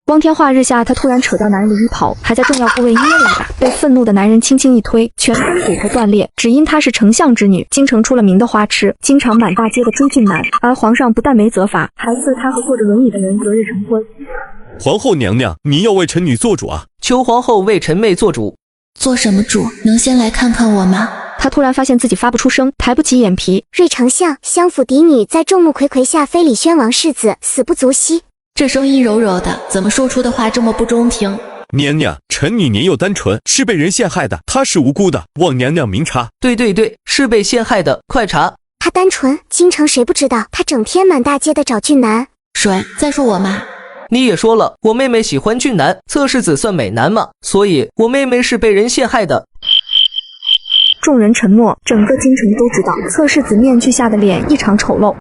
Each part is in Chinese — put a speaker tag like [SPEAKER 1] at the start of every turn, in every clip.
[SPEAKER 1] 光天化日下，他突然扯掉男人的衣袍，还在重要部位捏了一把，被愤怒的男人轻轻一推，全身骨头断裂。只因她是丞相之女，京城出了名的花痴，经常满大街的追俊男，而皇上不但没责罚，还赐她和坐着轮椅的人隔日成婚。
[SPEAKER 2] 皇后娘娘，您要为臣女做主啊！
[SPEAKER 3] 求皇后为臣妹做主。
[SPEAKER 4] 做什么主？能先来看看我吗？
[SPEAKER 1] 他突然发现自己发不出声，抬不起眼皮。
[SPEAKER 5] 瑞丞相，相府嫡女在众目睽睽下非礼宣王世子，死不足惜。
[SPEAKER 4] 这声音柔柔的，怎么说出的话这么不中听？
[SPEAKER 2] 娘娘，臣女年幼单纯，是被人陷害的，她是无辜的，望娘娘明察。
[SPEAKER 3] 对，是被陷害的，快查。
[SPEAKER 5] 她单纯，京城谁不知道？她整天满大街的找俊男。
[SPEAKER 4] 谁在说我吗？
[SPEAKER 3] 你也说了，我妹妹喜欢俊男，侧世子算美男嘛，所以我妹妹是被人陷害的。
[SPEAKER 1] 众人沉默，整个京城都知道侧世子面具下的脸异常丑陋。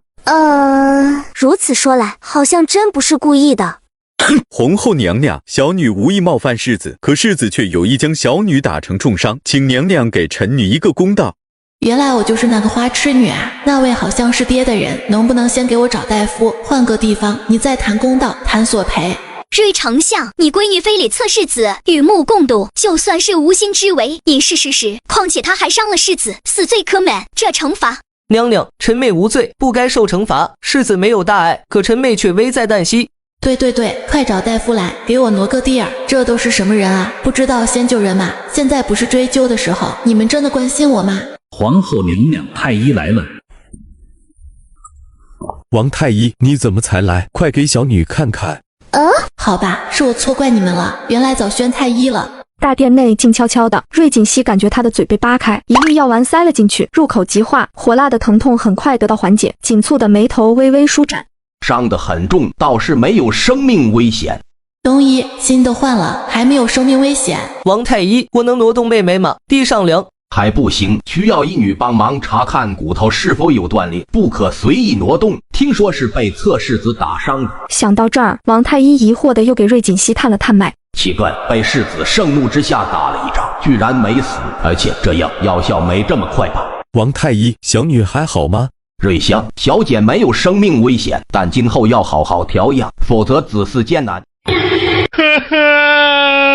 [SPEAKER 5] 如此说来，好像真不是故意的。
[SPEAKER 6] 皇后娘娘，小女无意冒犯世子，可世子却有意将小女打成重伤，请娘娘给臣女一个公道。
[SPEAKER 4] 原来我就是那个花痴女啊！那位好像是爹的人，能不能先给我找大夫，换个地方，你再谈公道，谈索赔。
[SPEAKER 7] 瑞丞相，你闺女非礼侧世子，与目共睹，就算是无心之为，也是事实。况且她还伤了世子，死罪可免，这惩罚。
[SPEAKER 3] 娘娘，臣妹无罪，不该受惩罚。世子没有大碍，可臣妹却危在旦夕。
[SPEAKER 4] 对，快找大夫来，给我挪个地儿。这都是什么人啊？不知道先救人嘛？现在不是追究的时候，你们真的关心我吗？
[SPEAKER 8] 皇后娘娘，太医来了。
[SPEAKER 2] 王太医，你怎么才来？快给小女看看。
[SPEAKER 4] 好吧，是我错怪你们了，原来早宣太医了。
[SPEAKER 1] 大殿内静悄悄的，瑞锦熙感觉他的嘴被扒开，一粒药丸塞了进去，入口即化，火辣的疼痛很快得到缓解，紧蹙的眉头微微舒展。
[SPEAKER 9] 伤得很重，倒是没有生命危险。
[SPEAKER 4] 东医，新的换了，还没有生命危险。
[SPEAKER 3] 王太医，我能挪动妹妹吗？地上凉。
[SPEAKER 9] 还不行，需要医女帮忙查看骨头是否有断裂，不可随意挪动。听说是被侧世子打伤的。
[SPEAKER 1] 想到这儿，王太医疑惑的又给瑞锦熙探了探脉。
[SPEAKER 9] 奇怪，被世子盛怒之下打了一掌，居然没死，而且这样药效没这么快吧？
[SPEAKER 2] 王太医，小女还好吗？
[SPEAKER 9] 瑞香，小姐没有生命危险，但今后要好好调养，否则子嗣艰难。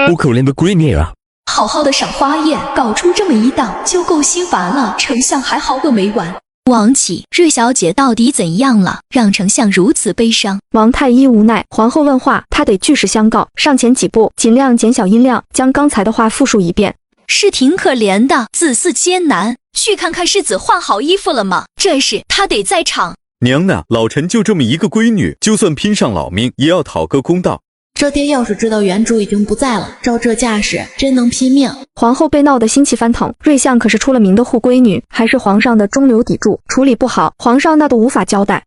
[SPEAKER 2] 不可怜的闺女啊！
[SPEAKER 10] 好好的赏花宴，搞出这么一档就够心烦了。丞相还好个没完。
[SPEAKER 7] 王启，瑞小姐到底怎样了，让丞相如此悲伤？
[SPEAKER 1] 王太医无奈，皇后问话，他得据实相告，上前几步，尽量减小音量，将刚才的话复述一遍。
[SPEAKER 7] 是挺可怜的，子嗣艰难。去看看世子换好衣服了吗？这事他得在场。
[SPEAKER 6] 娘娘，老臣就这么一个闺女，就算拼上老命，也要讨个公道。
[SPEAKER 4] 这爹要是知道原主已经不在了，照这架势，真能拼命。
[SPEAKER 1] 皇后被闹得心气翻腾，瑞相可是出了名的护闺女，还是皇上的中流砥柱，处理不好，皇上那都无法交代。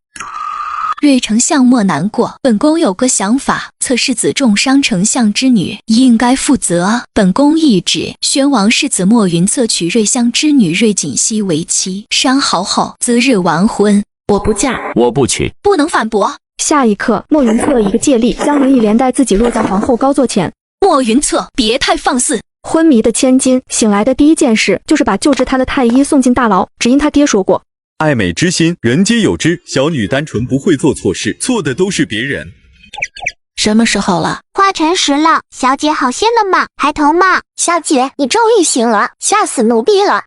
[SPEAKER 7] 瑞丞相莫难过，本宫有个想法，侧世子重伤丞相之女，应该负责。本宫懿旨，宣王世子莫云策娶瑞香之女瑞锦熙为妻，伤好后择日完婚。
[SPEAKER 4] 我不嫁，
[SPEAKER 8] 我不娶。
[SPEAKER 7] 不能反驳。
[SPEAKER 1] 下一刻，莫云策一个借力，将轮椅连带自己落在皇后高座前。
[SPEAKER 7] 莫云策，别太放肆！
[SPEAKER 1] 昏迷的千金醒来的第一件事就是把救治他的太医送进大牢，只因他爹说过，
[SPEAKER 6] 爱美之心，人皆有之。小女单纯不会做错事，错的都是别人。
[SPEAKER 4] 什么时候了？
[SPEAKER 5] 快辰时了，小姐好些了吗？还疼吗？小姐，你终于醒了，吓死奴婢了。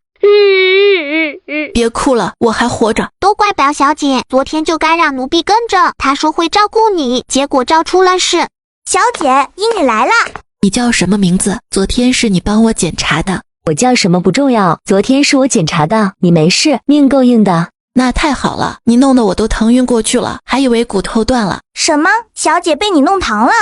[SPEAKER 4] 别哭了，我还活着。
[SPEAKER 5] 都怪表小姐，昨天就该让奴婢跟着，她说会照顾你，结果招出了事。小姐，医女来了。
[SPEAKER 4] 你叫什么名字？昨天是你帮我检查的。
[SPEAKER 11] 我叫什么不重要，昨天是我检查的，你没事，命够硬的。
[SPEAKER 4] 那太好了，你弄得我都疼晕过去了，还以为骨头断了。
[SPEAKER 5] 什么？小姐被你弄疼了？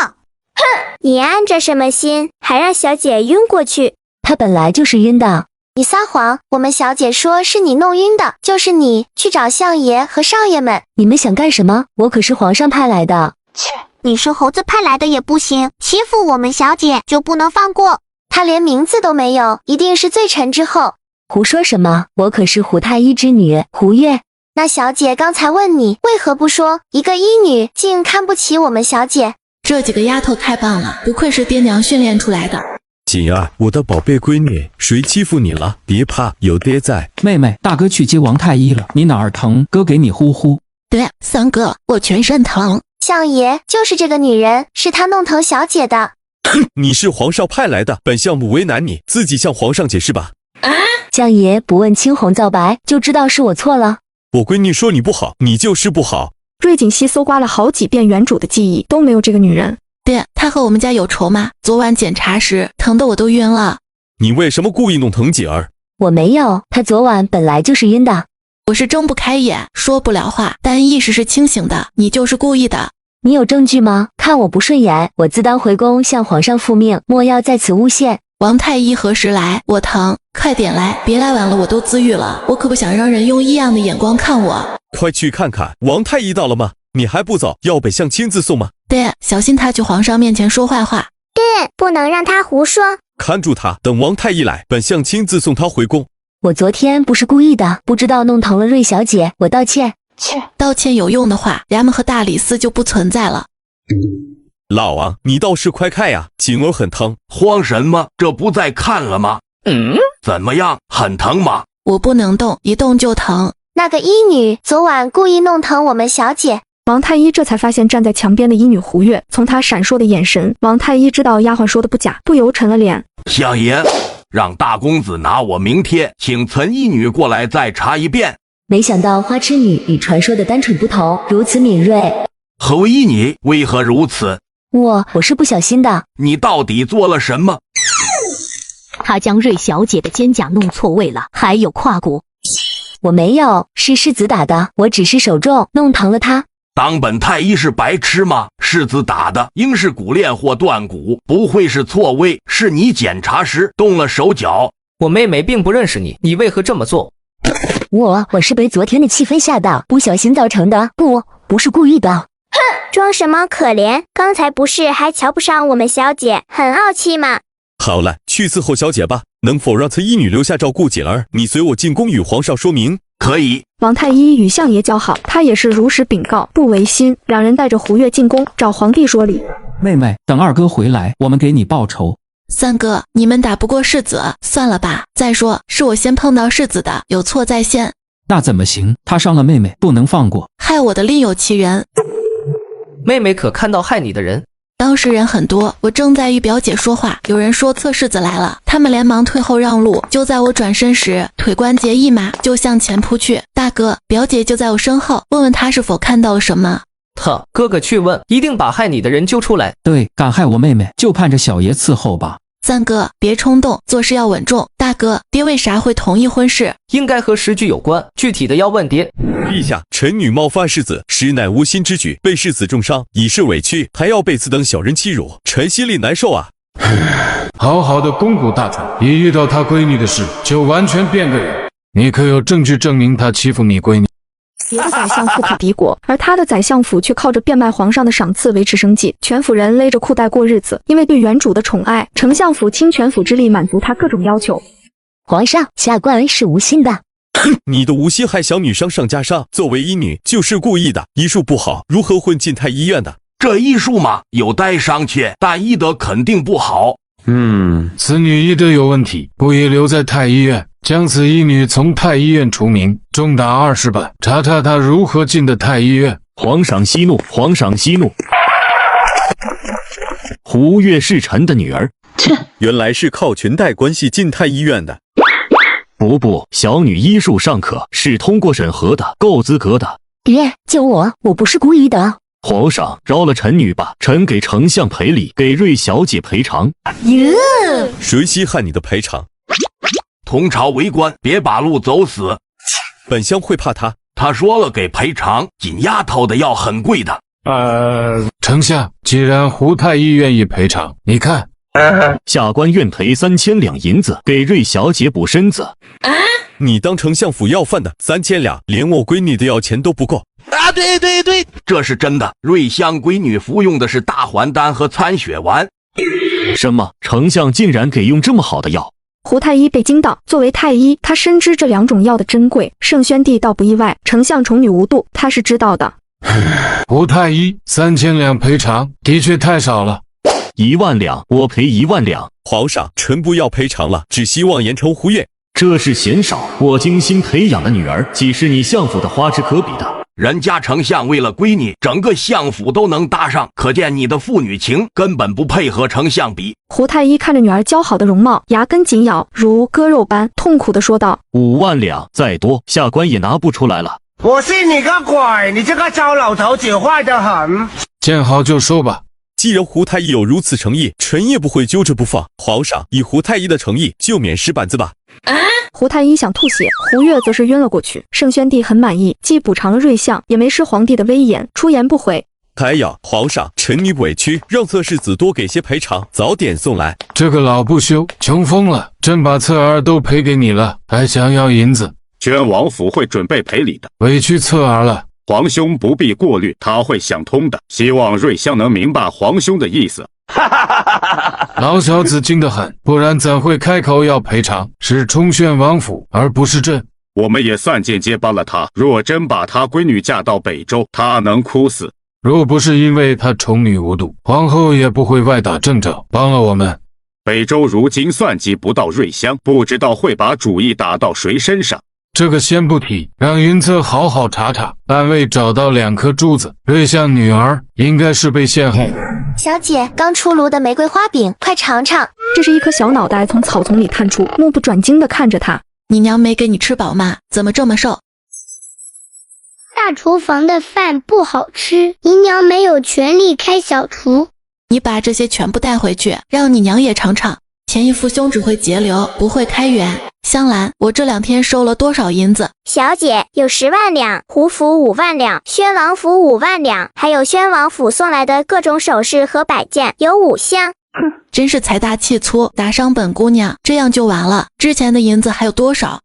[SPEAKER 5] 哼，你安着什么心，还让小姐晕过去？
[SPEAKER 11] 她本来就是晕的。
[SPEAKER 5] 你撒谎！我们小姐说是你弄晕的，就是你去找相爷和少爷们。
[SPEAKER 11] 你们想干什么？我可是皇上派来的。
[SPEAKER 5] 切，你是猴子派来的也不行，欺负我们小姐就不能放过。她连名字都没有，一定是罪臣之后。
[SPEAKER 11] 胡说什么？我可是胡太医之女胡月。
[SPEAKER 5] 那小姐刚才问你为何不说，一个医女竟看不起我们小姐。
[SPEAKER 4] 这几个丫头太棒了，不愧是爹娘训练出来的。
[SPEAKER 2] 锦儿，我的宝贝闺女，谁欺负你了？别怕，有爹在。
[SPEAKER 12] 妹妹，大哥去接王太医了，你哪儿疼？哥给你呼呼。
[SPEAKER 4] 对，三哥，我全身疼。
[SPEAKER 5] 相爷，就是这个女人，是他弄疼小姐的。
[SPEAKER 2] 你是皇上派来的，本相不为难你，自己向皇上解释吧。
[SPEAKER 11] 相爷不问青红皂白，就知道是我错了。
[SPEAKER 2] 我闺女说你不好，你就是不好。
[SPEAKER 1] 瑞锦熙搜刮了好几遍原主的记忆，都没有这个女人。
[SPEAKER 4] 爹，她和我们家有仇吗？昨晚检查时疼得我都晕了。
[SPEAKER 2] 你为什么故意弄疼姐儿？
[SPEAKER 11] 我没有，她昨晚本来就是晕的。
[SPEAKER 4] 我是睁不开眼，说不了话，但意识是清醒的。你就是故意的。
[SPEAKER 11] 你有证据吗？看我不顺眼，我自当回宫向皇上复命，莫要在此诬陷。
[SPEAKER 4] 王太医何时来？我疼，快点来，别来晚了我都自愈了。我可不想让人用异样的眼光看我。
[SPEAKER 2] 快去看看王太医到了吗？你还不走，要本相亲自送吗？
[SPEAKER 4] 爹，小心他去皇上面前说坏话。
[SPEAKER 5] 对，不能让他胡说。
[SPEAKER 2] 看住他，等王太医来，本相亲自送他回宫。
[SPEAKER 11] 我昨天不是故意的，不知道弄疼了瑞小姐，我道歉。
[SPEAKER 4] 切，道歉有用的话，衙门和大理寺就不存在了。
[SPEAKER 2] 老王，你倒是快看呀，景儿很疼。
[SPEAKER 9] 慌什么？这不再看了吗？怎么样？很疼吗？
[SPEAKER 4] 我不能动，一动就疼。
[SPEAKER 5] 那个医女昨晚故意弄疼我们小姐。
[SPEAKER 1] 王太医这才发现站在墙边的医女胡月，从她闪烁的眼神，王太医知道丫鬟说的不假，不由沉了脸。
[SPEAKER 9] 相爷，让大公子拿我名帖，请岑医女过来再查一遍。
[SPEAKER 11] 没想到花痴女与传说的单纯不同，如此敏锐。
[SPEAKER 9] 何为医你为何如此？
[SPEAKER 11] 我是不小心的。
[SPEAKER 9] 你到底做了什么？
[SPEAKER 7] 他将瑞小姐的肩胛弄错位了，还有胯骨。
[SPEAKER 11] 我没有，是世子打的，我只是手重，弄疼了他。
[SPEAKER 9] 当本太医是白痴吗？世子打的应是骨裂或断骨，不会是错位，是你检查时动了手脚。
[SPEAKER 3] 我妹妹并不认识你，你为何这么做？
[SPEAKER 11] 我是被昨天的气氛吓到，不小心造成的，不是故意的。
[SPEAKER 5] 哼，装什么可怜？刚才不是还瞧不上我们小姐，很傲气吗？
[SPEAKER 2] 好了，去伺候小姐吧。能否让岑医女留下照顾景儿？你随我进宫与皇上说明。
[SPEAKER 9] 可以。
[SPEAKER 1] 王太医与相爷交好，他也是如实禀告，不违心。两人带着胡月进宫，找皇帝说理。
[SPEAKER 12] 妹妹，等二哥回来，我们给你报仇。
[SPEAKER 4] 三哥，你们打不过世子，算了吧。再说，是我先碰到世子的，有错在先。
[SPEAKER 12] 那怎么行？他伤了妹妹，不能放过。
[SPEAKER 4] 害我的另有其人。
[SPEAKER 3] 妹妹可看到害你的人？
[SPEAKER 4] 当时人很多，我正在与表姐说话，有人说侧世子来了，他们连忙退后让路。就在我转身时，腿关节一麻，就向前扑去。大哥，表姐就在我身后，问问他是否看到了什么。
[SPEAKER 3] 哥哥去问，一定把害你的人揪出来。
[SPEAKER 12] 对，敢害我妹妹，就盼着小爷伺候吧。
[SPEAKER 4] 三哥，别冲动，做事要稳重。大哥，爹为啥会同意婚事？
[SPEAKER 3] 应该和时局有关，具体的要问爹。
[SPEAKER 2] 陛下，臣女冒犯世子，实乃无心之举，被世子重伤，已是委屈，还要被此等小人欺辱，臣心里难受啊。
[SPEAKER 13] 好好的公主大臣，一遇到他闺女的事，就完全变个人。你可有证据证明他欺负你闺女？
[SPEAKER 1] 别的宰相富可敌国，而他的宰相府却靠着变卖皇上的赏赐维持生计，全府人勒着裤带过日子。因为对原主的宠爱，丞相府倾全府之力满足他各种要求。
[SPEAKER 11] 皇上，下官是无心的。
[SPEAKER 2] 你的无心害小女伤上加伤，作为医女就是故意的，医术不好，如何混进太医院的？
[SPEAKER 9] 这医术嘛，有待商榷，但医德肯定不好。
[SPEAKER 13] 此女医德有问题，不宜留在太医院，将此医女从太医院除名，重打20板，查查她如何进的太医院。
[SPEAKER 14] 皇上息怒，皇上息怒。胡月是臣的女儿，
[SPEAKER 6] 原来是靠裙带关系进太医院的。
[SPEAKER 14] 不，小女医术尚可，是通过审核的，够资格的。
[SPEAKER 11] 爹，救我，我不是故意的。
[SPEAKER 14] 皇上饶了臣女吧，臣给丞相赔礼，给瑞小姐赔偿。
[SPEAKER 2] 谁稀罕你的赔偿？
[SPEAKER 9] 同朝为官，别把路走死。
[SPEAKER 2] 本相会怕他？
[SPEAKER 9] 他说了给赔偿，紧丫头的药很贵的。
[SPEAKER 13] 丞相，既然胡太医愿意赔偿，你看，
[SPEAKER 14] 下官愿赔3000两银子给瑞小姐补身子。
[SPEAKER 2] 你当丞相府要饭的，3000两，连我闺女的药钱都不够。
[SPEAKER 9] 对，这是真的。瑞香闺女服用的是大还丹和参血丸。
[SPEAKER 14] 什么？丞相竟然给用这么好的药？
[SPEAKER 1] 胡太医被惊到，作为太医，他深知这2种药的珍贵。圣宣帝倒不意外，丞相宠女无度，他是知道的。
[SPEAKER 13] 胡太医3000两赔偿，的确太少了。
[SPEAKER 14] 1万两，我赔1万两。
[SPEAKER 2] 皇上，臣不要赔偿了，只希望严惩胡月。
[SPEAKER 14] 这是嫌少，我精心培养的女儿，岂是你相府的花枝可比的？
[SPEAKER 9] 人家丞相为了闺女，整个相府都能搭上，可见你的父女情根本不配和丞相比。
[SPEAKER 1] 胡太医看着女儿姣好的容貌，牙根紧咬，如割肉般痛苦地说道
[SPEAKER 14] ：“5万两，再多下官也拿不出来了。”
[SPEAKER 15] 我信你个鬼！你这个糟老头子坏得很。
[SPEAKER 13] 见好就收吧。
[SPEAKER 2] 既然胡太医有如此诚意，臣也不会揪着不放。皇上以胡太医的诚意，就免10板子吧。
[SPEAKER 1] 胡太医想吐血，胡越则是晕了过去。圣宣帝很满意，既补偿了瑞相，也没失皇帝的威严，出言不讳。
[SPEAKER 2] 哎呀，皇上，臣女委屈，让侧世子多给些赔偿，早点送来。
[SPEAKER 13] 这个老不休，穷疯了，朕把侧儿都赔给你了，还想要银子？
[SPEAKER 16] 宣王府会准备赔礼的，
[SPEAKER 13] 委屈侧儿了。
[SPEAKER 16] 皇兄不必过虑，他会想通的。希望瑞相能明白皇兄的意思。
[SPEAKER 13] 老小子精得很，不然怎会开口要赔偿？是充宣王府，而不是朕。
[SPEAKER 16] 我们也算间接帮了他。若真把他闺女嫁到北周，他能哭死。
[SPEAKER 13] 若不是因为他宠女无度，皇后也不会歪打正着帮了我们。
[SPEAKER 16] 北周如今算计不到瑞相，不知道会把主意打到谁身上。
[SPEAKER 13] 这个先不提，让云策好好查查。暗卫找到2颗珠子，瑞相女儿应该是被陷害。
[SPEAKER 5] 小姐，刚出炉的玫瑰花饼，快尝尝。
[SPEAKER 1] 这是一颗小脑袋从草丛里探出，目不转睛地看着他。
[SPEAKER 4] 你娘没给你吃饱吗？怎么这么瘦？
[SPEAKER 17] 大厨房的饭不好吃，姨娘没有权利开小厨。
[SPEAKER 4] 你把这些全部带回去，让你娘也尝尝。前一父兄只会节流，不会开源。香兰，我这2天收了多少银子？
[SPEAKER 5] 小姐，有10万两，胡府5万两，宣王府5万两，还有宣王府送来的各种首饰和摆件，有5箱。
[SPEAKER 4] 哼，真是财大气粗，打伤本姑娘，这样就完了。之前的银子还有多少？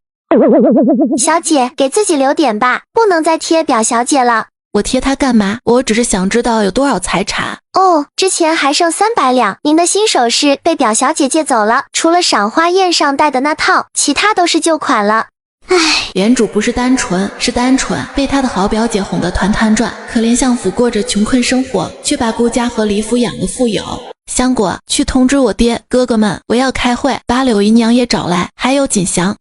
[SPEAKER 5] 小姐，给自己留点吧，不能再贴表小姐了。
[SPEAKER 4] 我贴她干嘛？我只是想知道有多少财产。
[SPEAKER 5] 哦，之前还剩300两，您的新首饰被表小姐借走了，除了赏花宴上戴的那套，其他都是旧款了。
[SPEAKER 4] 唉，原主不是单纯，是单纯，被她的好表姐哄得团团转。可怜相府过着穷困生活，却把顾家和李府养了富有。香果，去通知我爹，哥哥们，我要开会，把柳姨娘也找来，还有锦祥。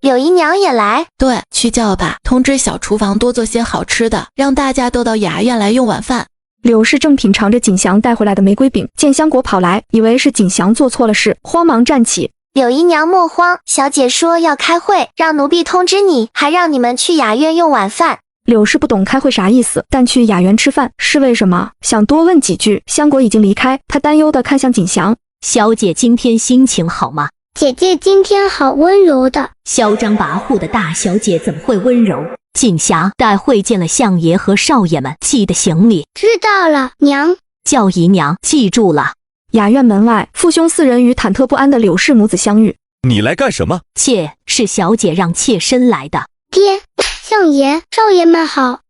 [SPEAKER 5] 柳姨娘也来？
[SPEAKER 4] 对，去叫吧，通知小厨房多做些好吃的，让大家都到雅苑来用晚饭。
[SPEAKER 1] 柳氏正品尝着锦祥带回来的玫瑰饼，见香果跑来，以为是锦祥做错了事，慌忙站起。
[SPEAKER 5] 柳姨娘莫慌，小姐说要开会，让奴婢通知你，还让你们去雅苑用晚饭。
[SPEAKER 1] 柳氏不懂开会啥意思，但去雅园吃饭是为什么？想多问几句，香果已经离开，她担忧地看向锦祥。
[SPEAKER 11] 小姐今天心情好吗？
[SPEAKER 17] 姐姐今天好温柔的。
[SPEAKER 11] 嚣张跋扈的大小姐怎么会温柔？锦霞，待会见了相爷和少爷们，记得行礼。
[SPEAKER 17] 知道了，娘。
[SPEAKER 11] 叫姨娘，记住了。
[SPEAKER 1] 雅苑门外，父兄4人与忐忑不安的柳氏母子相遇。
[SPEAKER 2] 你来干什么？
[SPEAKER 11] 妾是小姐让妾身来的。
[SPEAKER 17] 爹，相爷，少爷们好。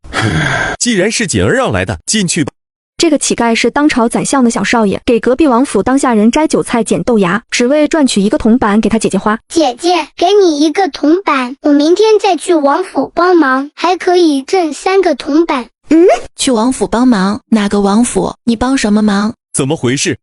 [SPEAKER 2] 既然是锦儿让来的，进去吧。
[SPEAKER 1] 这个乞丐是当朝宰相的小少爷，给隔壁王府当下人摘韭菜捡豆芽，只为赚取1个铜板给他姐姐花。
[SPEAKER 17] 姐姐，给你1个铜板，我明天再去王府帮忙，还可以挣3个铜板。
[SPEAKER 4] 去王府帮忙？哪个王府？你帮什么忙？
[SPEAKER 2] 怎么回事？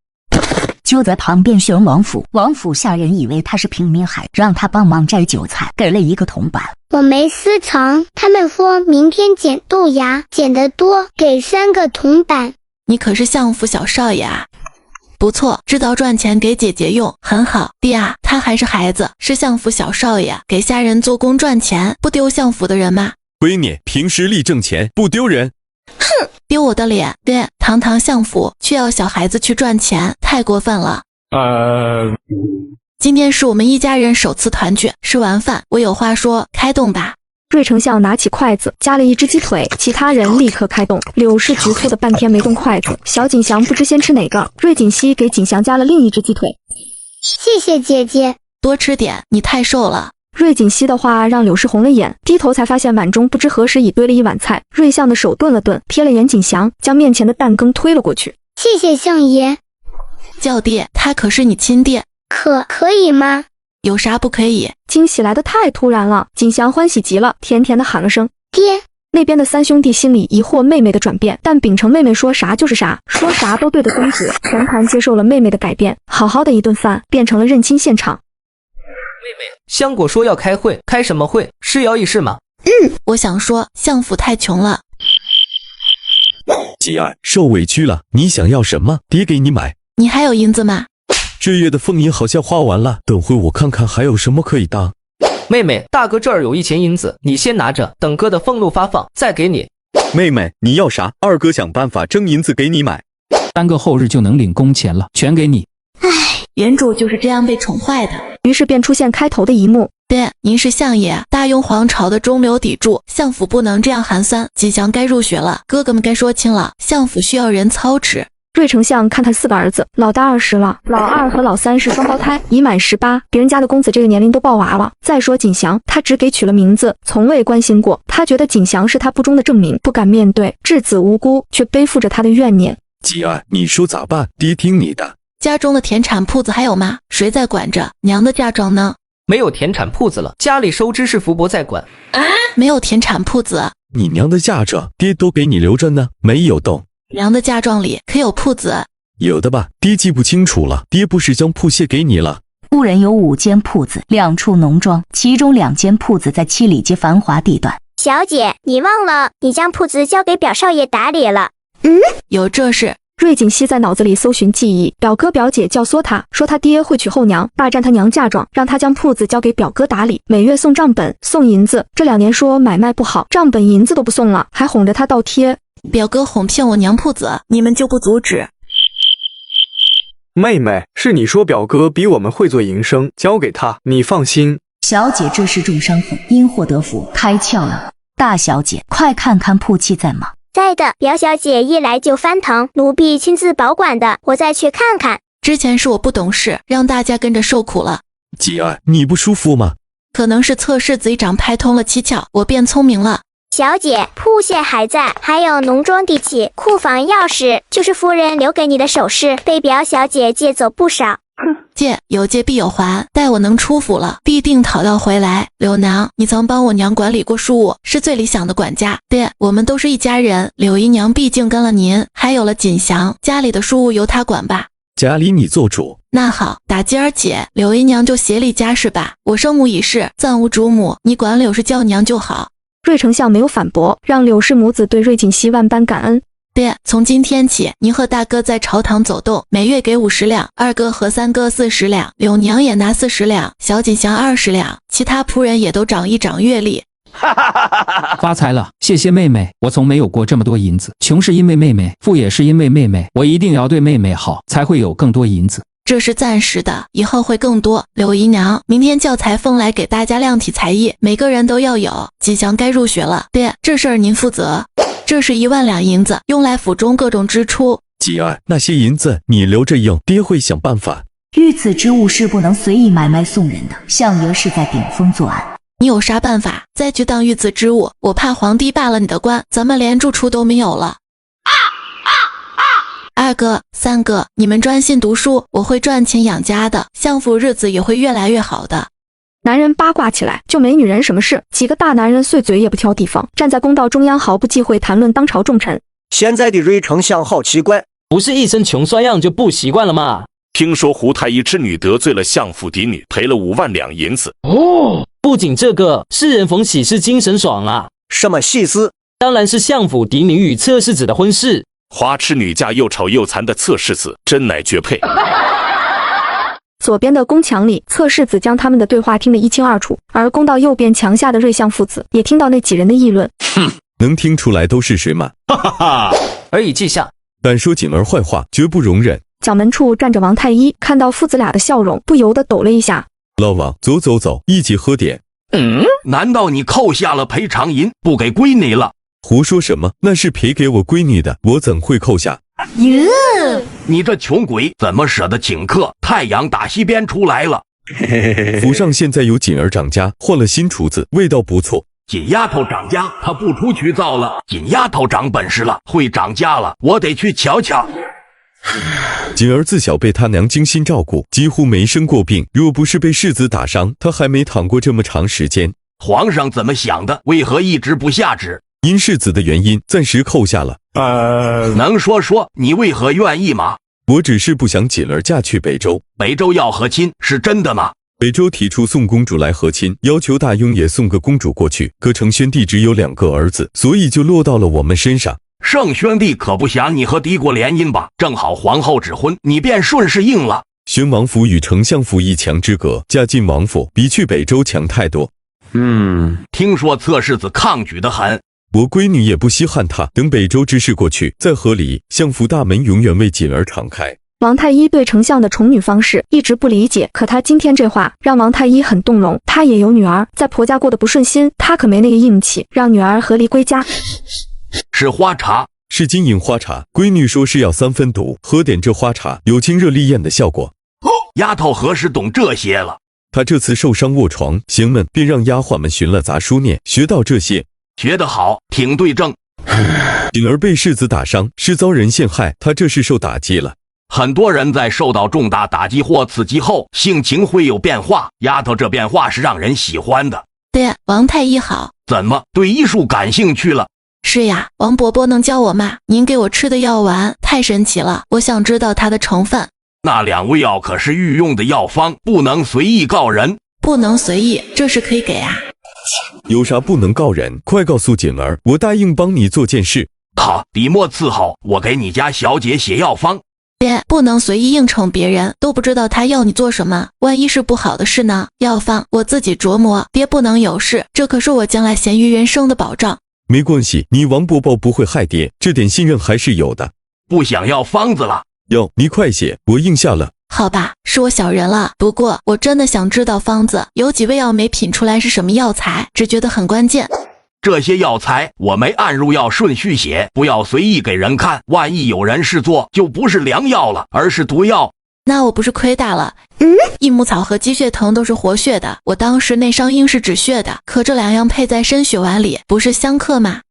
[SPEAKER 18] 就在旁边宣王府，王府下人以为他是平民孩，让他帮忙摘韭菜，给了1个铜板。
[SPEAKER 17] 我没私藏，他们说明天捡豆芽，捡得多给3个铜板。
[SPEAKER 4] 你可是相府小少爷啊，不错，知道赚钱给姐姐用，很好。爹啊，他还是孩子，是相府小少爷，给下人做工赚钱，不丢相府的人吗？
[SPEAKER 2] 闺女，平时力挣钱，不丢人。
[SPEAKER 4] 哼，丢我的脸！爹，堂堂相府却要小孩子去赚钱，太过分了。今天是我们一家人首次团聚，吃完饭我有话说，开动吧。
[SPEAKER 1] 瑞丞相拿起筷子夹了1只鸡腿，其他人立刻开动。柳氏局促的半天没动筷子，小锦祥不知先吃哪个。瑞锦熙给锦祥夹了另1只鸡腿。
[SPEAKER 17] 谢谢姐姐，
[SPEAKER 4] 多吃点，你太瘦了。
[SPEAKER 1] 瑞锦熙的话让柳氏红了眼，低头才发现碗中不知何时已堆了1碗菜。瑞相的手顿了顿，瞥了眼锦祥，将面前的蛋羹推了过去。
[SPEAKER 17] 谢谢相爷。
[SPEAKER 4] 叫爹，他可是你亲爹，
[SPEAKER 17] 可以吗？
[SPEAKER 4] 有啥不可以？
[SPEAKER 1] 惊喜来得太突然了，锦祥欢喜极了，甜甜的喊了声
[SPEAKER 17] 爹。
[SPEAKER 1] 那边的3兄弟心里疑惑妹妹的转变，但秉承妹妹说啥就是啥，说啥都对的宗旨，全盘接受了妹妹的改变。好好的一顿饭变成了认亲现场。
[SPEAKER 3] 妹妹，香果说要开会，开什么会？是摇一事吗？
[SPEAKER 4] 我想说，相府太穷了。
[SPEAKER 2] 吉儿，受委屈了，你想要什么？爹给你买。
[SPEAKER 4] 你还有银子吗？
[SPEAKER 2] 这月的俸银好像花完了，等会我看看还有什么可以当。
[SPEAKER 3] 妹妹，大哥这儿有1000银子，你先拿着，等哥的俸禄发放再给你。
[SPEAKER 6] 妹妹，你要啥？二哥想办法挣银子给你买。
[SPEAKER 12] 3个后日就能领工钱了，全给你。
[SPEAKER 4] 原主就是这样被宠坏的。
[SPEAKER 1] 于是便出现开头的一幕。
[SPEAKER 4] 爹，您是相爷，大雍皇朝的中流砥柱，相府不能这样寒酸。吉祥该入学了，哥哥们该说清了，相府需要人操持。
[SPEAKER 1] 瑞丞相看他4个儿子，老大20了，老2和老3是双胞胎，已满18，别人家的公子这个年龄都抱娃了。再说锦祥，他只给取了名字，从未关心过。他觉得锦祥是他不忠的证明，不敢面对，稚子无辜，却背负着他的怨念。
[SPEAKER 2] 吉儿，你说咋办？爹听你的。
[SPEAKER 4] 家中的田产铺子还有吗？谁在管着？娘的嫁妆呢？
[SPEAKER 3] 没有田产铺子了，家里收支是福伯在管。
[SPEAKER 4] 没有田产铺子，
[SPEAKER 2] 你娘的嫁妆，爹都给你留着呢，没有动。
[SPEAKER 4] 娘的嫁妆里可有铺子？
[SPEAKER 2] 有的吧，爹记不清楚了。爹不是将铺卸给你了？
[SPEAKER 18] 夫人有5间铺子，2处农庄，其中2间铺子在七里街繁华地段。
[SPEAKER 5] 小姐，你忘了你将铺子交给表少爷打理了？
[SPEAKER 4] 有这事。
[SPEAKER 1] 瑞锦熙在脑子里搜寻记忆，表哥表姐教唆他说他爹会娶后娘，霸占他娘嫁妆，让他将铺子交给表哥打理，每月送账本送银子。这2年说买卖不好，账本银子都不送了，还哄着他倒贴。
[SPEAKER 4] 表哥哄骗我娘铺子，你们就不阻止？
[SPEAKER 19] 妹妹，是你说表哥比我们会做营生，交给他，你放心。
[SPEAKER 18] 小姐，这是重伤妇，因祸得福，开窍了。大小姐，快看看铺契在吗？
[SPEAKER 5] 在的，表小姐一来就翻腾，奴婢亲自保管的，我再去看看。
[SPEAKER 4] 之前是我不懂事，让大家跟着受苦了。
[SPEAKER 2] 吉儿，你不舒服吗？
[SPEAKER 4] 可能是侧世子一掌拍通了七窍，我变聪明了。
[SPEAKER 5] 小姐，铺蟹还在，还有农庄地契、库房钥匙，就是夫人留给你的首饰，被表小姐借走不少。
[SPEAKER 4] 借有借必有还，待我能出府了，必定讨要回来。柳娘，你曾帮我娘管理过书务，是最理想的管家。爹，我们都是一家人，柳姨娘毕竟跟了您，还有了锦祥，家里的书务由她管吧。
[SPEAKER 2] 家里你做主。
[SPEAKER 4] 那好，打今儿起，柳姨娘就协理家事吧。我生母已逝，暂无主母，你管柳氏叫娘就好。
[SPEAKER 1] 瑞丞相没有反驳，让柳氏母子对瑞锦熙万般感恩。
[SPEAKER 4] 爹，从今天起，您和大哥在朝堂走动，每月给50两，二哥和三哥40两，柳娘也拿40两，小锦祥20两，其他仆人也都涨一涨月例。
[SPEAKER 12] 发财了，谢谢妹妹，我从没有过这么多银子，穷是因为妹妹，富也是因为妹妹，我一定要对妹妹好，才会有更多银子。
[SPEAKER 4] 这是暂时的，以后会更多。柳姨娘，明天叫裁缝来给大家量体裁衣，每个人都要有。锦祥该入学了，爹，这事儿您负责。这是1万两银子，用来府中各种支出。
[SPEAKER 2] 吉儿，那些银子你留着用，爹会想办法。
[SPEAKER 18] 御赐之物是不能随意买卖送人的，相爷是在顶风作案。
[SPEAKER 4] 你有啥办法？再去当御赐之物，我怕皇帝罢了你的官，咱们连住处都没有了。二哥、三哥，你们专心读书，我会赚钱养家的，相府日子也会越来越好的。
[SPEAKER 1] 男人八卦起来就没女人什么事，几个大男人碎嘴也不挑地方，站在公道中央毫不忌讳谈论当朝重臣。
[SPEAKER 15] 现在的瑞丞相好奇怪，
[SPEAKER 20] 不是一身穷酸样就不习惯了吗？
[SPEAKER 21] 听说胡太医之女得罪了相府嫡女，赔了5万两银子。
[SPEAKER 20] 哦，不仅这个，世人逢喜事精神爽啊！
[SPEAKER 15] 什么喜事？
[SPEAKER 20] 当然是相府嫡女与侧世子的婚事。
[SPEAKER 21] 花痴女嫁又丑又残的侧世子，真乃绝配。
[SPEAKER 1] 左边的宫墙里，侧世子将他们的对话听得一清二楚，而宫到右边墙下的瑞相父子也听到那几人的议论。
[SPEAKER 2] 哼，能听出来都是谁吗？
[SPEAKER 21] 哈哈哈！
[SPEAKER 3] 而已记下。
[SPEAKER 2] 敢说锦儿坏话，绝不容忍。
[SPEAKER 1] 角门处站着王太医，看到父子俩的笑容，不由得抖了一下。
[SPEAKER 2] 老王，走走走，一起喝点。
[SPEAKER 9] 难道你扣下了赔偿银，不给闺女了？
[SPEAKER 2] 胡说什么？那是赔给我闺女的，我怎会扣下？
[SPEAKER 9] 你这穷鬼怎么舍得请客？太阳打西边出来了。
[SPEAKER 2] 府上现在有锦儿掌家，换了新厨子，味道不错。
[SPEAKER 9] 锦丫头掌家，她不出去造了。锦丫头长本事了，会掌家了，我得去瞧瞧。
[SPEAKER 2] 锦儿自小被他娘精心照顾，几乎没生过病。若不是被世子打伤，她还没躺过这么长时间。
[SPEAKER 9] 皇上怎么想的？为何一直不下旨？
[SPEAKER 2] 因世子的原因，暂时扣下了。
[SPEAKER 9] 能说说你为何愿意吗？
[SPEAKER 2] 我只是不想锦儿嫁去北周。
[SPEAKER 9] 北周要和亲是真的吗？
[SPEAKER 2] 北周提出送公主来和亲，要求大雍也送个公主过去。可成宣帝只有2个儿子，所以就落到了我们身上。
[SPEAKER 9] 圣宣帝可不想你和敌国联姻吧？正好皇后指婚，你便顺势应了。
[SPEAKER 2] 宣王府与丞相府一墙之隔，嫁进王府比去北周强太多。
[SPEAKER 9] 听说侧世子抗拒得很。
[SPEAKER 2] 我闺女也不稀罕他，等北周之事过去，在河里相府大门永远为锦儿敞开。
[SPEAKER 1] 王太医对丞相的宠女方式一直不理解，可他今天这话让王太医很动容。他也有女儿，在婆家过得不顺心，他可没那个硬气让女儿和离归家。
[SPEAKER 9] 是花茶，
[SPEAKER 2] 是金银花茶。闺女说是要3分毒，喝点这花茶有清热利咽的效果。
[SPEAKER 9] 丫头何时懂这些了？
[SPEAKER 2] 她这次受伤卧床，行们便让丫鬟们寻了杂书念，学到这些。
[SPEAKER 9] 学得好，挺对症。
[SPEAKER 2] 锦儿被世子打伤，是遭人陷害，她这是受打击了。
[SPEAKER 9] 很多人在受到重大打击或刺激后，性情会有变化。丫头这变化是让人喜欢的。
[SPEAKER 4] 爹，王太医好。
[SPEAKER 9] 怎么对医术感兴趣了？
[SPEAKER 4] 是呀，王伯伯能教我吗？您给我吃的药丸太神奇了，我想知道它的成分。
[SPEAKER 9] 那2味药可是御用的药方，不能随意告人。
[SPEAKER 4] 不能随意，这是可以给啊。
[SPEAKER 2] 有啥不能告人？快告诉锦儿，我答应帮你做件事。
[SPEAKER 9] 好，笔墨伺候，我给你家小姐写药方。
[SPEAKER 4] 爹，不能随意应承别人，都不知道他要你做什么，万一是不好的事呢？药方我自己琢磨，爹不能有事，这可是我将来咸鱼人生的保障。
[SPEAKER 2] 没关系，你王伯伯不会害爹，这点信任还是有的。
[SPEAKER 9] 不想要方子了？
[SPEAKER 2] 要，你快写，我应下了。
[SPEAKER 4] 好吧，是我小人了，不过我真的想知道方子有几味药没品出来是什么药材，只觉得很关键。
[SPEAKER 9] 这些药材我没按入药顺序写，不要随意给人看，万一有人试做，就不是良药了，而是毒药。
[SPEAKER 4] 那我不是亏大了？益母草和鸡血藤都是活血的，我当时内伤应是止血的，可这2样配在参血丸里，不是相克吗？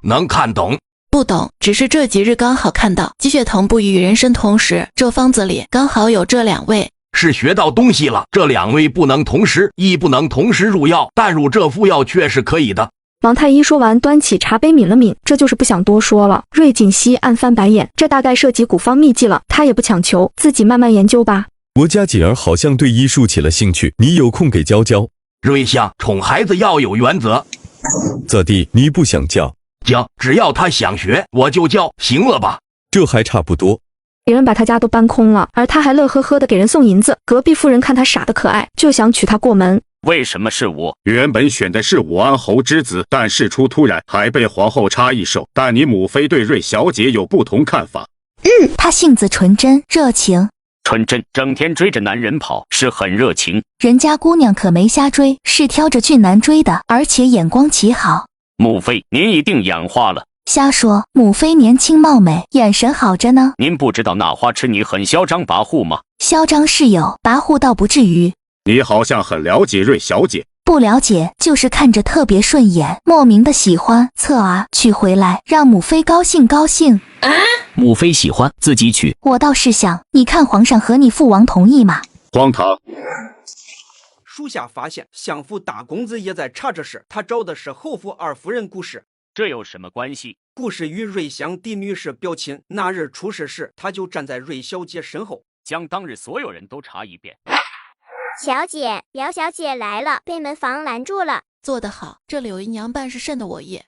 [SPEAKER 9] 能看懂？
[SPEAKER 4] 不懂，只是这几日刚好看到鸡血藤不与人参同时，这方子里刚好有这2味。
[SPEAKER 9] 是学到东西了，这2味不能同时，亦不能同时入药，但入这副药却是可以的。
[SPEAKER 1] 王太医说完，端起茶杯抿了抿，这就是不想多说了。瑞锦熙暗翻白眼，这大概涉及古方秘技了，他也不强求，自己慢慢研究吧。
[SPEAKER 2] 我家锦儿好像对医术起了兴趣，你有空给教教。
[SPEAKER 9] 瑞相，宠孩子要有原则。
[SPEAKER 2] 咋地？你不想教？
[SPEAKER 9] 教，只要他想学，我就教，行了吧？
[SPEAKER 2] 这还差不多。
[SPEAKER 1] 别人把他家都搬空了，而他还乐呵呵的给人送银子。隔壁夫人看他傻得可爱，就想娶她过门。
[SPEAKER 16] 为什么是我？原本选的是武安侯之子，但事出突然，还被皇后插一手。但你母妃对瑞小姐有不同看法。
[SPEAKER 7] 她性子纯真热情。
[SPEAKER 14] 纯真，整天追着男人跑，是很热情。
[SPEAKER 7] 人家姑娘可没瞎追，是挑着俊男追的，而且眼光极好。
[SPEAKER 14] 母妃，您一定眼花了。
[SPEAKER 7] 瞎说，母妃年轻貌美，眼神好着呢。
[SPEAKER 14] 您不知道那花痴女很嚣张跋扈吗？
[SPEAKER 7] 嚣张是有，跋扈倒不至于。
[SPEAKER 16] 你好像很了解瑞小姐。
[SPEAKER 7] 不了解，就是看着特别顺眼，莫名的喜欢。侧儿娶回来，让母妃高兴高兴。
[SPEAKER 14] 母妃喜欢自己娶。
[SPEAKER 7] 我倒是想，你看皇上和你父王同意吗？
[SPEAKER 16] 荒唐。
[SPEAKER 10] 属下发现，相府大公子也在查这事，他找的是后府二夫人顾氏。
[SPEAKER 14] 这有什么关系？
[SPEAKER 10] 顾氏与瑞香狄女士表亲，那日出事时，他就站在瑞小姐身后，
[SPEAKER 14] 将当日所有人都查一遍。
[SPEAKER 5] 小姐，姚小姐来了，被门房拦住了。
[SPEAKER 4] 做得好，这柳姨娘办事甚得我意。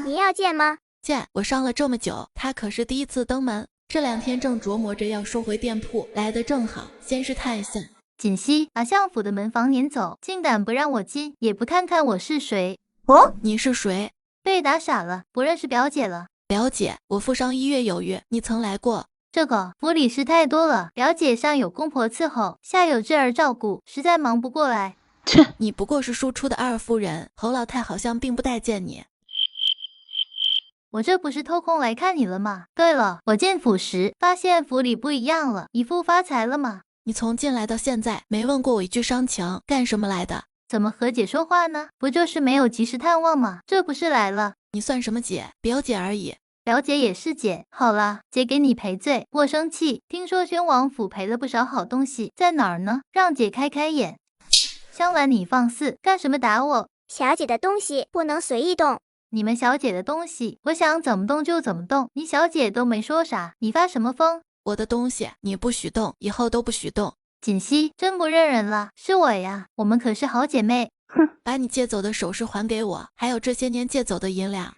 [SPEAKER 5] 你要见吗？
[SPEAKER 4] 见，我伤了这么久，她可是第一次登门。这2天正琢磨着要收回店铺，来得正好，先是探一下。
[SPEAKER 22] 锦溪把相府的门房撵走，竟胆不让我进，也不看看我是谁。
[SPEAKER 4] 哦，你是谁？
[SPEAKER 22] 被打傻了，不认识表姐了。
[SPEAKER 4] 表姐，我负伤1月有余，你曾来过。
[SPEAKER 22] 这个府里事太多了，表姐上有公婆伺候，下有侄儿照顾，实在忙不过来。
[SPEAKER 4] 切，你不过是庶出的2夫人，侯老太好像并不待见你。
[SPEAKER 22] 我这不是偷空来看你了吗？对了，我进府时发现府里不一样了，姨父发财了吗？
[SPEAKER 4] 你从进来到现在没问过我一句伤情，干什么来的？
[SPEAKER 22] 怎么和姐说话呢？不就是没有及时探望吗？这不是来了？
[SPEAKER 4] 你算什么姐？表姐而已。
[SPEAKER 22] 表姐也是姐。好了，姐给你赔罪。我生气，听说宣王府赔了不少好东西，在哪儿呢？让姐开开眼。香兰，你放肆，干什么打我？
[SPEAKER 5] 小姐的东西不能随意动。
[SPEAKER 22] 你们小姐的东西，我想怎么动就怎么动。你小姐都没说啥，你发什么疯？
[SPEAKER 4] 我的东西你不许动，以后都不许动。
[SPEAKER 22] 锦溪真不认人了，是我呀，我们可是好姐妹。
[SPEAKER 4] 哼，把你借走的首饰还给我，还有这些年借走的银两。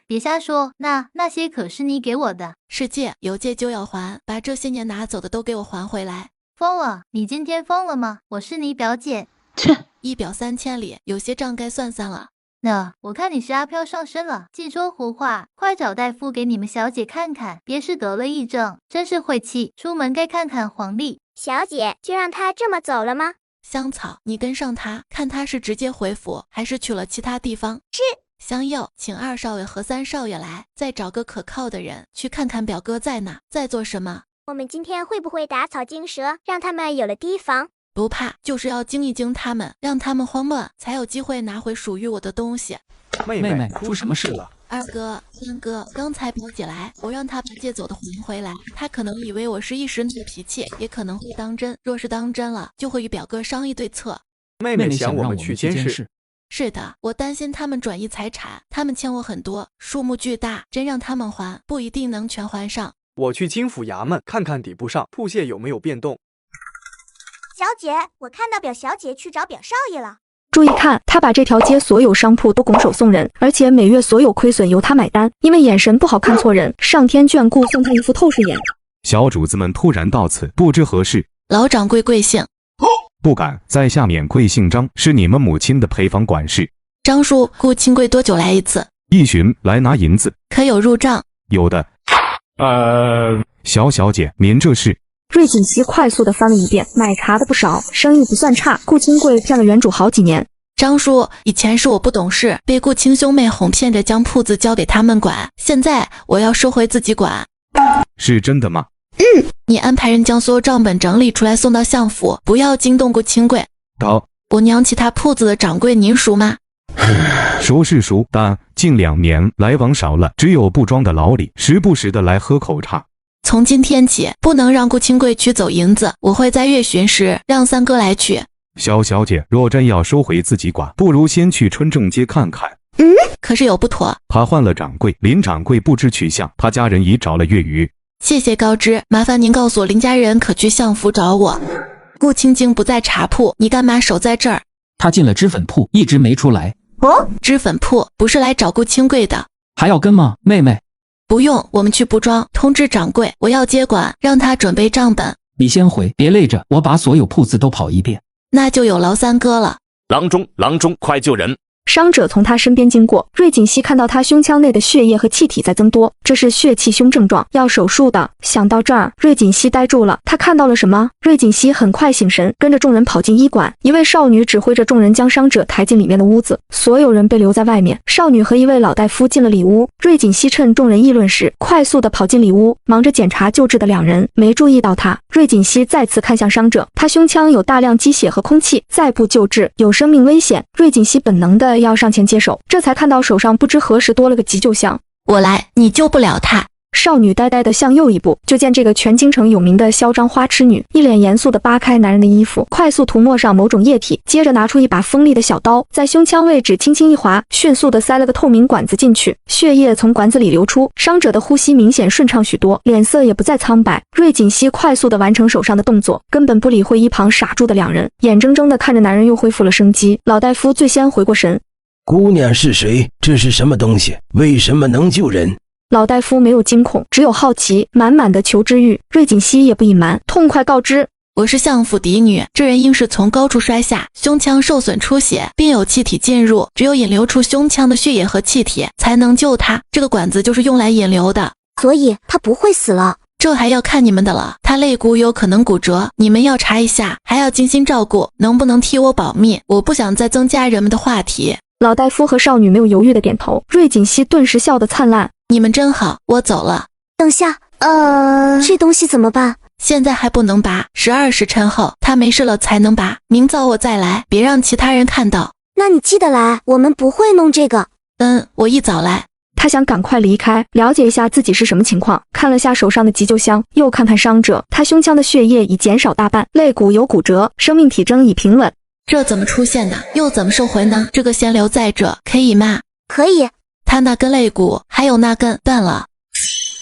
[SPEAKER 22] 别瞎说，那些可是你给我的。
[SPEAKER 4] 是借，有借就要还，把这些年拿走的都给我还回来。
[SPEAKER 22] 疯了，你今天疯了吗？我是你表姐。
[SPEAKER 4] 切，一表3000里，有些账该算算了。
[SPEAKER 22] 那我看你是阿飘上身了，净说胡话，快找大夫给你们小姐看看，别是得了癔症，真是晦气，出门该看看黄历。
[SPEAKER 5] 小姐，就让她这么走了吗？
[SPEAKER 4] 香草，你跟上他，看他是直接回府，还是去了其他地方。
[SPEAKER 5] 是。
[SPEAKER 4] 香柚，请2少爷和3少爷来，再找个可靠的人去看看表哥在哪，在做什么。
[SPEAKER 5] 我们今天会不会打草惊蛇，让他们有了提防？
[SPEAKER 4] 不怕，就是要惊一惊他们，让他们慌乱，才有机会拿回属于我的东西。
[SPEAKER 19] 妹妹，出什么事了？
[SPEAKER 4] 二哥、三哥，刚才表姐来，我让她把借走的还回来。她可能以为我是一时闹脾气，也可能会当真。若是当真了，就会与表哥商议对策。
[SPEAKER 19] 妹妹想我们去监视。
[SPEAKER 4] 是的，我担心他们转移财产，他们欠我很多，数目巨大，真让他们还，不一定能全还上。
[SPEAKER 19] 我去京府衙门看看底部上铺屑有没有变动。
[SPEAKER 5] 小姐，我看到表小姐去找表少爷了。
[SPEAKER 1] 注意看，他把这条街所有商铺都拱手送人，而且每月所有亏损由他买单，因为眼神不好看错人，上天眷顾，送他一副透视眼。
[SPEAKER 8] 小主子们突然到此，不知何事。
[SPEAKER 4] 老掌柜贵姓？
[SPEAKER 8] 不敢，在下免贵姓张，是你们母亲的陪房管事。
[SPEAKER 4] 张叔，顾清贵多久来一次
[SPEAKER 8] ？1旬，来拿银子。
[SPEAKER 4] 可有入账？
[SPEAKER 8] 有的。小小姐，您这是？
[SPEAKER 1] 瑞锦熙快速地翻了一遍，买茶的不少，生意不算差。顾清贵骗了原主好几年。
[SPEAKER 4] 张叔，以前是我不懂事，被顾清兄妹哄骗着将铺子交给他们管，现在我要收回自己管。
[SPEAKER 8] 是真的吗？
[SPEAKER 4] 你安排人将所有账本整理出来送到相府，不要惊动顾清贵。
[SPEAKER 8] 好。
[SPEAKER 4] 我娘其他铺子的掌柜您熟吗？
[SPEAKER 8] 熟是熟，但近2年来往少了，只有布庄的老李时不时的来喝口茶。
[SPEAKER 4] 从今天起，不能让顾清贵取走银子，我会在月旬时让三哥来取。
[SPEAKER 8] 小小姐，若真要收回自己管，不如先去春正街看看。
[SPEAKER 4] 可是有不妥。
[SPEAKER 8] 他换了掌柜，林掌柜不知去向，他家人已找了月余。
[SPEAKER 4] 谢谢告知，麻烦您告诉我林家人可去相府找我。顾清静不在茶铺，你干嘛守在这儿？
[SPEAKER 12] 他进了脂粉铺，一直没出来。
[SPEAKER 4] 脂粉铺不是来找顾清贵的。
[SPEAKER 12] 还要跟吗，妹妹？
[SPEAKER 4] 不用，我们去布庄通知掌柜，我要接管，让他准备账本。
[SPEAKER 12] 你先回，别累着，我把所有铺子都跑一遍。
[SPEAKER 4] 那就有劳三哥了。
[SPEAKER 21] 郎中，快救人！
[SPEAKER 1] 伤者从他身边经过，瑞锦熙看到他胸腔内的血液和气体在增多，这是血气胸症状，要手术的。想到这儿，瑞锦熙呆住了，他看到了什么？瑞锦熙很快醒神，跟着众人跑进医馆。一位少女指挥着众人将伤者抬进里面的屋子，所有人被留在外面。少女和一位老大夫进了里屋，瑞锦熙趁众人议论时，快速地跑进里屋，忙着检查救治的两人，没注意到他。瑞锦熙再次看向伤者，他胸腔有大量积血和空气，再不救治有生命危险。瑞锦熙本能的要上前接手，这才看到手上不知何时多了个急救箱。
[SPEAKER 4] 我来，你救不了他。
[SPEAKER 1] 少女呆呆地向右一步，就见这个全京城有名的嚣张花痴女一脸严肃地扒开男人的衣服，快速涂抹上某种液体，接着拿出一把锋利的小刀，在胸腔位置轻轻一划，迅速地塞了个透明管子进去，血液从管子里流出，伤者的呼吸明显顺畅许多，脸色也不再苍白。瑞锦熙快速地完成手上的动作，根本不理会一旁傻住的两人，眼睁睁地看着男人又恢复了生机。老大夫最先回过神，
[SPEAKER 13] 姑娘是谁？这是什么东西？为什么能救人？
[SPEAKER 1] 老大夫没有惊恐，只有好奇，满满的求知欲。瑞锦熙也不隐瞒，痛快告知：
[SPEAKER 4] 我是相府嫡女，这人应是从高处摔下，胸腔受损出血，并有气体进入，只有引流出胸腔的血液和气体才能救他。这个管子就是用来引流的，
[SPEAKER 5] 所以他不会死了。
[SPEAKER 4] 这还要看你们的了，他肋骨有可能骨折，你们要查一下，还要精心照顾，能不能替我保密？我不想再增加人们的话题。
[SPEAKER 1] 老大夫和少女没有犹豫的点头，瑞锦熙顿时笑得灿烂。
[SPEAKER 4] 你们真好，我走了。
[SPEAKER 5] 等下，这东西怎么办？
[SPEAKER 4] 现在还不能拔，12时辰后他没事了才能拔。明早我再来，别让其他人看到。
[SPEAKER 5] 那你记得来，我们不会弄这个。
[SPEAKER 4] 我一早来。
[SPEAKER 1] 他想赶快离开，了解一下自己是什么情况，看了下手上的急救箱，又看看伤者，他胸腔的血液已减少大半，肋骨有骨折，生命体征已平稳。
[SPEAKER 4] 这怎么出现的？又怎么收回呢？这个先留在这，可以吗？
[SPEAKER 5] 可以。
[SPEAKER 4] 他那根肋骨还有那根断了。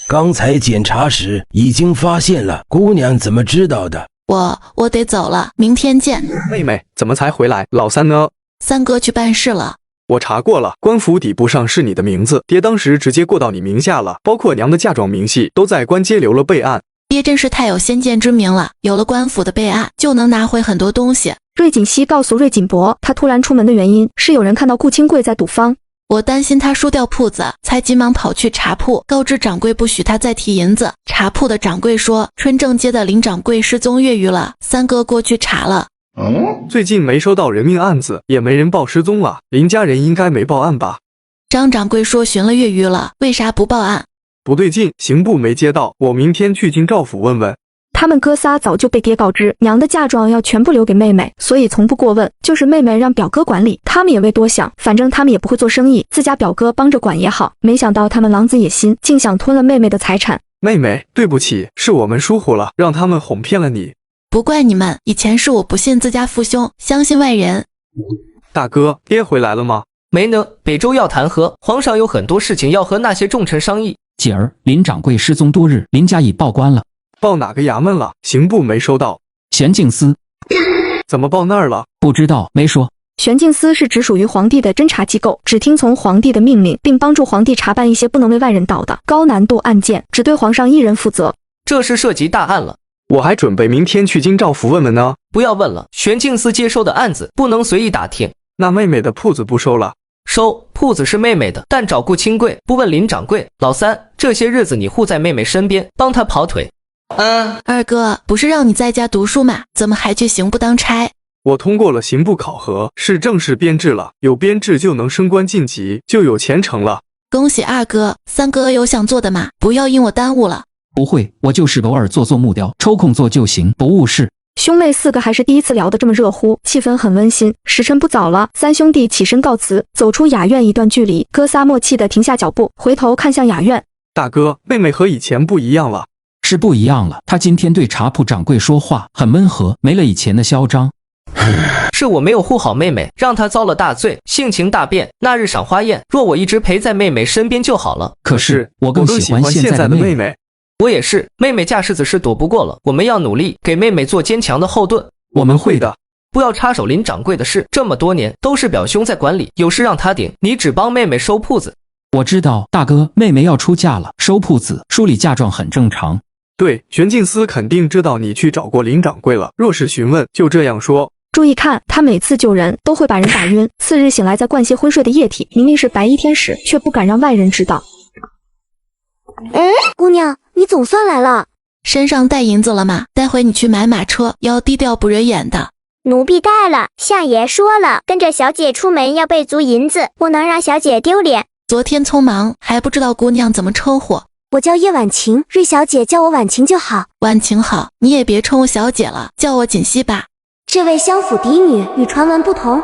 [SPEAKER 13] 刚才检查时已经发现了，姑娘怎么知道的？
[SPEAKER 4] 我得走了，明天见。
[SPEAKER 19] 妹妹，怎么才回来？老三呢？
[SPEAKER 4] 三哥去办事了。
[SPEAKER 19] 我查过了，官府底部上是你的名字，爹当时直接过到你名下了，包括娘的嫁妆明细都在官阶留了备案。
[SPEAKER 4] 爹真是太有先见之明了，有了官府的备案，就能拿回很多东西。
[SPEAKER 1] 瑞锦熙告诉瑞锦博，他突然出门的原因是有人看到顾清贵在赌坊。
[SPEAKER 4] 我担心他输掉铺子，才急忙跑去茶铺，告知掌柜不许他再提银子。茶铺的掌柜说，春正街的林掌柜失踪越狱了，三哥过去查了。
[SPEAKER 19] 最近没收到人命案子，也没人报失踪啊，林家人应该没报案吧？
[SPEAKER 4] 张掌柜说寻了越狱了，为啥不报案？
[SPEAKER 19] 不对劲，刑部没接到，我明天去京兆府问问。
[SPEAKER 1] 他们哥仨早就被爹告知，娘的嫁妆要全部留给妹妹，所以从不过问，就是妹妹让表哥管理，他们也未多想，反正他们也不会做生意，自家表哥帮着管也好。没想到他们狼子野心，竟想吞了妹妹的财产。
[SPEAKER 19] 妹妹，对不起，是我们疏忽了，让他们哄骗了你。
[SPEAKER 4] 不怪你们，以前是我不信自家父兄，相信外人。
[SPEAKER 19] 大哥，爹回来了吗？
[SPEAKER 3] 没呢，北周要弹劾，皇上有很多事情要和那些重臣商议。
[SPEAKER 12] 姐儿，林掌柜失踪多日，林家已报官了。
[SPEAKER 19] 报哪个衙门了？刑部没收到。
[SPEAKER 12] 玄镜司。
[SPEAKER 19] 怎么报那儿了？
[SPEAKER 12] 不知道，没说。
[SPEAKER 1] 玄镜司是直属于皇帝的侦查机构，只听从皇帝的命令，并帮助皇帝查办一些不能为外人道的高难度案件，只对皇上一人负责。
[SPEAKER 3] 这是涉及大案了。
[SPEAKER 19] 我还准备明天去京兆府问问呢。
[SPEAKER 3] 不要问了，玄镜司接收的案子不能随意打听。
[SPEAKER 19] 那妹妹的铺子不收了？
[SPEAKER 3] 收，铺子是妹妹的，但找顾清贵，不问林掌柜。老三，这些日子你护在妹妹身边，帮她跑腿。
[SPEAKER 4] 二哥，不是让你在家读书吗？怎么还去刑部当差？
[SPEAKER 19] 我通过了刑部考核，是正式编制了，有编制就能升官晋级，就有前程了。
[SPEAKER 4] 恭喜二哥，三哥有想做的吗？不要因我耽误了。
[SPEAKER 12] 不会，我就是偶尔做木雕，抽空做就行，不误事。
[SPEAKER 1] 兄妹四个还是第一次聊得这么热乎，气氛很温馨。时辰不早了，三兄弟起身告辞，走出雅院一段距离，哥仨默契地停下脚步，回头看向雅院。
[SPEAKER 19] 大哥，妹妹和以前不一样了。
[SPEAKER 12] 是不一样了，他今天对茶铺掌柜说话很温和，没了以前的嚣张。
[SPEAKER 3] 是我没有护好妹妹，让她遭了大罪，性情大变。那日赏花宴，若我一直陪在妹妹身边就好了。
[SPEAKER 12] 可是我更喜欢现在的妹妹。
[SPEAKER 3] 我也是，妹妹架势子是躲不过了，我们要努力给妹妹做坚强的后盾。
[SPEAKER 19] 我们会的。
[SPEAKER 3] 不要插手林掌柜的事，这么多年都是表兄在管理，有事让他顶，你只帮妹妹收铺子。
[SPEAKER 12] 我知道，大哥，妹妹要出嫁了，收铺子、梳理嫁妆很正常。
[SPEAKER 19] 对，玄镜司肯定知道你去找过林掌柜了，若是询问，就这样说。
[SPEAKER 1] 注意看，他每次救人都会把人打晕，次日醒来再灌些昏睡的液体，明明是白衣天使，却不敢让外人知道。
[SPEAKER 5] 姑娘，你总算来了。
[SPEAKER 4] 身上带银子了吗？待会你去买马车，要低调不惹眼的。
[SPEAKER 5] 奴婢带了，相爷说了，跟着小姐出门要备足银子，不能让小姐丢脸。
[SPEAKER 4] 昨天匆忙，还不知道姑娘怎么称呼。
[SPEAKER 5] 我叫叶婉晴，瑞小姐叫我婉晴就好。
[SPEAKER 4] 婉晴好，你也别称我小姐了，叫我锦溪吧。
[SPEAKER 5] 这位相府嫡女与传闻不同。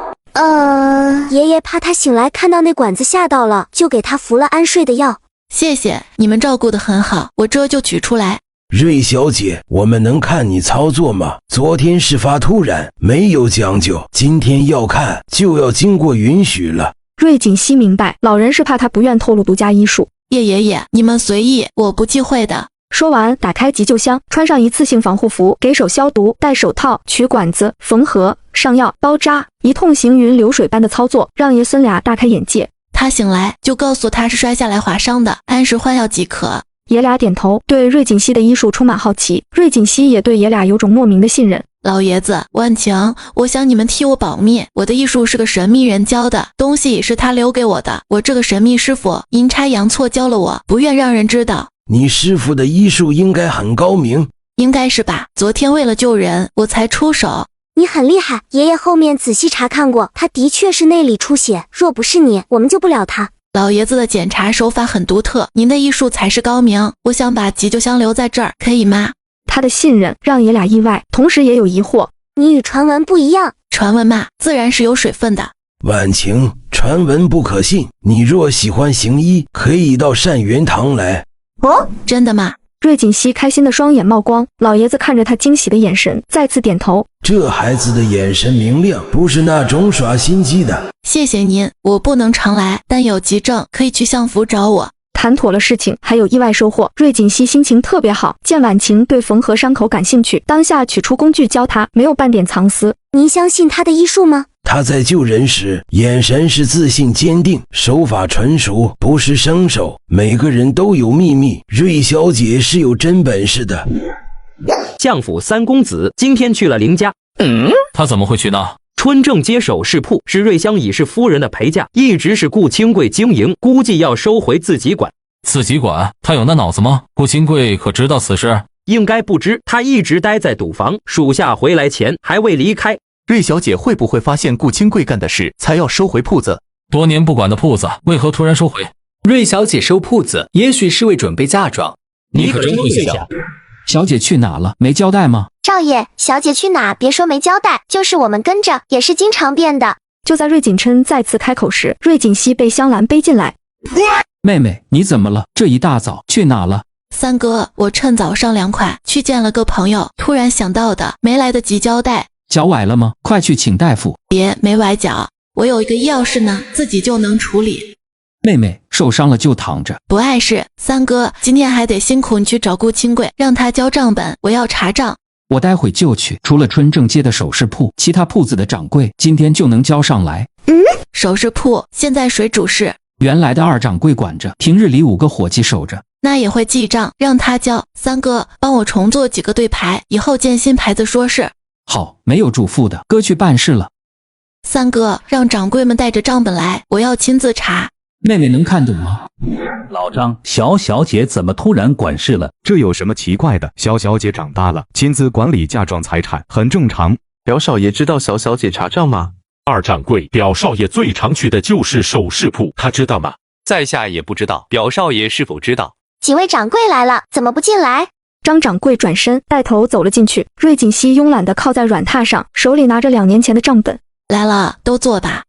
[SPEAKER 5] 爷爷怕她醒来看到那管子吓到了，就给她服了安睡的药。
[SPEAKER 4] 谢谢，你们照顾得很好，我这就取出来。
[SPEAKER 13] 瑞小姐，我们能看你操作吗？昨天事发突然，没有讲究，今天要看就要经过允许了。
[SPEAKER 1] 瑞锦溪明白，老人是怕他不愿透露独家医术。
[SPEAKER 4] 叶爷爷，你们随意，我不忌讳的。
[SPEAKER 1] 说完，打开急救箱，穿上一次性防护服，给手消毒，戴手套，取管子，缝合，上药，包扎，一通行云流水般的操作，让爷孙俩大开眼界。
[SPEAKER 4] 他醒来就告诉他是摔下来划伤的，按时换药即可。
[SPEAKER 1] 爷俩点头，对瑞锦溪的医术充满好奇。瑞锦溪也对爷俩有种莫名的信任。
[SPEAKER 4] 老爷子，万强，我想你们替我保密，我的医术是个神秘人教的，东西是他留给我的，我这个神秘师傅阴差阳错教了我，不愿让人知道。
[SPEAKER 13] 你师傅的医术应该很高明。
[SPEAKER 4] 应该是吧，昨天为了救人，我才出手。
[SPEAKER 5] 你很厉害，爷爷后面仔细查看过，他的确是内里出血，若不是你，我们救不了他。
[SPEAKER 4] 老爷子的检查手法很独特，您的医术才是高明。我想把急救箱留在这儿，可以吗？
[SPEAKER 1] 他的信任让爷俩意外，同时也有疑惑。
[SPEAKER 5] 你与传闻不一样。
[SPEAKER 4] 传闻嘛，自然是有水分的。
[SPEAKER 13] 婉晴，传闻不可信，你若喜欢行医，可以到善元堂来。
[SPEAKER 4] 哦，真的吗？
[SPEAKER 1] 瑞锦溪开心的双眼冒光，老爷子看着他惊喜的眼神，再次点头。
[SPEAKER 13] 这孩子的眼神明亮，不是那种耍心机的。
[SPEAKER 4] 谢谢您，我不能常来，但有急症可以去相府找我。
[SPEAKER 1] 谈妥了事情，还有意外收获。瑞锦熙心情特别好，见婉晴对缝合伤口感兴趣，当下取出工具教她，没有半点藏私。
[SPEAKER 5] 您相信他的医术吗？
[SPEAKER 13] 他在救人时，眼神是自信坚定，手法纯熟，不是生手。每个人都有秘密，瑞小姐是有真本事的。
[SPEAKER 11] 相府三公子今天去了林家。
[SPEAKER 14] 他怎么会去呢？
[SPEAKER 11] 春正街首饰铺是瑞香乙氏夫人的陪嫁，一直是顾清贵经营，估计要收回自己管。
[SPEAKER 14] 自己管？他有那脑子吗？顾清贵可知道此事？
[SPEAKER 11] 应该不知，他一直待在赌房，属下回来前还未离开。
[SPEAKER 17] 瑞小姐会不会发现顾清贵干的事，才要收回铺子？
[SPEAKER 14] 多年不管的铺子，为何突然收回？
[SPEAKER 23] 瑞小姐收铺子，也许是为准备嫁妆。
[SPEAKER 14] 你可真会想。
[SPEAKER 12] 小姐去哪了？没交代吗？
[SPEAKER 5] 少爷，小姐去哪？别说没交代，就是我们跟着，也是经常变的。
[SPEAKER 1] 就在瑞锦琛再次开口时，瑞锦熙被香兰背进来。
[SPEAKER 12] 妹妹，你怎么了？这一大早去哪了？
[SPEAKER 4] 三哥，我趁早上凉快去见了个朋友，突然想到的，没来得及交代。
[SPEAKER 12] 脚崴了吗？快去请大夫。
[SPEAKER 4] 别，没崴脚，我有一个钥匙呢，自己就能处理。
[SPEAKER 12] 妹妹受伤了就躺着，
[SPEAKER 4] 不碍事。三哥，今天还得辛苦你去找顾清贵，让他交账本，我要查账。
[SPEAKER 12] 我待会就去。除了春正街的首饰铺，其他铺子的掌柜今天就能交上来。
[SPEAKER 4] 首饰铺现在谁主事？
[SPEAKER 12] 原来的二掌柜管着，平日里5个伙计守着。
[SPEAKER 4] 那也会记账，让他交。三哥，帮我重做几个对牌，以后见新牌子说事。
[SPEAKER 12] 好，没有嘱咐的，哥去办事了。
[SPEAKER 4] 三哥，让掌柜们带着账本来，我要亲自查。
[SPEAKER 12] 妹妹能看懂吗？
[SPEAKER 24] 老张，小小姐怎么突然管事了？
[SPEAKER 8] 这有什么奇怪的？小小姐长大了，亲自管理嫁妆财产很正常。
[SPEAKER 25] 表少爷知道小小姐查账吗？
[SPEAKER 21] 二掌柜，表少爷最常去的就是首饰铺，他知道吗？
[SPEAKER 26] 在下也不知道，表少爷是否知道？
[SPEAKER 5] 几位掌柜来了，怎么不进来？
[SPEAKER 1] 张掌柜转身带头走了进去，瑞锦熙慵懒地靠在软榻上，手里拿着2年前的账本。
[SPEAKER 4] 来了，都坐吧。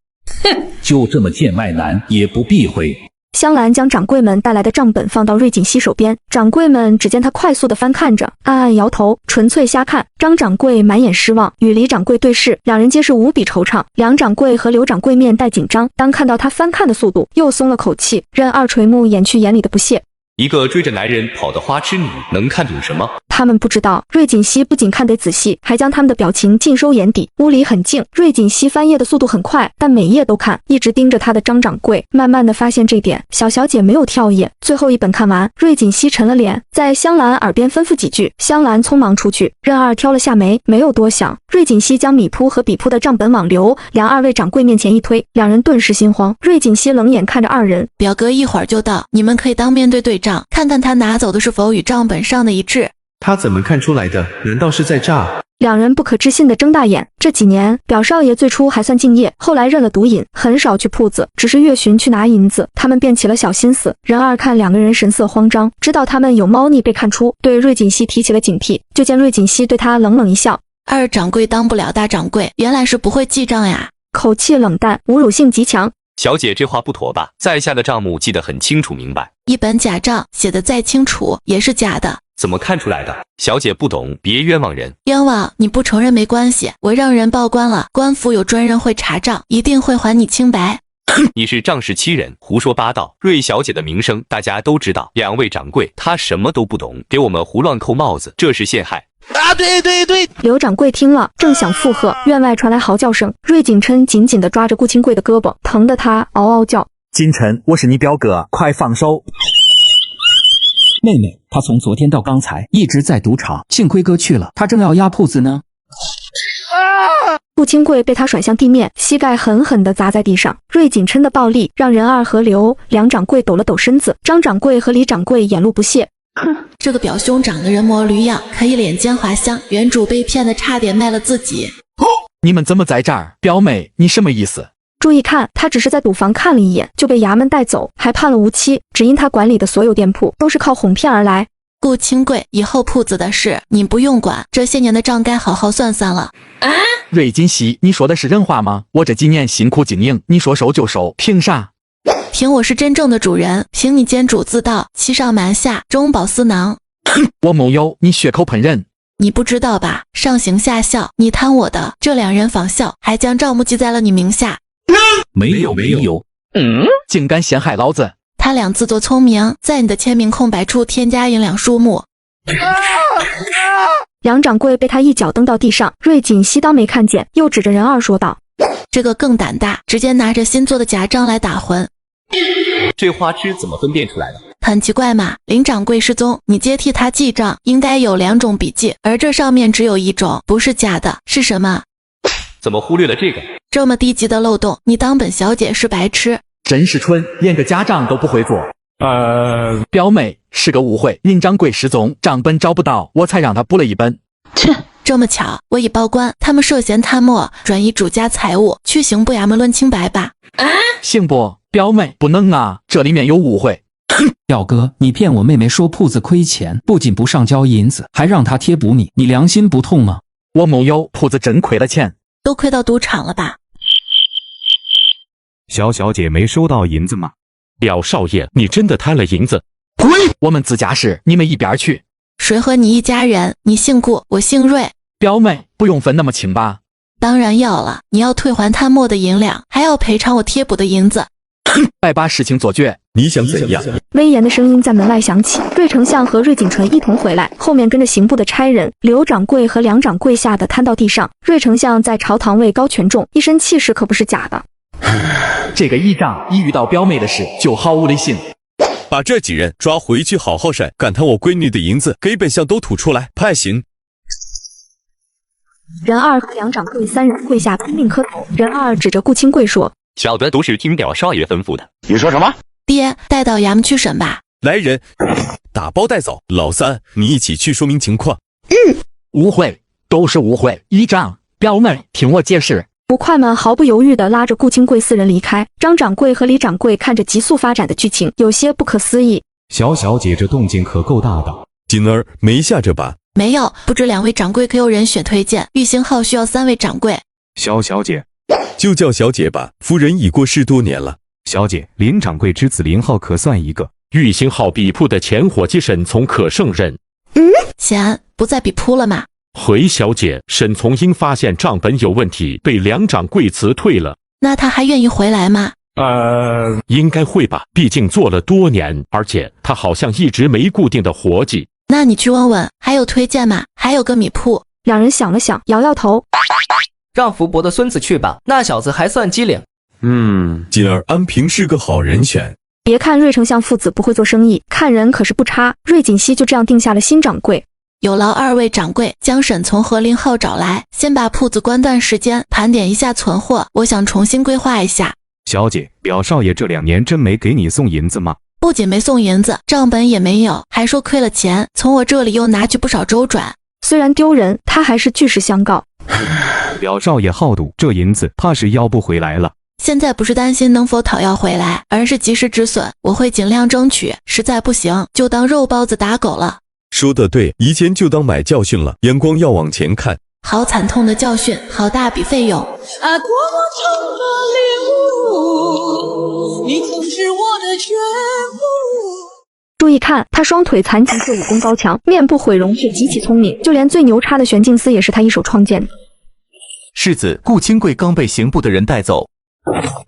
[SPEAKER 24] 就这么见外难，也不避讳。
[SPEAKER 1] 香兰将掌柜们带来的账本放到瑞锦熙手边，掌柜们只见他快速地翻看着，暗暗摇头，纯粹瞎看。张掌柜满眼失望，与李掌柜对视，两人皆是无比惆怅。梁掌柜和刘掌柜面带紧张，当看到他翻看的速度，又松了口气。任二垂目掩去眼里的不屑。
[SPEAKER 26] 一个追着男人跑的花痴女，能看懂什么？
[SPEAKER 1] 他们不知道，瑞锦熙不仅看得仔细，还将他们的表情尽收眼底。屋里很静，瑞锦熙翻页的速度很快，但每页都看，一直盯着他的张掌柜。慢慢的发现这点，小小姐没有跳页。最后一本看完，瑞锦熙沉了脸，在香兰耳边吩咐几句，香兰匆忙出去。任二挑了下眉，没有多想。瑞锦熙将米铺和笔铺的账本往刘、梁二位掌柜面前一推，两人顿时心慌。瑞锦熙冷眼看着二人，
[SPEAKER 4] 表哥一会儿就到，你们可以当面对账，看看他拿走的是否与账本上的一致。
[SPEAKER 25] 他怎么看出来的？难道是在诈？
[SPEAKER 1] 两人不可置信地睁大眼。这几年，表少爷最初还算敬业，后来认了毒瘾，很少去铺子，只是月巡去拿银子。他们便起了小心思。任二看两个人神色慌张，知道他们有猫腻被看出，对瑞锦熙提起了警惕。就见瑞锦熙对他冷冷一笑：“
[SPEAKER 4] 二掌柜当不了大掌柜，原来是不会记账呀。”
[SPEAKER 1] 口气冷淡，侮辱性极强。
[SPEAKER 26] 小姐这话不妥吧？在下的账目记得很清楚明白。
[SPEAKER 4] 一本假账写的再清楚也是假的。
[SPEAKER 26] 怎么看出来的？小姐不懂，别冤枉人。
[SPEAKER 4] 冤枉你不承认没关系，我让人报官了，官府有专人会查账，一定会还你清白。
[SPEAKER 26] 你是仗势欺人，胡说八道。瑞小姐的名声大家都知道，两位掌柜她什么都不懂，给我们胡乱扣帽子，这是陷害。
[SPEAKER 25] 啊，对！
[SPEAKER 1] 刘掌柜听了，正想附和，院外传来嚎叫声。瑞景琛紧紧地抓着顾清贵的胳膊，疼得他嗷嗷叫：“
[SPEAKER 27] 金晨，我是你表哥，快放手！”
[SPEAKER 12] 妹妹，他从昨天到刚才一直在赌场，幸亏哥去了，他正要压铺子呢。
[SPEAKER 1] 顾清贵被他甩向地面，膝盖狠狠地砸在地上。瑞景琛的暴力让任二和刘、梁掌柜抖了抖身子，张掌柜和李掌柜眼露不屑。
[SPEAKER 4] 这个表兄长得人模驴样，可以脸奸滑香，原主被骗的差点卖了自己。
[SPEAKER 27] 你们怎么在这儿？表妹，你什么意思？
[SPEAKER 1] 注意看，他只是在赌房看了一眼，就被衙门带走，还判了无期，只因他管理的所有店铺都是靠哄骗而来。
[SPEAKER 4] 顾清贵，以后铺子的事你不用管，这些年的账该好好算算了。
[SPEAKER 27] 瑞金熙，你说的是人话吗？我这几年辛苦经营，你说收就收，凭啥？
[SPEAKER 4] 凭我是真正的主人，凭你奸主自盗，欺上瞒下，中饱私囊。
[SPEAKER 27] 我没有，你血口喷人。
[SPEAKER 4] 你不知道吧？上行下效，你贪我的，这两人仿效，还将账目记在了你名下。
[SPEAKER 27] 没有，竟敢陷害老子！
[SPEAKER 4] 他俩自作聪明，在你的签名空白处添加银两数目。
[SPEAKER 1] 梁掌柜被他一脚蹬到地上，瑞锦熙当没看见，又指着人二说道：“
[SPEAKER 4] 这个更胆大，直接拿着新做的假账来打魂。
[SPEAKER 26] 这花痴怎么分辨出来的？
[SPEAKER 4] 很奇怪嘛，林掌柜失踪，你接替他记账，应该有2种笔记，而这上面只有1种，不是假的，是什么？
[SPEAKER 26] 怎么忽略了这个？
[SPEAKER 4] 这么低级的漏洞，你当本小姐是白痴？
[SPEAKER 27] 甄世春连个家账都不会做。表妹是个误会，林掌柜失踪，账本找不到，我才让他补了一本。
[SPEAKER 4] 切，这么巧，我已报官，他们涉嫌贪墨，转移主家财物，去刑部衙门论清白吧。
[SPEAKER 27] 刑部，表妹不能啊，这里面有误会。
[SPEAKER 12] 耀哥，你骗我妹妹说铺子亏钱，不仅不上交银子，还让她贴补你，你良心不痛吗？
[SPEAKER 27] 我没有，铺子真亏了钱，
[SPEAKER 4] 都亏到赌场了吧？
[SPEAKER 8] 小小姐没收到银子吗？
[SPEAKER 14] 表少爷，你真的贪了银子？
[SPEAKER 27] 亏！我们自家事，你们一边去。
[SPEAKER 4] 谁和你一家人？你姓顾，我姓瑞。
[SPEAKER 27] 表妹，不用分那么清吧？
[SPEAKER 4] 当然要了，你要退还贪墨的银两，还要赔偿我贴补的银子。
[SPEAKER 27] 快把事情做绝！
[SPEAKER 2] 你想怎样？
[SPEAKER 1] 威严的声音在门外响起，瑞丞相和瑞锦纯一同回来，后面跟着刑部的差人。刘掌柜和梁掌柜吓得瘫到地上。瑞丞相在朝堂位高权重，一身气势可不是假的。
[SPEAKER 27] 这个依仗一遇到表妹的事就毫无理性。
[SPEAKER 2] 把这几人抓回去好好审，敢贪我闺女的银子，给本相都吐出来，判刑。
[SPEAKER 1] 人二和梁掌柜3人跪下拼命磕头。人二指着顾清贵说：“
[SPEAKER 26] 小的都是听表少爷吩咐的。”
[SPEAKER 2] 你说什么？
[SPEAKER 4] 爹，带到衙门去审吧。
[SPEAKER 2] 来人，打包带走。老三，你一起去说明情况。
[SPEAKER 27] 误会，都是误会。依仗，表妹，听我解释。
[SPEAKER 1] 捕快们毫不犹豫地拉着顾清贵4人离开。张掌柜和李掌柜看着急速发展的剧情，有些不可思议。
[SPEAKER 8] 小小姐这动静可够大的。
[SPEAKER 2] 锦儿没下这把？
[SPEAKER 4] 没有，不知2位掌柜可有人选推荐？玉兴号需要3位掌柜。
[SPEAKER 8] 小小姐，
[SPEAKER 2] 就叫小姐吧。夫人已过世多年了。
[SPEAKER 8] 小姐，林掌柜之子林浩可算一个。
[SPEAKER 14] 玉兴号笔铺的前伙计沈从可胜任。
[SPEAKER 4] 贤不在笔铺了吗？
[SPEAKER 14] 回小姐，沈从因发现账本有问题，被梁掌柜辞退了。
[SPEAKER 4] 那他还愿意回来吗？
[SPEAKER 14] 应该会吧，毕竟做了多年，而且他好像一直没固定的活计。
[SPEAKER 4] 那你去问问，还有推荐吗？还有个米铺。
[SPEAKER 1] 2人想了想，摇摇头，
[SPEAKER 3] 让福伯的孙子去吧，那小子还算机灵。
[SPEAKER 2] 锦儿安平是个好人选。
[SPEAKER 1] 别看瑞丞相父子不会做生意，看人可是不差。瑞锦熙就这样定下了新掌柜。
[SPEAKER 4] 有劳2位掌柜将沈从和林浩找来，先把铺子关段时间，盘点一下存货，我想重新规划一下。
[SPEAKER 8] 小姐，表少爷这2年真没给你送银子吗？
[SPEAKER 4] 不仅没送银子，账本也没有，还说亏了钱，从我这里又拿去不少周转。
[SPEAKER 1] 虽然丢人，他还是据实相告。
[SPEAKER 8] 表少爷好赌，这银子怕是要不回来了。
[SPEAKER 4] 现在不是担心能否讨要回来，而是及时止损，我会尽量争取，实在不行就当肉包子打狗了。
[SPEAKER 2] 说得对，以前就当买教训了，眼光要往前看。
[SPEAKER 4] 好惨痛的教训，好大笔费用。
[SPEAKER 6] 多么长的领悟，你曾是我的全部。
[SPEAKER 1] 注意看，他双腿残疾却武功高强，面部毁容却极其聪明，就连最牛叉的玄镜司也是他一手创建的。
[SPEAKER 17] 世子，顾清贵刚被刑部的人带走。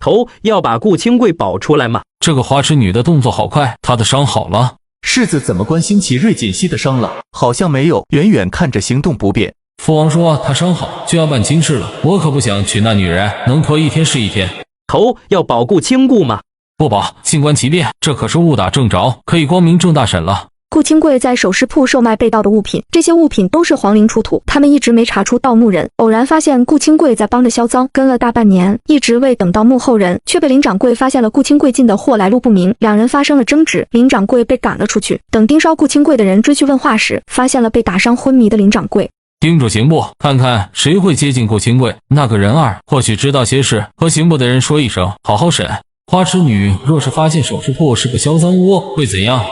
[SPEAKER 11] 头要把顾清贵保出来吗？
[SPEAKER 7] 这个花痴女的动作好快，她的伤好了。
[SPEAKER 17] 世子怎么关心起瑞锦熙的伤了？好像没有，远远看着行动不便。
[SPEAKER 7] 父王说她伤好就要办亲事了，我可不想娶那女人，能拖1天是1天。
[SPEAKER 11] 头要保顾清顾吗？
[SPEAKER 7] 不保，静观其变，这可是误打正着，可以光明正大审了。
[SPEAKER 1] 顾清贵在首饰铺售卖被盗的物品，这些物品都是皇陵出土，他们一直没查出盗墓人。偶然发现顾清贵在帮着销赃，跟了大半年，一直未等到幕后人，却被林掌柜发现了顾清贵进的货来路不明，2人发生了争执，林掌柜被赶了出去。等盯梢顾清贵的人追去问话时，发现了被打伤昏迷的林掌柜。
[SPEAKER 7] 盯住刑部，看看谁会接近顾清贵。那个人二或许知道些事，和刑部的人说一声，好好审。花痴女若是发现首饰铺是个销赃窝，会怎样？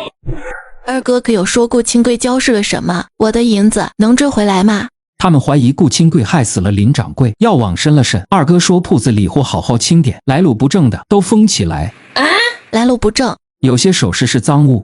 [SPEAKER 4] 二哥可有说顾清贵交涉了什么？我的银子能追回来吗？
[SPEAKER 12] 他们怀疑顾清贵害死了林掌柜，要往深了审。二哥说铺子里货好好清点，来路不正的都封起来。
[SPEAKER 4] 来路不正，
[SPEAKER 12] 有些首饰是赃物。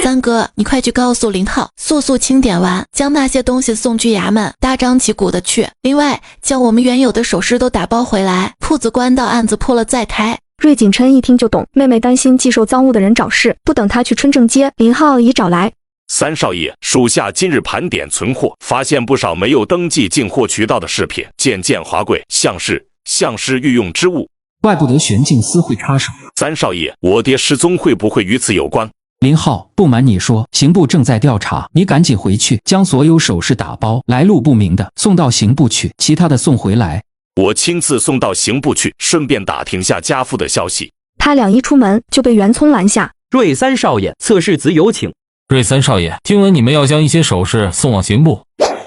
[SPEAKER 4] 三哥，你快去告诉林浩，速速清点完，将那些东西送去衙门，大张旗鼓的去。另外，将我们原有的首饰都打包回来，铺子关到案子破了再开。
[SPEAKER 1] 瑞锦琛一听就懂，妹妹担心寄售赃物的人找事，不等她去春正街，林浩已找来。
[SPEAKER 21] 三少爷，属下今日盘点存货，发现不少没有登记进货渠道的饰品，件件华贵，像是御用之物。
[SPEAKER 12] 怪不得玄镜司会插手。
[SPEAKER 21] 三少爷，我爹失踪会不会与此有关？
[SPEAKER 12] 林浩，不瞒你说，刑部正在调查，你赶紧回去，将所有首饰打包，来路不明的送到刑部去，其他的送回来。
[SPEAKER 21] 我亲自送到刑部去，顺便打听下家父的消息。
[SPEAKER 1] 他俩一出门就被袁聪拦下。
[SPEAKER 11] 瑞三少爷，侧室子有请。
[SPEAKER 7] 瑞三少爷，听闻你们要将一些首饰送往刑部，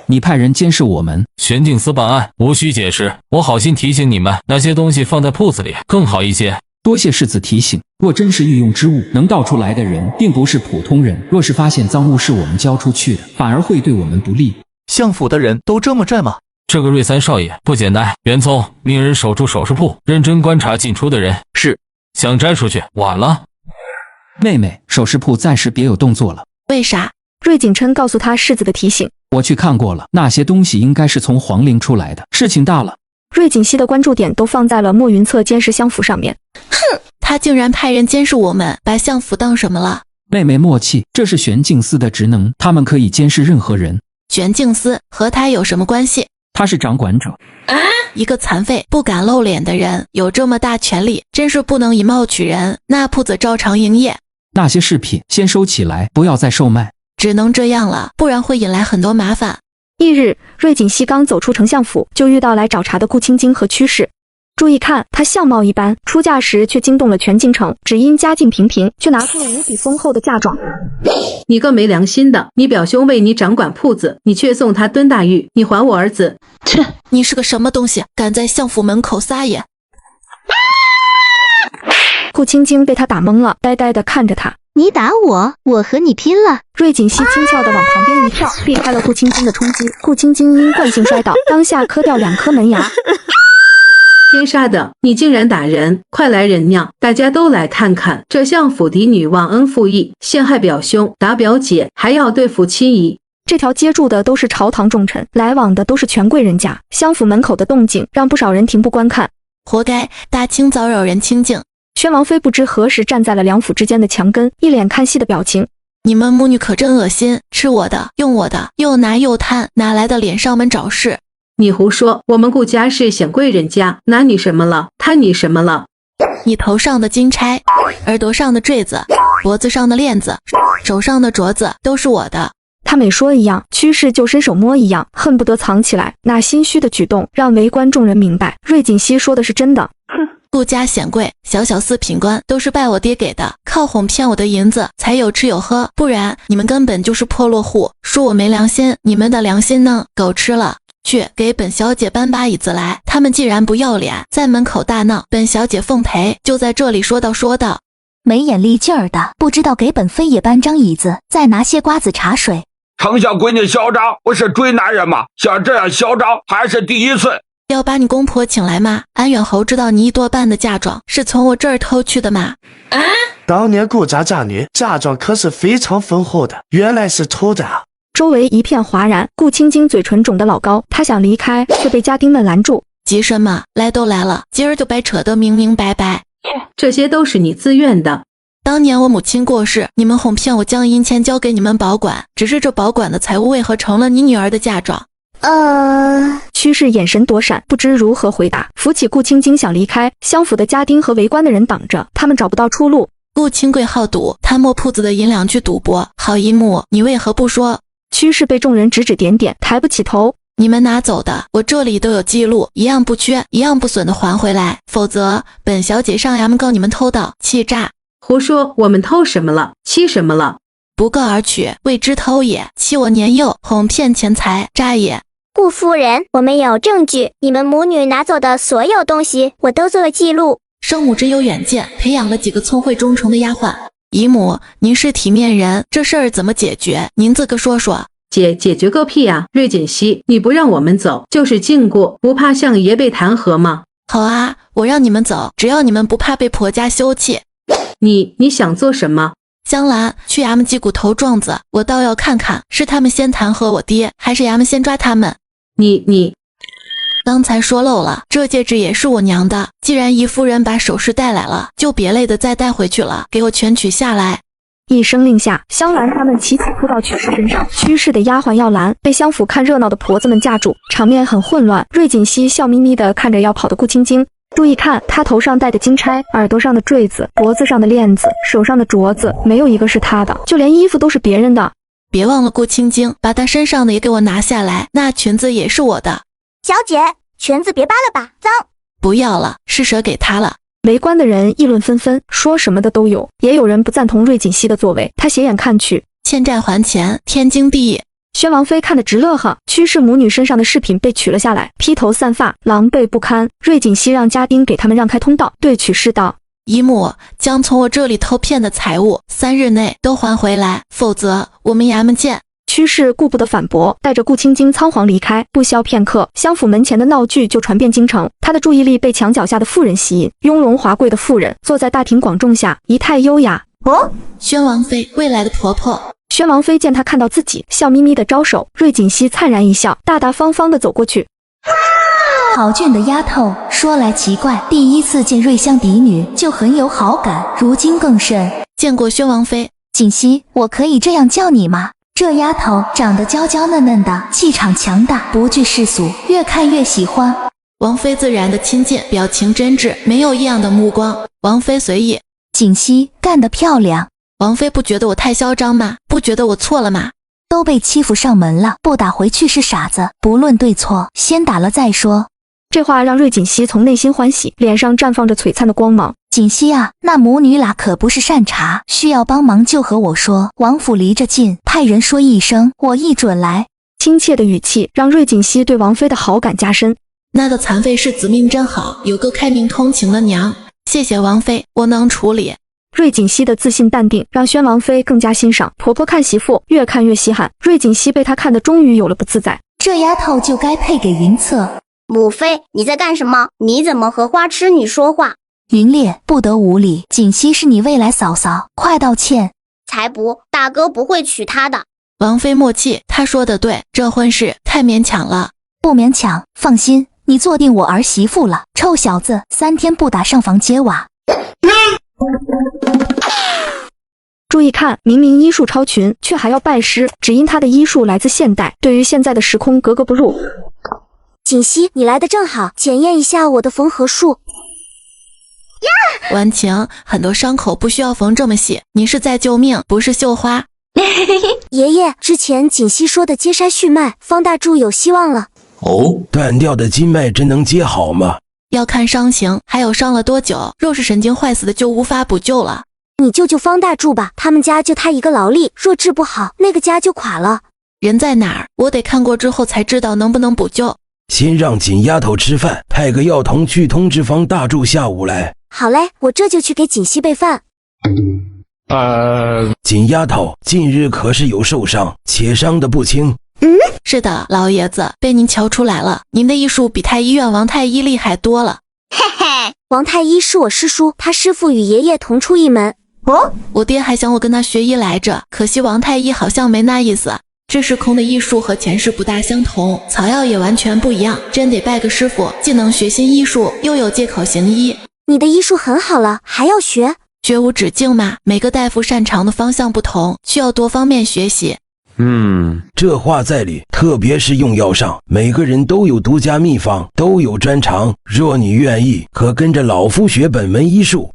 [SPEAKER 12] 你派人监视我们。
[SPEAKER 7] 玄镜司办案，无需解释，我好心提醒你们，那些东西放在铺子里更好一些。
[SPEAKER 12] 多谢世子提醒，若真是御用之物，能盗出来的人并不是普通人，若是发现赃物是我们交出去的，反而会对我们不利。
[SPEAKER 17] 相府的人都这么拽吗？
[SPEAKER 7] 这个瑞三少爷不简单。袁聪，命人守住首饰铺，认真观察进出的人。
[SPEAKER 11] 是。
[SPEAKER 7] 想摘出去，晚了。
[SPEAKER 12] 妹妹，首饰铺暂时别有动作了。
[SPEAKER 4] 为啥？
[SPEAKER 1] 瑞锦琛告诉他世子的提醒。
[SPEAKER 12] 我去看过了，那些东西应该是从皇陵出来的，事情大了。
[SPEAKER 1] 瑞锦熙的关注点都放在了莫云策监视相府上面。
[SPEAKER 4] 哼，他竟然派人监视我们，把相府当什么了？
[SPEAKER 12] 妹妹默契，这是玄镜司的职能，他们可以监视任何人。
[SPEAKER 4] 玄镜司和他有什么关系？
[SPEAKER 12] 他是掌管者。
[SPEAKER 4] 一个残废不敢露脸的人有这么大权力，真是不能以貌取人。那铺子照常营业。
[SPEAKER 12] 那些饰品先收起来，不要再售卖。
[SPEAKER 4] 只能这样了，不然会引来很多麻烦。
[SPEAKER 1] 翌日，瑞锦熙刚走出丞相府，就遇到来找茬的顾青晶和屈氏。注意看，他相貌一般，出嫁时却惊动了全京城，只因家境平平，却拿出了无比丰厚的嫁妆。
[SPEAKER 9] 你个没良心的！你表兄为你掌管铺子，你却送他蹲大狱，你还我儿子！
[SPEAKER 4] 切，你是个什么东西，敢在相府门口撒野！
[SPEAKER 1] 顾青晶被他打懵了，呆呆地看着他。
[SPEAKER 5] 你打我，我和你拼了！
[SPEAKER 1] 瑞锦熙轻巧地往旁边一跳，避开了顾青晶的冲击。顾青晶因惯性摔倒，当下磕掉2颗门牙。
[SPEAKER 9] 天杀的，你竟然打人！快来人娘，大家都来看看，这相府嫡女忘恩负义，陷害表兄，打表姐，还要对付亲姨。
[SPEAKER 1] 这条街住的都是朝堂重臣，来往的都是权贵人家，相府门口的动静让不少人停步观看。
[SPEAKER 4] 活该，大清早扰人清静。
[SPEAKER 1] 宣王妃不知何时站在了两府之间的墙根，一脸看戏的表情。
[SPEAKER 4] 你们母女可真恶心，吃我的，用我的，又拿又贪，哪来的脸上门找事？
[SPEAKER 9] 你胡说，我们顾家是显贵人家，拿你什么了？贪你什么了？
[SPEAKER 4] 你头上的金钗，耳朵上的坠子，脖子上的链子，手上的镯子都是我的。
[SPEAKER 1] 他每说一样，屈氏就伸手摸一样，恨不得藏起来。那心虚的举动让围观众人明白，瑞锦熙说的是真的。
[SPEAKER 4] 哼，顾家显贵，小小四品官都是拜我爹给的，靠哄骗我的银子才有吃有喝，不然你们根本就是破落户。说我没良心，你们的良心呢？狗吃了。去给本小姐搬把椅子来，他们既然不要脸，在门口大闹，本小姐奉陪。就在这里说道，
[SPEAKER 10] 没眼力劲儿的，不知道给本妃也搬张椅子，再拿些瓜子茶水。
[SPEAKER 15] 丞相闺女嚣张，不是追男人吗？像这样嚣张还是第一次。
[SPEAKER 4] 要把你公婆请来吗？安远侯知道你1多半的嫁妆是从我这儿偷去的吗？
[SPEAKER 16] 当年顾家嫁女，嫁妆可是非常丰厚的，原来是偷的啊！
[SPEAKER 1] 周围一片哗然，顾青晶嘴唇肿得老高，他想离开，却被家丁们拦住。
[SPEAKER 4] 急什么？来都来了，今儿就白扯得明明白白。
[SPEAKER 9] 这些都是你自愿的。
[SPEAKER 4] 当年我母亲过世，你们哄骗我将银钱交给你们保管，只是这保管的财物为何成了你女儿的嫁妆？
[SPEAKER 1] 屈氏眼神躲闪，不知如何回答，扶起顾青晶想离开，相府的家丁和围观的人挡着，他们找不到出路。
[SPEAKER 4] 顾清贵好赌，贪摸铺子的银两去赌博，好一幕，你为何不说？
[SPEAKER 1] 屈氏被众人指指点点，抬不起头。
[SPEAKER 4] 你们拿走的，我这里都有记录，一样不缺，一样不损的还回来，否则本小姐上衙门告你们偷盗、欺诈。
[SPEAKER 9] 胡说，我们偷什么了？欺什么了？
[SPEAKER 4] 不告而取，谓之偷也；欺我年幼，哄骗钱财，诈也。
[SPEAKER 5] 顾夫人，我们有证据，你们母女拿走的所有东西，我都做了记录。
[SPEAKER 4] 生母真有远见，培养了几个聪慧忠诚的丫鬟。姨母，您是体面人，这事儿怎么解决？您自个说说。
[SPEAKER 9] 解决个屁呀！瑞锦熙，你不让我们走，就是禁锢，不怕相爷被弹劾吗？
[SPEAKER 4] 好啊，我让你们走，只要你们不怕被婆家休弃。
[SPEAKER 9] 你想做什么？
[SPEAKER 4] 香兰，去衙门击鼓头状子，我倒要看看，是他们先弹劾我爹，还是衙门先抓他们。
[SPEAKER 9] 你
[SPEAKER 4] 刚才说漏了，这戒指也是我娘的。既然姨夫人把首饰带来了，就别累的再带回去了，给我全取下来。
[SPEAKER 1] 一声令下，香兰他们齐齐扑到曲氏身上。曲氏的丫鬟要拦，被相府看热闹的婆子们架住，场面很混乱。瑞锦熙笑眯眯地看着要跑的顾青青，注意看，她头上戴的金钗，耳朵上的坠子，脖子上的链子，手上的镯子，没有一个是她的，就连衣服都是别人的。
[SPEAKER 4] 别忘了顾青青，把她身上的也给我拿下来，那裙子也是我的。
[SPEAKER 5] 小姐，裙子别扒了吧，脏。
[SPEAKER 4] 不要了，施舍给她了。
[SPEAKER 1] 围观的人议论纷纷，说什么的都有，也有人不赞同瑞锦熙的作为。他斜眼看去，
[SPEAKER 4] 欠债还钱，天经地义。
[SPEAKER 1] 宣王妃看得直乐呵，曲氏母女身上的饰品被取了下来，披头散发，狼狈不堪。瑞锦熙让家丁给他们让开通道，对曲氏道：
[SPEAKER 4] 姨母将从我这里偷骗的财物3日内都还回来，否则我们衙门见。
[SPEAKER 1] 曲氏顾不得反驳，带着顾青青仓皇离开。不消片刻，相府门前的闹剧就传遍京城。他的注意力被墙脚下的妇人吸引，雍容华贵的妇人坐在大庭广众下，仪态优雅。
[SPEAKER 4] 宣王妃，未来的婆婆。
[SPEAKER 1] 宣王妃见他看到自己，笑眯眯的招手。瑞锦熙灿然一笑，大大方方的走过去。
[SPEAKER 10] 好俊的丫头，说来奇怪，第一次见瑞香嫡女就很有好感，如今更甚。
[SPEAKER 4] 见过宣王妃。
[SPEAKER 10] 锦熙，我可以这样叫你吗？这丫头长得娇娇嫩嫩的，气场强大，不惧世俗，越看越喜欢。
[SPEAKER 4] 王妃自然的亲近，表情真挚，没有异样的目光。王妃随意。
[SPEAKER 10] 锦熙干得漂亮。
[SPEAKER 4] 王妃不觉得我太嚣张吗？不觉得我错了吗？
[SPEAKER 10] 都被欺负上门了，不打回去是傻子。不论对错，先打了再说。
[SPEAKER 1] 这话让瑞锦熙从内心欢喜，脸上绽放着璀璨的光芒。
[SPEAKER 10] 锦熙啊，那母女俩可不是善茬，需要帮忙就和我说，王府离着近，派人说一声，我一准来。
[SPEAKER 1] 亲切的语气让瑞锦熙对王妃的好感加深。
[SPEAKER 4] 那个残废是子命真好，有个开明通情的娘。谢谢王妃，我能处理。
[SPEAKER 1] 瑞锦熙的自信淡定让宣王妃更加欣赏。婆婆看媳妇越看越稀罕，瑞锦熙被她看得终于有了不自在。
[SPEAKER 10] 这丫头就该配给云策。
[SPEAKER 5] 母妃，你在干什么？你怎么和花痴女说话？
[SPEAKER 10] 云烈，不得无礼，锦熙是你未来嫂嫂，快道歉。
[SPEAKER 5] 才不，大哥不会娶她的。
[SPEAKER 4] 王妃默契，她说的对，这婚事太勉强了。
[SPEAKER 10] 不勉强，放心，你坐定我儿媳妇了。臭小子，3天不打上房揭瓦。
[SPEAKER 1] 注意看，明明医术超群，却还要拜师，只因他的医术来自现代，对于现在的时空格格不入。
[SPEAKER 5] 锦熙，你来的正好，检验一下我的缝合术。
[SPEAKER 4] 婉晴，很多伤口不需要缝这么细，你是在救命，不是绣花。
[SPEAKER 5] 爷爷，之前锦熙说的接筛续脉，方大柱有希望了。
[SPEAKER 13] 哦，断掉的筋脉真能接好吗？
[SPEAKER 4] 要看伤情，还有伤了多久，若是神经坏死的就无法补救了。
[SPEAKER 5] 你救救方大柱吧，他们家就他一个劳力，若治不好，那个家就垮了。
[SPEAKER 4] 人在哪儿？我得看过之后才知道能不能补救。
[SPEAKER 13] 先让锦丫头吃饭，派个药童去通知方大柱下午来。
[SPEAKER 5] 好嘞，我这就去给锦熙备饭。
[SPEAKER 13] 锦丫头近日可是有受伤，且伤得不轻。
[SPEAKER 4] 是的，老爷子，被您瞧出来了，您的医术比太医院王太医厉害多了。
[SPEAKER 5] 嘿嘿，王太医是我师叔，他师父与爷爷同出一门。
[SPEAKER 4] 我爹还想我跟他学医来着，可惜王太医好像没那意思。这时空的医术和前世不大相同，草药也完全不一样，真得拜个师傅，既能学新医术，又有借口行医。
[SPEAKER 5] 你的医术很好了，还要学？
[SPEAKER 4] 学无止境嘛，每个大夫擅长的方向不同，需要多方面学习。
[SPEAKER 13] 这话在理，特别是用药上，每个人都有独家秘方，都有专长。若你愿意，可跟着老夫学本门医术。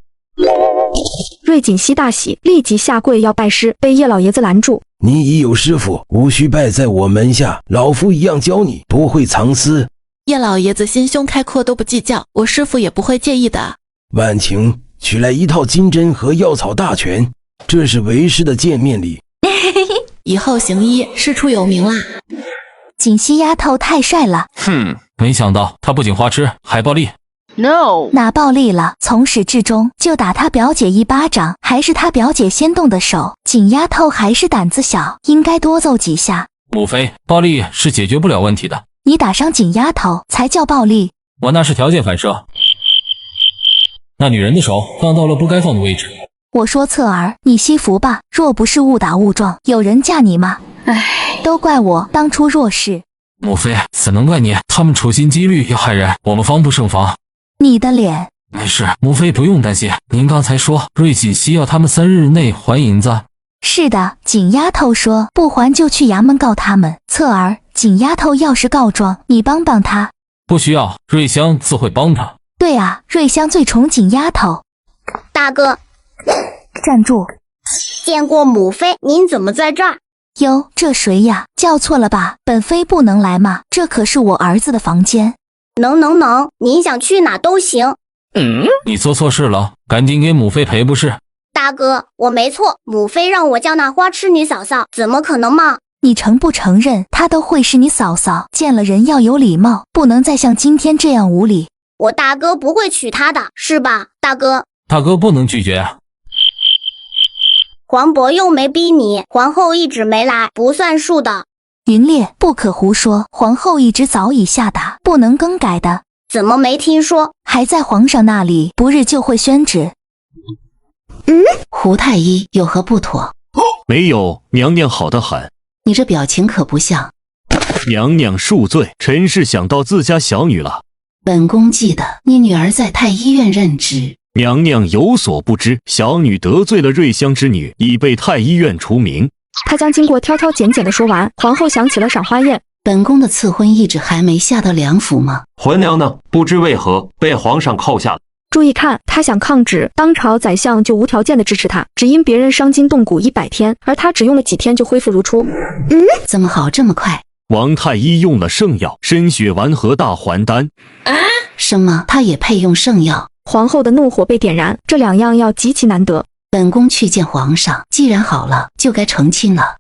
[SPEAKER 1] 瑞锦熙大喜，立即下跪要拜师，被叶老爷子拦住。
[SPEAKER 13] 你已有师傅，无需拜在我门下，老夫一样教你，不会藏私。
[SPEAKER 4] 叶老爷子心胸开阔，都不计较，我师傅也不会介意的。
[SPEAKER 13] 婉晴，取来一套金针和药草大全，这是为师的见面礼。
[SPEAKER 4] 以后行医师出有名啦。
[SPEAKER 10] 锦熙丫头太帅了。
[SPEAKER 7] 没想到他不仅花痴，还暴力。
[SPEAKER 10] No， 哪暴力了？从始至终就打他表姐一巴掌，还是他表姐先动的手。锦丫头还是胆子小，应该多揍几下。
[SPEAKER 7] 母妃，暴力是解决不了问题的。
[SPEAKER 10] 你打伤锦丫头才叫暴力。
[SPEAKER 7] 我那是条件反射。那女人的手放到了不该放的位置。
[SPEAKER 10] 我说侧儿，你惜福吧，若不是误打误撞，有人嫁你吗？唉，都怪我当初弱势。
[SPEAKER 7] 母妃，怎能怪你？他们处心积虑要害人，我们防不胜防。
[SPEAKER 10] 你的脸。
[SPEAKER 7] 没事，母妃不用担心。您刚才说瑞锦熙要他们3日内还银子。
[SPEAKER 10] 是的，锦丫头说不还就去衙门告他们。侧儿，锦丫头要是告状，你帮帮她。
[SPEAKER 7] 不需要，瑞香自会帮她。
[SPEAKER 10] 对啊，瑞香最宠锦丫头。
[SPEAKER 5] 大哥，
[SPEAKER 10] 站住！
[SPEAKER 5] 见过母妃，您怎么在这儿？
[SPEAKER 10] 哟，这谁呀？叫错了吧？本妃不能来吗？这可是我儿子的房间。
[SPEAKER 5] 能，您想去哪都行。
[SPEAKER 7] 你做错事了，赶紧给母妃赔不是。
[SPEAKER 5] 大哥，我没错，母妃让我叫那花痴女嫂嫂，怎么可能嘛？
[SPEAKER 10] 你承不承认她都会是你嫂嫂？见了人要有礼貌，不能再像今天这样无礼。
[SPEAKER 5] 我大哥不会娶她的，是吧，大哥？
[SPEAKER 7] 大哥不能拒绝啊。
[SPEAKER 5] 皇伯又没逼你，皇后懿旨没来，不算数的。
[SPEAKER 10] 云烈，不可胡说，皇后懿旨早已下达，不能更改的。
[SPEAKER 5] 怎么没听说？
[SPEAKER 10] 还在皇上那里，不日就会宣旨。
[SPEAKER 18] 胡太医有何不妥？
[SPEAKER 19] 没有，娘娘好得很。
[SPEAKER 18] 你这表情可不像。
[SPEAKER 19] 娘娘恕罪，臣是想到自家小女了。
[SPEAKER 18] 本宫记得你女儿在太医院任职。
[SPEAKER 19] 娘娘有所不知，小女得罪了瑞香之女，已被太医院除名。
[SPEAKER 1] 他将经过挑挑拣拣的说完，皇后想起了赏花宴。
[SPEAKER 18] 本宫的赐婚懿旨还没下到梁府吗？
[SPEAKER 20] 魂娘呢？不知为何被皇上扣下了。
[SPEAKER 1] 注意看，他想抗旨，当朝宰相就无条件的支持他，只因别人伤筋动骨100天，而他只用了几天就恢复如初。
[SPEAKER 18] 怎么好这么快？
[SPEAKER 19] 王太医用了圣药参血丸和大还丹。
[SPEAKER 18] 什么？他也配用圣药？
[SPEAKER 1] 皇后的怒火被点燃，这2样药极其难得。
[SPEAKER 18] 本宫去见皇上，既然好了，就该成亲了。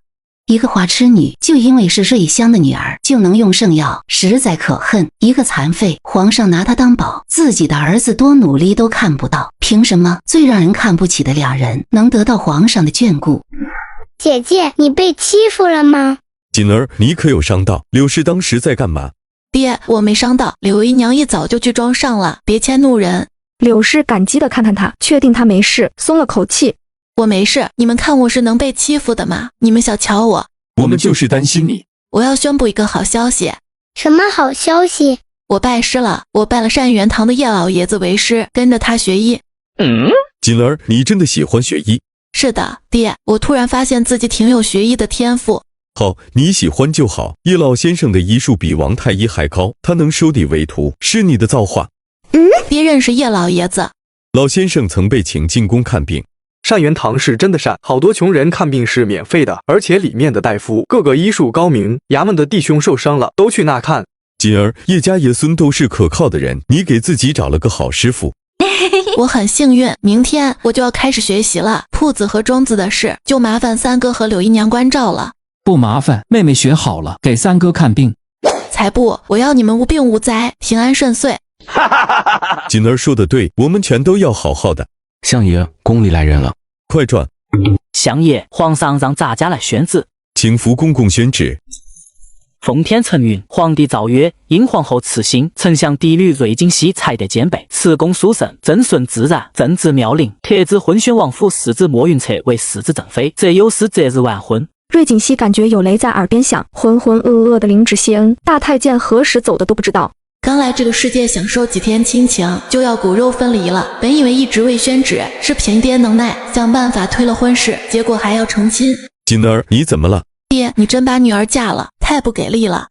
[SPEAKER 18] 一个花痴女，就因为是瑞香的女儿，就能用圣药，实在可恨。一个残废，皇上拿她当宝，自己的儿子多努力都看不到，凭什么最让人看不起的2人能得到皇上的眷顾？
[SPEAKER 5] 姐姐，你被欺负了吗？
[SPEAKER 2] 锦儿，你可有伤到？柳氏当时在干嘛？
[SPEAKER 4] 爹，我没伤到，柳姨娘一早就去装上了，别迁怒人。
[SPEAKER 1] 柳氏感激地看看他，确定他没事，松了口气。
[SPEAKER 4] 我没事，你们看我是能被欺负的吗？你们小瞧我。
[SPEAKER 7] 我们就是担心你。
[SPEAKER 4] 我要宣布一个好消息。
[SPEAKER 5] 什么好消息？
[SPEAKER 4] 我拜师了，我拜了善元堂的叶老爷子为师，跟着他学医。
[SPEAKER 2] 锦儿，你真的喜欢学医？
[SPEAKER 4] 是的，爹，我突然发现自己挺有学医的天赋。
[SPEAKER 2] 好，你喜欢就好。叶老先生的医术比王太医还高，他能收你为徒，是你的造化。
[SPEAKER 4] 爹认识叶老爷子？
[SPEAKER 2] 老先生曾被请进宫看病。
[SPEAKER 22] 善元堂是真的善，好多穷人看病是免费的，而且里面的大夫个个医术高明，衙门的弟兄受伤了都去那看。
[SPEAKER 2] 锦儿，叶家爷孙都是可靠的人，你给自己找了个好师傅。
[SPEAKER 4] 我很幸运，明天我就要开始学习了。铺子和庄子的事就麻烦三哥和柳姨娘关照了。
[SPEAKER 12] 不麻烦，妹妹学好了，给三哥看病。
[SPEAKER 4] 才不，我要你们无病无灾，平安顺遂。
[SPEAKER 2] 锦儿说的对，我们全都要好好的。
[SPEAKER 23] 相爷，宫里来人了，
[SPEAKER 2] 快转。
[SPEAKER 24] 相爷，皇上让咱家来宣旨，
[SPEAKER 2] 请福公公宣旨。
[SPEAKER 24] 奉天承运，皇帝诏曰：因皇后赐姓，丞相嫡女瑞锦熙才得兼备，慈公书圣，正顺自然，正直妙龄，特旨婚宣王府世子莫云彻为世子正妃，择优师择日完婚。
[SPEAKER 1] 瑞锦熙感觉有雷在耳边响，浑浑噩噩的领旨谢恩，大太监何时走的都不知道。
[SPEAKER 4] 刚来这个世界享受几天亲情，就要骨肉分离了。本以为一直未宣旨，是凭爹能耐，想办法推了婚事，结果还要成亲。
[SPEAKER 2] 锦儿，你怎么了？
[SPEAKER 4] 爹，你真把女儿嫁了，太不给力了。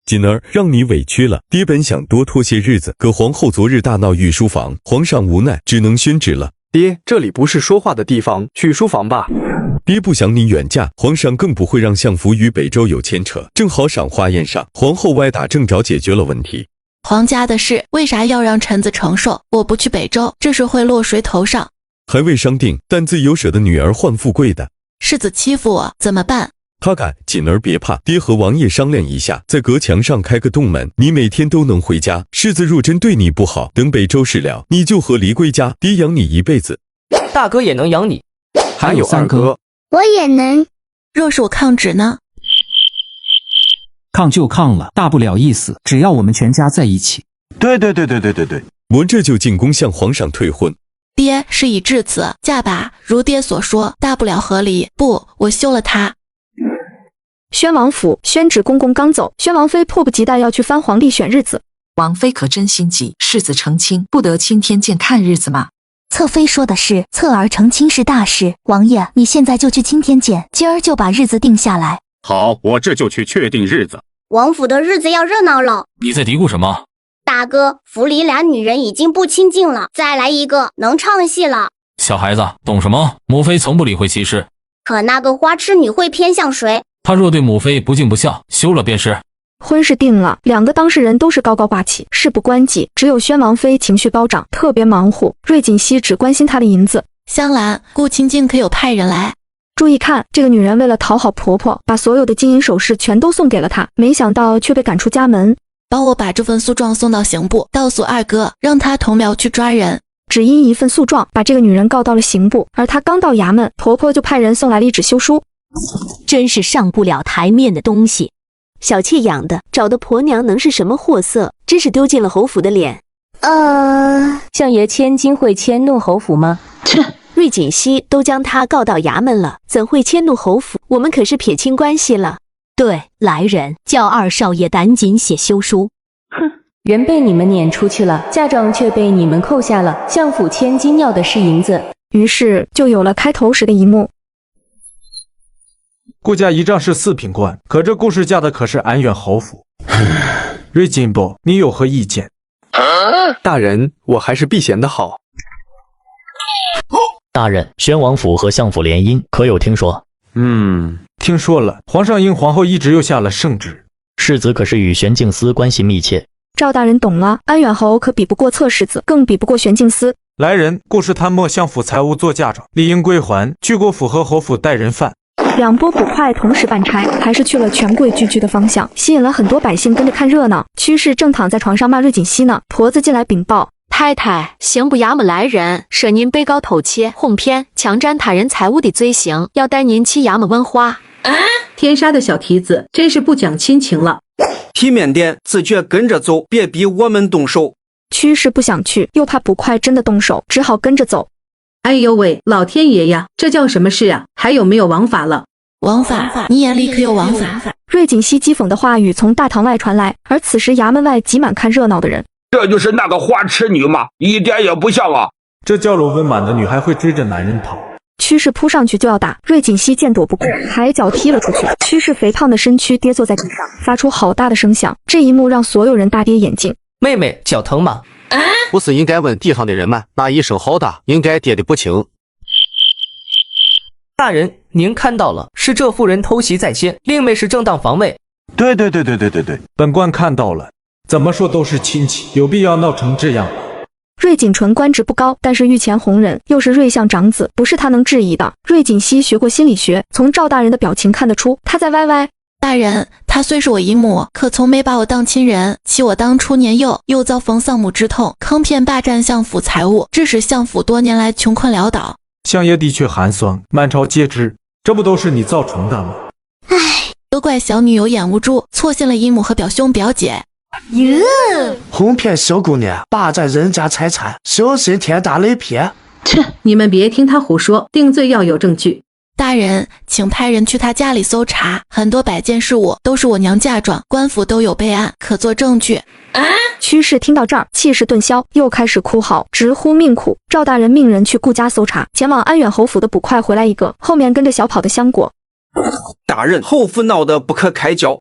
[SPEAKER 2] 锦儿，让你委屈了。爹本想多拖些日子，可皇后昨日大闹御书房，皇上无奈，只能宣旨了。
[SPEAKER 22] 爹，这里不是说话的地方，去书房吧。
[SPEAKER 2] 爹不想你远嫁，皇上更不会让相府与北周有牵扯。正好赏花宴上，皇后歪打正着解决了问题。
[SPEAKER 4] 皇家的事为啥要让臣子承受？我不去北周，这事会落谁头上？
[SPEAKER 2] 还未商定，但自有舍得女儿换富贵的。
[SPEAKER 4] 世子欺负我，怎么办？
[SPEAKER 2] 他敢，锦儿别怕，爹和王爷商量一下，在隔墙上开个洞门，你每天都能回家。世子若真对你不好，等北周事了，你就和离归家，爹养你一辈子。
[SPEAKER 3] 大哥也能养你，
[SPEAKER 22] 还有二哥。
[SPEAKER 5] 我也能。
[SPEAKER 4] 若是我抗旨呢？
[SPEAKER 12] 抗就抗了，大不了一死，只要我们全家在一起。
[SPEAKER 20] 对，
[SPEAKER 2] 我这就进宫向皇上退婚。
[SPEAKER 4] 爹，事已至此，嫁吧，如爹所说，大不了和离。不，我休了他。
[SPEAKER 1] 宣王府，宣旨公公刚走，宣王妃迫不及待要去翻皇帝选日子。
[SPEAKER 6] 王妃可真心急，世子成亲不得钦天监看日子吗？
[SPEAKER 10] 侧妃说的是，侧儿成亲是大事，王爷你现在就去钦天监，今儿就把日子定下来。
[SPEAKER 8] 好，我这就去确定日子。
[SPEAKER 5] 王府的日子要热闹了。
[SPEAKER 7] 你在嘀咕什么？
[SPEAKER 5] 大哥，府里俩女人已经不亲近了，再来一个能唱戏了。
[SPEAKER 7] 小孩子懂什么？母妃从不理会其事。
[SPEAKER 5] 可那个花痴女会偏向谁？
[SPEAKER 7] 她若对母妃不敬不孝，休了便是。
[SPEAKER 1] 婚事定了，两个当事人都是高高挂起，事不关己，只有宣王妃情绪高涨，特别忙活。瑞锦熙只关心她的银子。
[SPEAKER 4] 香兰，顾青青可有派人来？
[SPEAKER 1] 注意看，这个女人为了讨好婆婆，把所有的金银首饰全都送给了她，没想到却被赶出家门。
[SPEAKER 4] 帮我把这份诉状送到刑部，告诉二哥，让他同僚去抓人。
[SPEAKER 1] 只因一份诉状，把这个女人告到了刑部，而她刚到衙门，婆婆就派人送来了一纸休书。
[SPEAKER 14] 真是上不了台面的东西，小妾养的，找的婆娘能是什么货色？真是丢尽了侯府的脸。相爷千金会迁怒侯府吗？切！瑞锦熙都将他告到衙门了，怎会迁怒侯府？我们可是撇清关系了。对，来人，叫二少爷赶紧写休书。哼，人被你们撵出去了，嫁妆却被你们扣下了，相府千金要的是银子。
[SPEAKER 1] 于是就有了开头时的一幕。
[SPEAKER 21] 顾家一仗是4品官，可这顾氏嫁的可是安远侯府。瑞锦伯，你有何意见？
[SPEAKER 22] 大人，我还是避嫌的好。
[SPEAKER 25] 大人，宣王府和相府联姻，可有听说？
[SPEAKER 21] 听说了。皇上因皇后一职又下了圣旨。
[SPEAKER 25] 世子可是与玄镜司关系密切？
[SPEAKER 1] 赵大人懂了，安远侯可比不过侧世子，更比不过玄镜司。
[SPEAKER 21] 来人，顾氏贪没相府财物做嫁妆，理应归还。去过府和侯府带人犯。
[SPEAKER 1] 两拨捕快同时办差，还是去了权贵聚居的方向，吸引了很多百姓跟着看热闹。屈氏正躺在床上骂瑞锦熙呢，婆子进来禀报：
[SPEAKER 26] 太太，刑部衙门来人，说您被告偷窃、哄骗、强占他人财物的罪行，要带您去衙门问话。
[SPEAKER 9] 天杀的小蹄子，真是不讲亲情了。
[SPEAKER 27] 体面点，自觉跟着走，别逼我们动手。
[SPEAKER 1] 屈氏不想去，又怕捕快真的动手，只好跟着走。
[SPEAKER 9] 哎呦喂，老天爷呀，这叫什么事啊？还有没有王法了？
[SPEAKER 4] 王法？你眼里可有王法？
[SPEAKER 1] 瑞锦熙讥讽的话语从大堂外传来，而此时衙门外挤满看热闹的人。
[SPEAKER 15] 这就是那个花痴女吗？一点也不像啊！
[SPEAKER 21] 这娇柔温满的女还会追着男人跑。
[SPEAKER 1] 屈氏扑上去就要打，瑞锦熙见躲不过，抬脚踢了出去。屈氏肥胖的身躯跌坐在地上，发出好大的声响。这一幕让所有人大跌眼镜。
[SPEAKER 3] 妹妹脚疼吗？
[SPEAKER 28] 不是应该问地上的人吗？那一声好大，应该跌得不轻。
[SPEAKER 3] 大人，您看到了，是这妇人偷袭在先，令妹是正当防卫。
[SPEAKER 21] 对，本官看到了。怎么说都是亲戚，有必要闹成这样吗？
[SPEAKER 1] 瑞锦纯官职不高，但是御前红人，又是瑞相长子，不是他能质疑的。瑞锦熙学过心理学，从赵大人的表情看得出他在歪歪。
[SPEAKER 4] 大人，她虽是我姨母，可从没把我当亲人，其我当初年幼，又遭逢丧母之痛，坑骗霸占相府财物，致使相府多年来穷困潦倒。
[SPEAKER 21] 相爷的确寒酸，满朝皆知，这不都是你造成的吗？
[SPEAKER 4] 唉，都怪小女有眼无珠，错信了姨母和表兄表姐。
[SPEAKER 16] 哄骗小姑娘，霸占人家财产，小心天打雷劈！
[SPEAKER 9] 切，你们别听他胡说，定罪要有证据。
[SPEAKER 4] 大人，请派人去他家里搜查，很多摆件事物都是我娘嫁妆，官府都有备案，可做证据。
[SPEAKER 1] 屈氏听到这儿，气势顿消，又开始哭嚎，直呼命苦。赵大人命人去顾家搜查，前往安远侯府的捕快回来一个，后面跟着小跑的香果。
[SPEAKER 27] 大人，侯府闹得不可开交。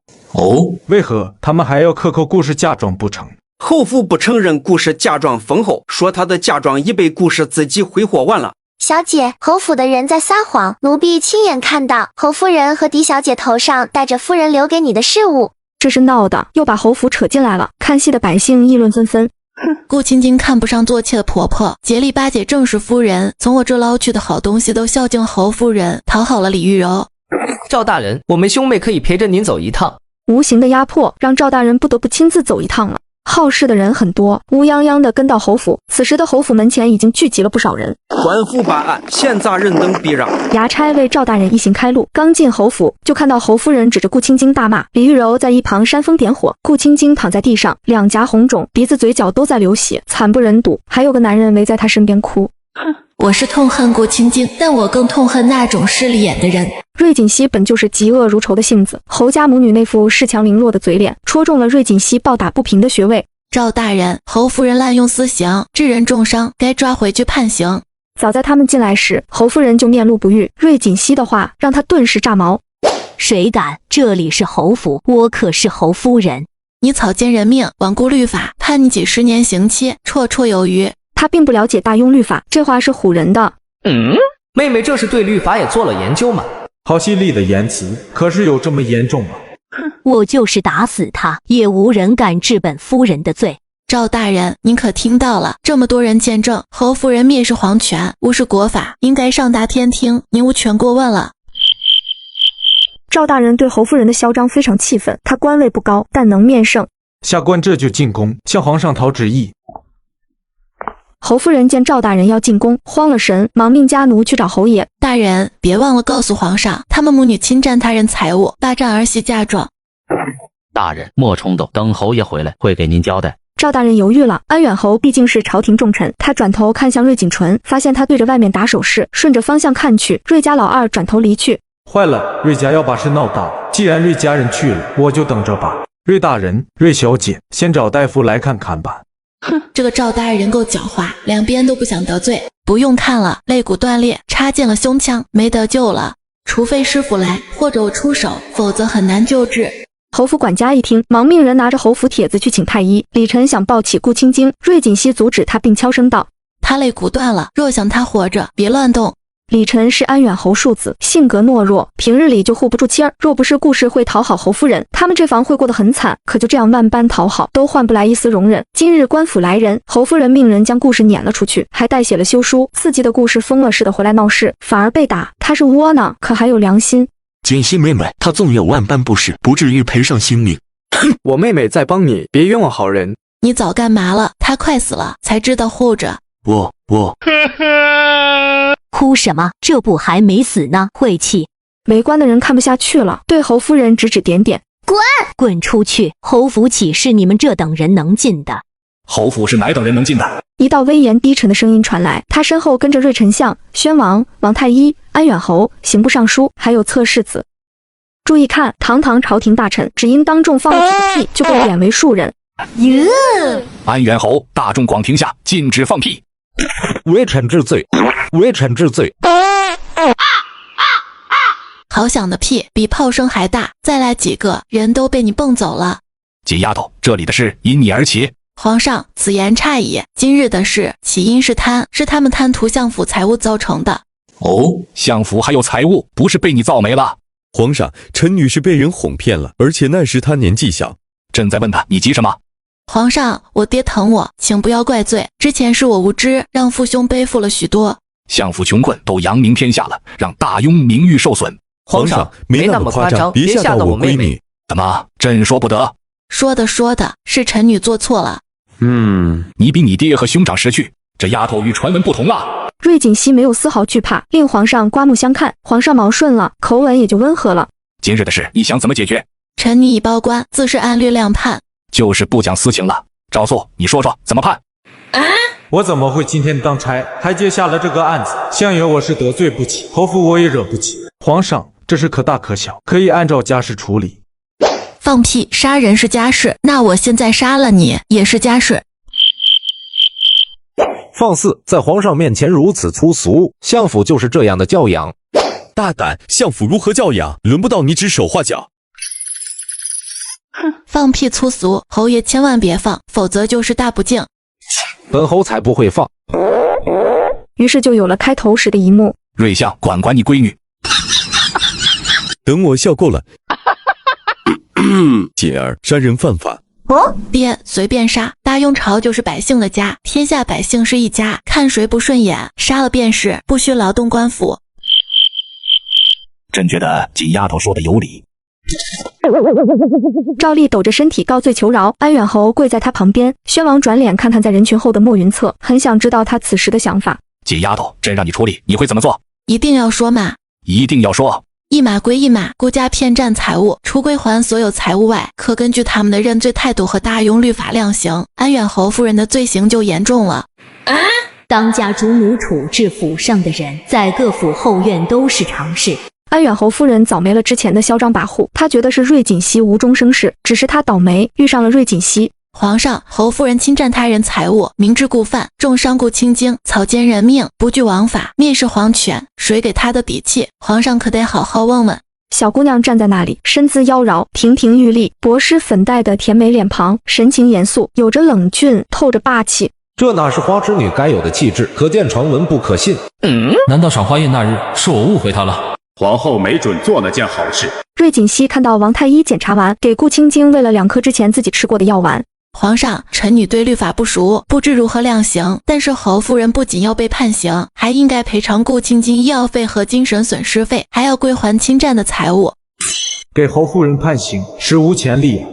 [SPEAKER 21] 为何他们还要克扣顾氏嫁妆不成？
[SPEAKER 27] 侯府不承认顾氏嫁妆丰厚，说她的嫁妆已被顾氏自己挥霍完了。
[SPEAKER 5] 小姐，侯府的人在撒谎，奴婢亲眼看到侯夫人和狄小姐头上戴着夫人留给你的饰物。
[SPEAKER 1] 这是闹的，又把侯府扯进来了。看戏的百姓议论纷纷。
[SPEAKER 4] 顾青青看不上做妾的婆婆，竭力巴结正室夫人，从我这捞去的好东西都孝敬侯夫人，讨好了李玉柔。
[SPEAKER 3] 赵大人，我们兄妹可以陪着您走一趟。
[SPEAKER 1] 无形的压迫让赵大人不得不亲自走一趟了。好事的人很多，乌泱泱的跟到侯府。此时的侯府门前已经聚集了不少人。
[SPEAKER 27] 官府办案，闲杂人等避让。
[SPEAKER 1] 衙差为赵大人一行开路，刚进侯府，就看到侯夫人指着顾青青大骂，李玉柔在一旁煽风点火。顾青青躺在地上，两颊红肿，鼻子嘴角都在流血，惨不忍睹。还有个男人围在她身边哭。
[SPEAKER 4] 我是痛恨顾青青，但我更痛恨那种势利眼的人。
[SPEAKER 1] 瑞锦熙本就是嫉恶如仇的性子，侯家母女那副恃强凌弱的嘴脸，戳中了瑞锦熙暴打不平的穴位。
[SPEAKER 4] 赵大人，侯夫人滥用私刑，致人重伤，该抓回去判刑。
[SPEAKER 1] 早在他们进来时，侯夫人就面露不悦，瑞锦熙的话让他顿时炸毛。
[SPEAKER 14] 谁敢？这里是侯府，我可是侯夫人。
[SPEAKER 4] 你草菅人命，罔顾律法，判你几10年刑期，绰绰有余。
[SPEAKER 1] 他并不了解大庸律法，这话是唬人的。
[SPEAKER 3] 妹妹这是对律法也做了研究吗？
[SPEAKER 21] 好犀利的言辞，可是有这么严重吗？
[SPEAKER 14] 我就是打死他，也无人敢治本夫人的罪。
[SPEAKER 4] 赵大人，您可听到了？这么多人见证，侯夫人蔑视皇权，无视国法，应该上达天听，您无权过问了。
[SPEAKER 1] 赵大人对侯夫人的嚣张非常气愤，他官位不高，但能面圣。
[SPEAKER 21] 下官这就进宫，向皇上讨旨意。
[SPEAKER 1] 侯夫人见赵大人要进宫，慌了神，忙命家奴去找侯爷。
[SPEAKER 4] 大人，别忘了告诉皇上，他们母女侵占他人财物，霸占儿媳嫁妆。
[SPEAKER 11] 大人莫冲动，等侯爷回来会给您交代。
[SPEAKER 1] 赵大人犹豫了，安远侯毕竟是朝廷重臣，他转头看向瑞锦纯，发现他对着外面打手势，顺着方向看去，瑞家老二转头离去。
[SPEAKER 21] 坏了，瑞家要把事闹大，既然瑞家人去了，我就等着吧。瑞大人，瑞小姐，先找大夫来看看吧。
[SPEAKER 4] 哼，这个赵大人够狡猾，两边都不想得罪。不用看了，肋骨断裂，插进了胸腔，没得救了。除非师傅来，或者我出手，否则很难救治。
[SPEAKER 1] 侯府管家一听，忙命人拿着侯府帖子去请太医。李晨想抱起顾青青，瑞锦熙阻止他，并悄声道：“
[SPEAKER 4] 他肋骨断了，若想他活着，别乱动。”
[SPEAKER 1] 李晨是安远侯庶子，性格懦弱，平日里就护不住妻儿。若不是顾氏会讨好侯夫人，他们这房会过得很惨。可就这样万般讨好，都换不来一丝容忍。今日官府来人，侯夫人命人将顾氏撵了出去，还代写了休书，刺激的顾氏疯了似的回来闹事，反而被打。他是窝囊，可还有良心。
[SPEAKER 12] 锦熙妹妹，她纵有万般不是，不至于赔上性命。
[SPEAKER 22] 我妹妹在帮你，别冤枉好人。
[SPEAKER 4] 你早干嘛了？她快死了，才知道护着。
[SPEAKER 12] 我
[SPEAKER 14] 哭什么？这不还没死呢？晦气！
[SPEAKER 1] 围观的人看不下去了，对侯夫人指指点点：“
[SPEAKER 14] 滚出去！侯府岂是你们这等人能进的？”
[SPEAKER 13] 侯府是哪等人能进的？
[SPEAKER 1] 一道威严低沉的声音传来，他身后跟着瑞丞相、宣王、王太医、安远侯、刑部尚书，还有侧世子。注意看，堂堂朝廷大臣，只因当众放了几个屁，就被贬为庶人。
[SPEAKER 13] 安远侯，大众广庭下，禁止放屁。
[SPEAKER 17] 微臣治罪，微臣治罪。
[SPEAKER 4] 好响的屁，比炮声还大，再来几个，人都被你蹦走了。
[SPEAKER 13] 几丫头，这里的事因你而起。
[SPEAKER 4] 皇上，此言差矣。今日的事起因是贪，是他们贪图相府财物造成的。
[SPEAKER 13] 哦，相府还有财物，不是被你造没了？
[SPEAKER 2] 皇上，陈女是被人哄骗了，而且那时她年纪小。
[SPEAKER 13] 朕在问她，你急什么？
[SPEAKER 4] 皇上，我爹疼我，请不要怪罪。之前是我无知，让父兄背负了许多。
[SPEAKER 13] 相府穷困都扬名天下了，让大庸名誉受损。
[SPEAKER 2] 皇上，没那么夸张，别吓到我闺女。
[SPEAKER 13] 怎么？朕说不得？
[SPEAKER 4] 说的，是臣女做错了。
[SPEAKER 13] 你比你爹和兄长识趣，这丫头与传闻不同啊。
[SPEAKER 1] 瑞锦熙没有丝毫惧怕，令皇上刮目相看。皇上毛顺了，口吻也就温和了。
[SPEAKER 13] 今日的事，你想怎么解决？
[SPEAKER 4] 臣女已报官，自是按律量判。
[SPEAKER 13] 就是不讲私情了。赵素，你说说怎么判？
[SPEAKER 21] 我怎么会今天当差，还接下了这个案子？相爷我是得罪不起，侯府我也惹不起。皇上，这事可大可小，可以按照家事处理。
[SPEAKER 4] 放屁！杀人是家事，那我现在杀了你也是家事。
[SPEAKER 17] 放肆！在皇上面前如此粗俗，相府就是这样的教养。
[SPEAKER 2] 大胆！相府如何教养？轮不到你指手画脚。
[SPEAKER 4] 放屁粗俗，侯爷千万别放，否则就是大不敬。
[SPEAKER 17] 本侯才不会放。
[SPEAKER 1] 于是就有了开头时的一幕。
[SPEAKER 13] 瑞相，管你闺女。
[SPEAKER 2] 等我笑够了。姐儿，杀人犯法。
[SPEAKER 4] 爹，随便杀。大庸朝就是百姓的家，天下百姓是一家，看谁不顺眼，杀了便是，不需劳动官府。
[SPEAKER 13] 朕觉得锦丫头说的有理。
[SPEAKER 1] 赵丽抖着身体告罪求饶，安远侯跪在他旁边。宣王转脸看看在人群后的莫云策，很想知道他此时的想法。
[SPEAKER 13] 锦丫头，朕让你处理，你会怎么做？
[SPEAKER 4] 一定要说嘛。
[SPEAKER 13] 一定要说。
[SPEAKER 4] 一码归一码，顾家骗占财物，除归还所有财物外，可根据他们的认罪态度和大庸律法量刑。安远侯夫人的罪行就严重了。
[SPEAKER 14] 当家主母处置府上的人，在各府后院都是常事。
[SPEAKER 1] 安远侯夫人早没了之前的嚣张跋扈，她觉得是瑞锦熙无中生事，只是她倒霉遇上了瑞锦熙。
[SPEAKER 4] 皇上，侯夫人侵占他人财物，明知故犯，重伤顾青荆，草菅人命，不惧王法，蔑视皇权，谁给他的底气？皇上可得好好问问。
[SPEAKER 1] 小姑娘站在那里，身姿妖娆，亭亭玉立，薄施粉黛的甜美脸庞，神情严肃，有着冷峻，透着霸气。
[SPEAKER 17] 这哪是花痴女该有的气质？可见传闻不可信。
[SPEAKER 7] 难道赏花宴那日是我误会她了？
[SPEAKER 13] 皇后没准做了件好事。
[SPEAKER 1] 瑞锦熙看到王太医检查完，给顾青荆喂了2颗之前自己吃过的药丸。
[SPEAKER 4] 皇上，臣女对律法不熟，不知如何量刑。但是侯夫人不仅要被判刑，还应该赔偿顾青荆医药费和精神损失费，还要归还侵占的财物。
[SPEAKER 21] 给侯夫人判刑，史无前例。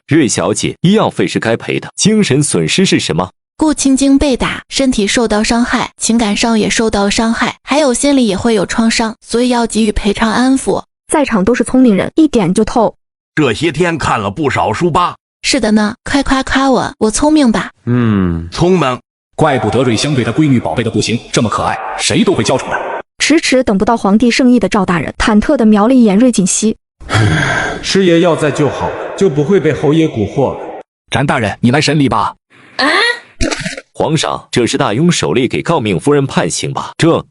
[SPEAKER 6] 瑞小姐，医药费是该赔的，精神损失是什么？
[SPEAKER 4] 顾青荆被打，身体受到伤害，情感上也受到了伤害，还有心里也会有创伤，所以要给予赔偿安抚。
[SPEAKER 1] 在场都是聪明人，一点就透。
[SPEAKER 15] 这些天看了不少书吧？
[SPEAKER 4] 是的呢，快夸夸我聪明吧？
[SPEAKER 15] 聪明。
[SPEAKER 13] 怪不得瑞香对她闺女宝贝的不行，这么可爱，谁都会教出来。
[SPEAKER 1] 迟迟等不到皇帝圣意的赵大人，忐忑地瞄了一眼瑞锦熙。
[SPEAKER 21] 师爷要在就好，就不会被侯爷蛊惑了。
[SPEAKER 13] 展大人，你来审理吧。
[SPEAKER 6] 皇上，这是大庸手吏给诰命夫人判刑吧？这。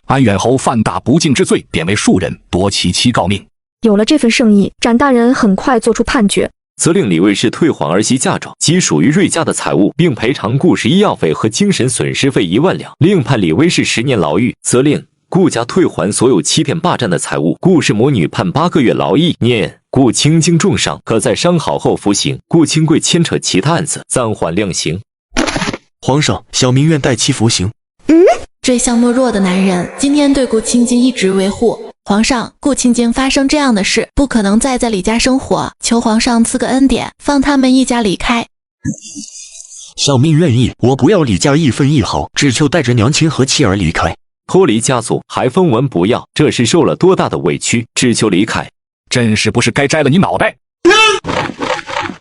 [SPEAKER 13] 安远侯犯大不敬之罪，贬为庶人，夺其妻诰命。
[SPEAKER 1] 有了这份圣意，展大人很快做出判决，
[SPEAKER 6] 责令李卫士退还儿媳嫁妆及属于瑞家的财物，并赔偿顾氏医药费和精神损失费1万两，另判李卫士10年牢狱。责令顾家退还所有欺骗霸占的财物，顾氏母女判8个月劳役。念顾青荆重伤，可在伤好后服刑。顾清贵牵扯其他案子，暂缓量刑。
[SPEAKER 12] 皇上，小民愿代其服刑。
[SPEAKER 4] 这项懦弱的男人，今天对顾青荆一直维护。皇上，顾青荆发生这样的事，不可能再在李家生活，求皇上赐个恩典，放他们一家离开。
[SPEAKER 12] 小民愿意，我不要李家一分一毫，只求带着娘亲和妻儿离开。
[SPEAKER 6] 脱离家族还分文不要，这是受了多大的委屈，只求离开。
[SPEAKER 13] 真是不是该摘了你脑袋？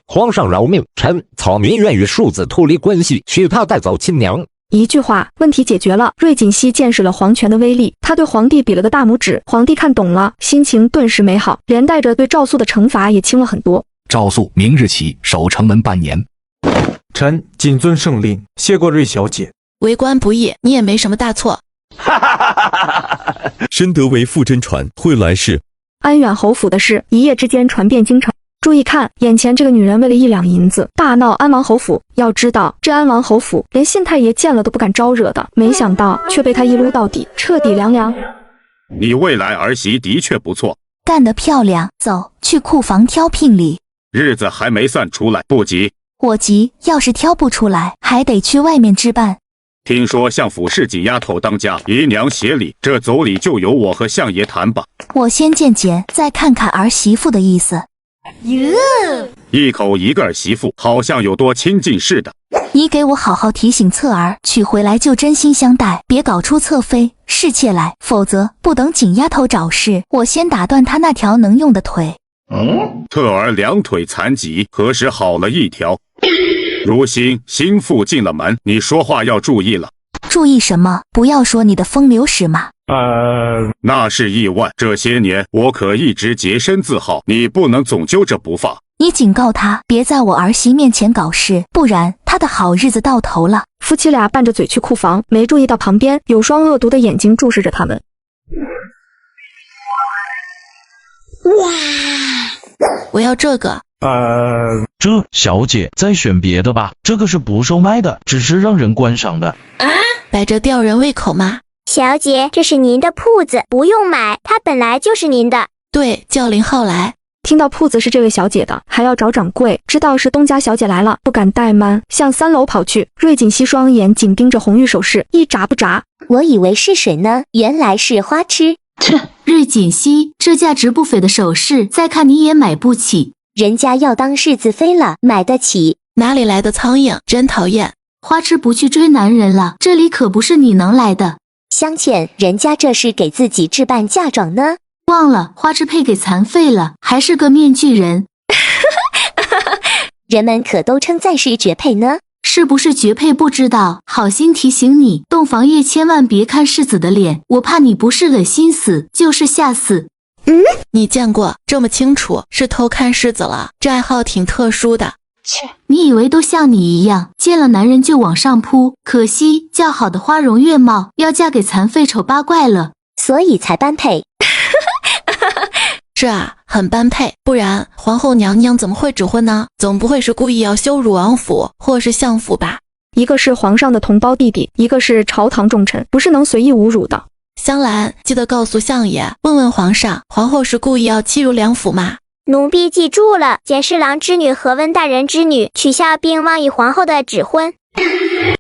[SPEAKER 17] 皇上饶命，臣草民愿与庶子脱离关系，许他带走亲娘。
[SPEAKER 1] 一句话，问题解决了。瑞锦熙见识了皇权的威力，他对皇帝比了个大拇指，皇帝看懂了，心情顿时美好，连带着对赵素的惩罚也轻了很多。
[SPEAKER 13] 赵素明日起守城门半年。
[SPEAKER 21] 臣谨遵圣令，谢过瑞小姐。
[SPEAKER 4] 为官不易，你也没什么大错。
[SPEAKER 2] 深得为父真传，会来世。
[SPEAKER 1] 安远侯府的事一夜之间传遍京城。注意看，眼前这个女人为了1两银子大闹安王侯府。要知道，这安王侯府连县太爷见了都不敢招惹的，没想到却被他一撸到底，彻底凉凉。
[SPEAKER 13] 你未来儿媳的确不错，
[SPEAKER 14] 干得漂亮，走去库房挑聘礼。
[SPEAKER 13] 日子还没算出来，不急。
[SPEAKER 14] 我急，要是挑不出来，还得去外面置办。
[SPEAKER 13] 听说相府是几丫头当家，姨娘协理，这走礼就由我和相爷谈吧。
[SPEAKER 14] 我先见见，再看看儿媳妇的意思。
[SPEAKER 13] 一口一个儿媳妇，好像有多亲近似的。
[SPEAKER 14] 你给我好好提醒侧儿，娶回来就真心相待，别搞出侧妃侍妾来，否则不等紧丫头找事，我先打断她那条能用的腿。
[SPEAKER 13] 特儿2腿残疾，何时好了一条？如今心腹进了门，你说话要注意了。
[SPEAKER 14] 注意什么？不要说你的风流史嘛。
[SPEAKER 13] 那是意外。这些年我可一直洁身自好，你不能总揪着不放。
[SPEAKER 14] 你警告他，别在我儿媳面前搞事，不然他的好日子到头了。
[SPEAKER 1] 夫妻俩拌着嘴去库房，没注意到旁边有双恶毒的眼睛注视着他们。
[SPEAKER 4] 我要这个。
[SPEAKER 8] 这小姐再选别的吧，这个是不售卖的，只是让人观赏的。
[SPEAKER 4] 摆着吊人胃口吗？
[SPEAKER 5] 小姐，这是您的铺子，不用买，它本来就是您的。
[SPEAKER 4] 对，叫林浩来。
[SPEAKER 1] 听到铺子是这位小姐的，还要找掌柜，知道是东家小姐来了，不敢怠慢，向3楼跑去。瑞锦熙双眼紧盯着红玉首饰，一眨不眨。
[SPEAKER 14] 我以为是谁呢，原来是花痴。
[SPEAKER 10] 切，瑞锦熙，这价值不菲的首饰，再看你也买不起。
[SPEAKER 14] 人家要当世子妃了，买得起。
[SPEAKER 4] 哪里来的苍蝇，真讨厌。
[SPEAKER 10] 花痴不去追男人了，这里可不是你能来的。
[SPEAKER 14] 相倩，人家这是给自己置办嫁妆呢。
[SPEAKER 10] 忘了，花痴配给残废了，还是个面具人。
[SPEAKER 14] 人们可都称赞是绝配呢。
[SPEAKER 10] 是不是绝配不知道，好心提醒你，洞房夜千万别看世子的脸，我怕你不是恶心死，就是吓死。
[SPEAKER 4] 你见过这么清楚是偷看世子了，这爱好挺特殊的。
[SPEAKER 10] 切，你以为都像你一样，见了男人就往上扑？可惜较好的花容月貌，要嫁给残废丑八怪了，
[SPEAKER 14] 所以才般配。
[SPEAKER 4] 是啊，很般配，不然皇后娘娘怎么会指婚呢？总不会是故意要羞辱王府或是相府吧？
[SPEAKER 1] 一个是皇上的同胞弟弟，一个是朝堂重臣，不是能随意侮辱的。
[SPEAKER 4] 香兰，记得告诉相爷，问问皇上，皇后是故意要欺辱梁府吗？
[SPEAKER 5] 奴婢记住了，简侍郎之女和温大人之女取笑并妄议皇后的指婚。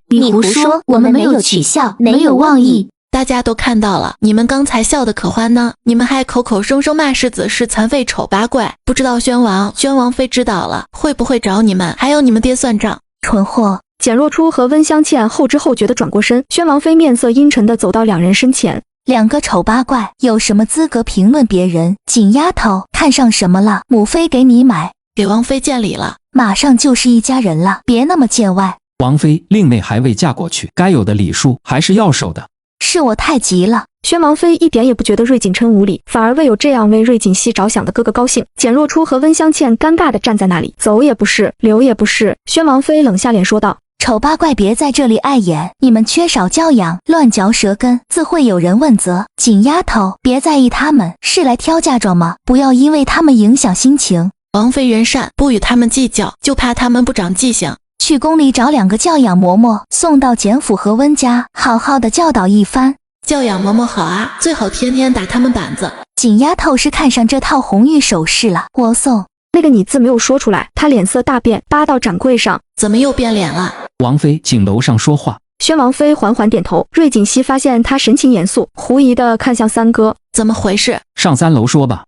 [SPEAKER 10] 你胡说，我们没有取笑，没有妄议。
[SPEAKER 4] 大家都看到了，你们刚才笑得可欢呢，你们还口口声声骂世子是残废丑八怪，不知道宣王妃知道了会不会找你们还有你们爹算账？
[SPEAKER 14] 蠢货！
[SPEAKER 1] 简若初和温香倩后知后觉地转过身，宣王妃面色阴沉地走到两人身前。
[SPEAKER 14] 两个丑八怪有什么资格评论别人？锦丫头看上什么了？母妃给你买，
[SPEAKER 4] 给王妃见礼了，
[SPEAKER 14] 马上就是一家人了，别那么见外。
[SPEAKER 18] 王妃，令妹还未嫁过去，该有的礼数还是要守的。
[SPEAKER 14] 是我太急了。
[SPEAKER 1] 宣王妃一点也不觉得瑞锦琛无礼，反而为有这样为瑞锦熙着想的哥哥高兴。简若初和温香倩尴尬地站在那里，走也不是，留也不是。宣王妃冷下脸说道：
[SPEAKER 14] 丑八怪别在这里碍眼，你们缺少教养，乱嚼舌根，自会有人问责。锦丫头，别在意他们，是来挑嫁妆吗？不要因为他们影响心情。
[SPEAKER 4] 王妃人善，不与他们计较，就怕他们不长记性。
[SPEAKER 14] 去宫里找两个教养嬷嬷，送到简府和温家，好好的教导一番。
[SPEAKER 4] 教养嬷嬷好啊，最好天天打他们板子。
[SPEAKER 14] 锦丫头是看上这套红玉首饰了，我送。
[SPEAKER 1] 那个你字没有说出来，他脸色大变，扒到掌柜上。
[SPEAKER 4] 怎么又变脸了？
[SPEAKER 18] 王妃，请楼上说话。
[SPEAKER 1] 宣王妃缓缓点头，瑞锦熙发现他神情严肃，狐疑地看向三哥，
[SPEAKER 4] 怎么回事？
[SPEAKER 18] 上3楼说吧。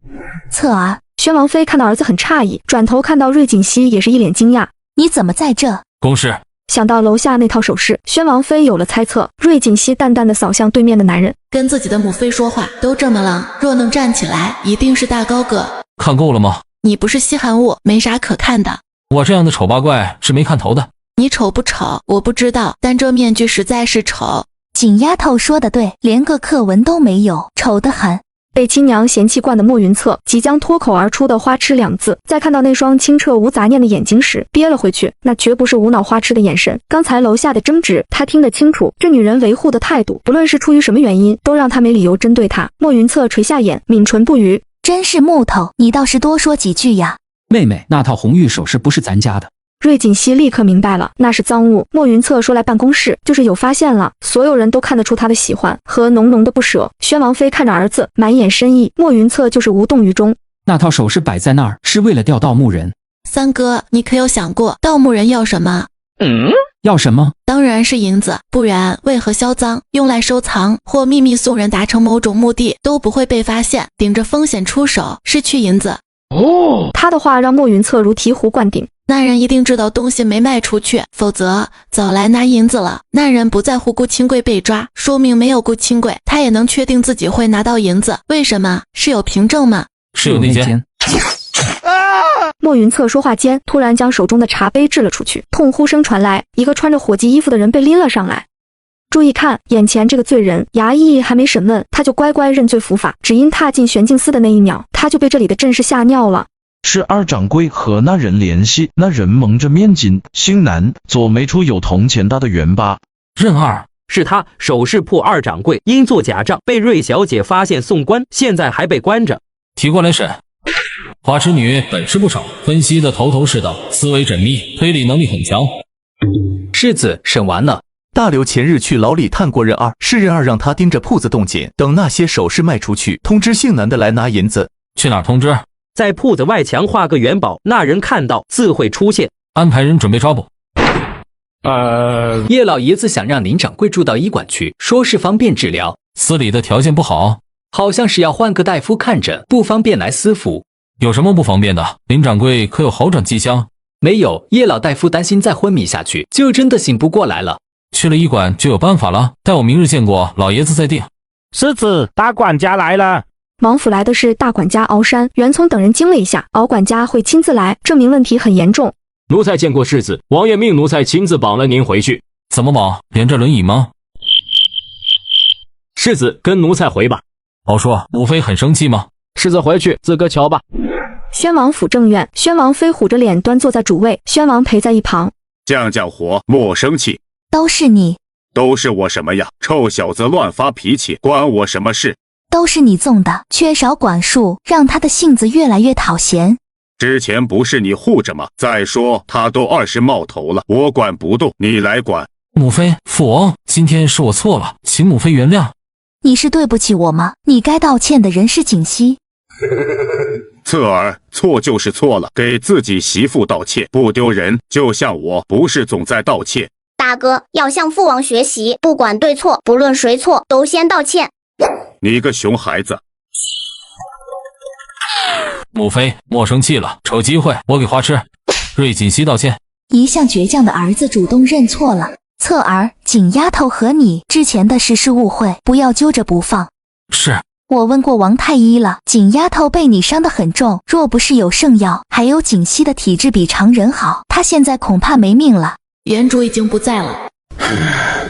[SPEAKER 14] 侧儿，
[SPEAKER 1] 宣王妃看到儿子很诧异，转头看到瑞锦熙也是一脸惊讶，
[SPEAKER 14] 你怎么在这？
[SPEAKER 7] 公事。
[SPEAKER 1] 想到楼下那套首饰，宣王妃有了猜测。瑞锦熙淡淡地扫向对面的男人，
[SPEAKER 4] 跟自己的母妃说话都这么冷，若能站起来，一定是大高个。
[SPEAKER 7] 看够了吗？
[SPEAKER 4] 你不是稀罕物，没啥可看的。
[SPEAKER 7] 我这样的丑八怪是没看头的。
[SPEAKER 4] 你丑不丑我不知道，但这面具实在是丑。
[SPEAKER 14] 锦丫头说的对，连个刻纹都没有，丑得很。
[SPEAKER 1] 被亲娘嫌弃惯的莫云策即将脱口而出的花痴2字，在看到那双清澈无杂念的眼睛时憋了回去，那绝不是无脑花痴的眼神。刚才楼下的争执他听得清楚，这女人维护的态度不论是出于什么原因，都让他没理由针对她。莫云策垂下眼，抿唇不语，
[SPEAKER 14] 真是木头，你倒是多说几句呀。
[SPEAKER 18] 妹妹，那套红玉首饰不是咱家的。
[SPEAKER 1] 瑞锦熙立刻明白了，那是赃物。莫云策说来办公室，就是有发现了。所有人都看得出他的喜欢和浓浓的不舍。宣王妃看着儿子，满眼深意。莫云策就是无动于衷。
[SPEAKER 18] 那套首饰摆在那儿，是为了钓盗墓人。
[SPEAKER 4] 三哥，你可有想过，盗墓人要什么？
[SPEAKER 18] 要什么？
[SPEAKER 4] 当然是银子，不然为何销赃？用来收藏或秘密送人达成某种目的，都不会被发现。顶着风险出手，失去银子。
[SPEAKER 1] 他的话让莫云策如醍醐灌顶。
[SPEAKER 4] 那人一定知道东西没卖出去，否则早来拿银子了。那人不在乎顾清贵被抓，说明没有顾清贵，他也能确定自己会拿到银子。为什么？是有凭证吗？
[SPEAKER 7] 是有内奸。
[SPEAKER 1] 莫云策说话间，突然将手中的茶杯掷了出去，痛呼声传来，一个穿着伙计衣服的人被拎了上来。注意看，眼前这个罪人，衙役还没审问，他就乖乖认罪伏法，只因踏进玄镜司的那一秒，他就被这里的阵势吓尿了。
[SPEAKER 8] 是二掌柜和那人联系，那人蒙着面巾，姓南，左眉处有铜钱大的圆疤。
[SPEAKER 7] 任二，
[SPEAKER 19] 是他，首饰铺二掌柜因做假账被瑞小姐发现送官，现在还被关着。
[SPEAKER 7] 提过来审。花痴女本事不少，分析的头头是道，思维缜密，推理能力很强。
[SPEAKER 20] 世子，审完了。大刘前日去牢里探过任二，是任二让他盯着铺子动静，等那些首饰卖出去，通知姓南的来拿银子。
[SPEAKER 7] 去哪儿通知？
[SPEAKER 19] 在铺子外墙画个元宝，那人看到自会出现。
[SPEAKER 7] 安排人准备抓捕。
[SPEAKER 20] 叶老爷子想让林掌柜住到医馆去，说是方便治疗。
[SPEAKER 7] 司里的条件不好，
[SPEAKER 20] 好像是要换个大夫看诊，不方便来司府。
[SPEAKER 7] 有什么不方便的？林掌柜可有好转迹象？
[SPEAKER 20] 没有，叶老大夫担心再昏迷下去，就真的醒不过来了。
[SPEAKER 7] 去了医馆就有办法了，待我明日见过老爷子再定。
[SPEAKER 23] 世子，大管家来了。
[SPEAKER 1] 王府来的是大管家敖山，袁聪等人惊了一下，敖管家会亲自来，证明问题很严重。
[SPEAKER 3] 奴才见过世子，王爷命奴才亲自绑了您回去。
[SPEAKER 7] 怎么绑？连着轮椅吗？
[SPEAKER 3] 世子跟奴才回吧。
[SPEAKER 7] 好说，母妃很生气吗？
[SPEAKER 3] 世子回去自个瞧吧。
[SPEAKER 1] 宣王府正院，宣王妃虎着脸端坐在主位，宣王陪在一旁。
[SPEAKER 13] 降火，莫生气。
[SPEAKER 10] 都是你，
[SPEAKER 13] 都是我什么呀？臭小子乱发脾气，关我什么事？
[SPEAKER 10] 都是你纵的，缺少管束，让他的性子越来越讨嫌。
[SPEAKER 13] 之前不是你护着吗？再说他都20冒头了，我管不动，你来管。
[SPEAKER 7] 母妃，父王，今天是我错了，请母妃原谅。
[SPEAKER 10] 你是对不起我吗？你该道歉的人是槿汐。
[SPEAKER 13] 侧耳，错就是错了，给自己媳妇道歉不丢人。就像我，不是总在道歉。
[SPEAKER 5] 大哥要向父王学习，不管对错，不论谁错，都先道歉。
[SPEAKER 13] 你个熊孩子！
[SPEAKER 7] 母妃，莫生气了，瞅机会，我给花痴瑞锦熙道歉。
[SPEAKER 10] 一向倔强的儿子主动认错了。侧儿，锦丫头和你之前的事是误会，不要揪着不放。
[SPEAKER 7] 是。
[SPEAKER 10] 我问过王太医了，锦丫头被你伤得很重，若不是有圣药，还有锦汐的体质比常人好，她现在恐怕没命了。
[SPEAKER 4] 原主已经不在了。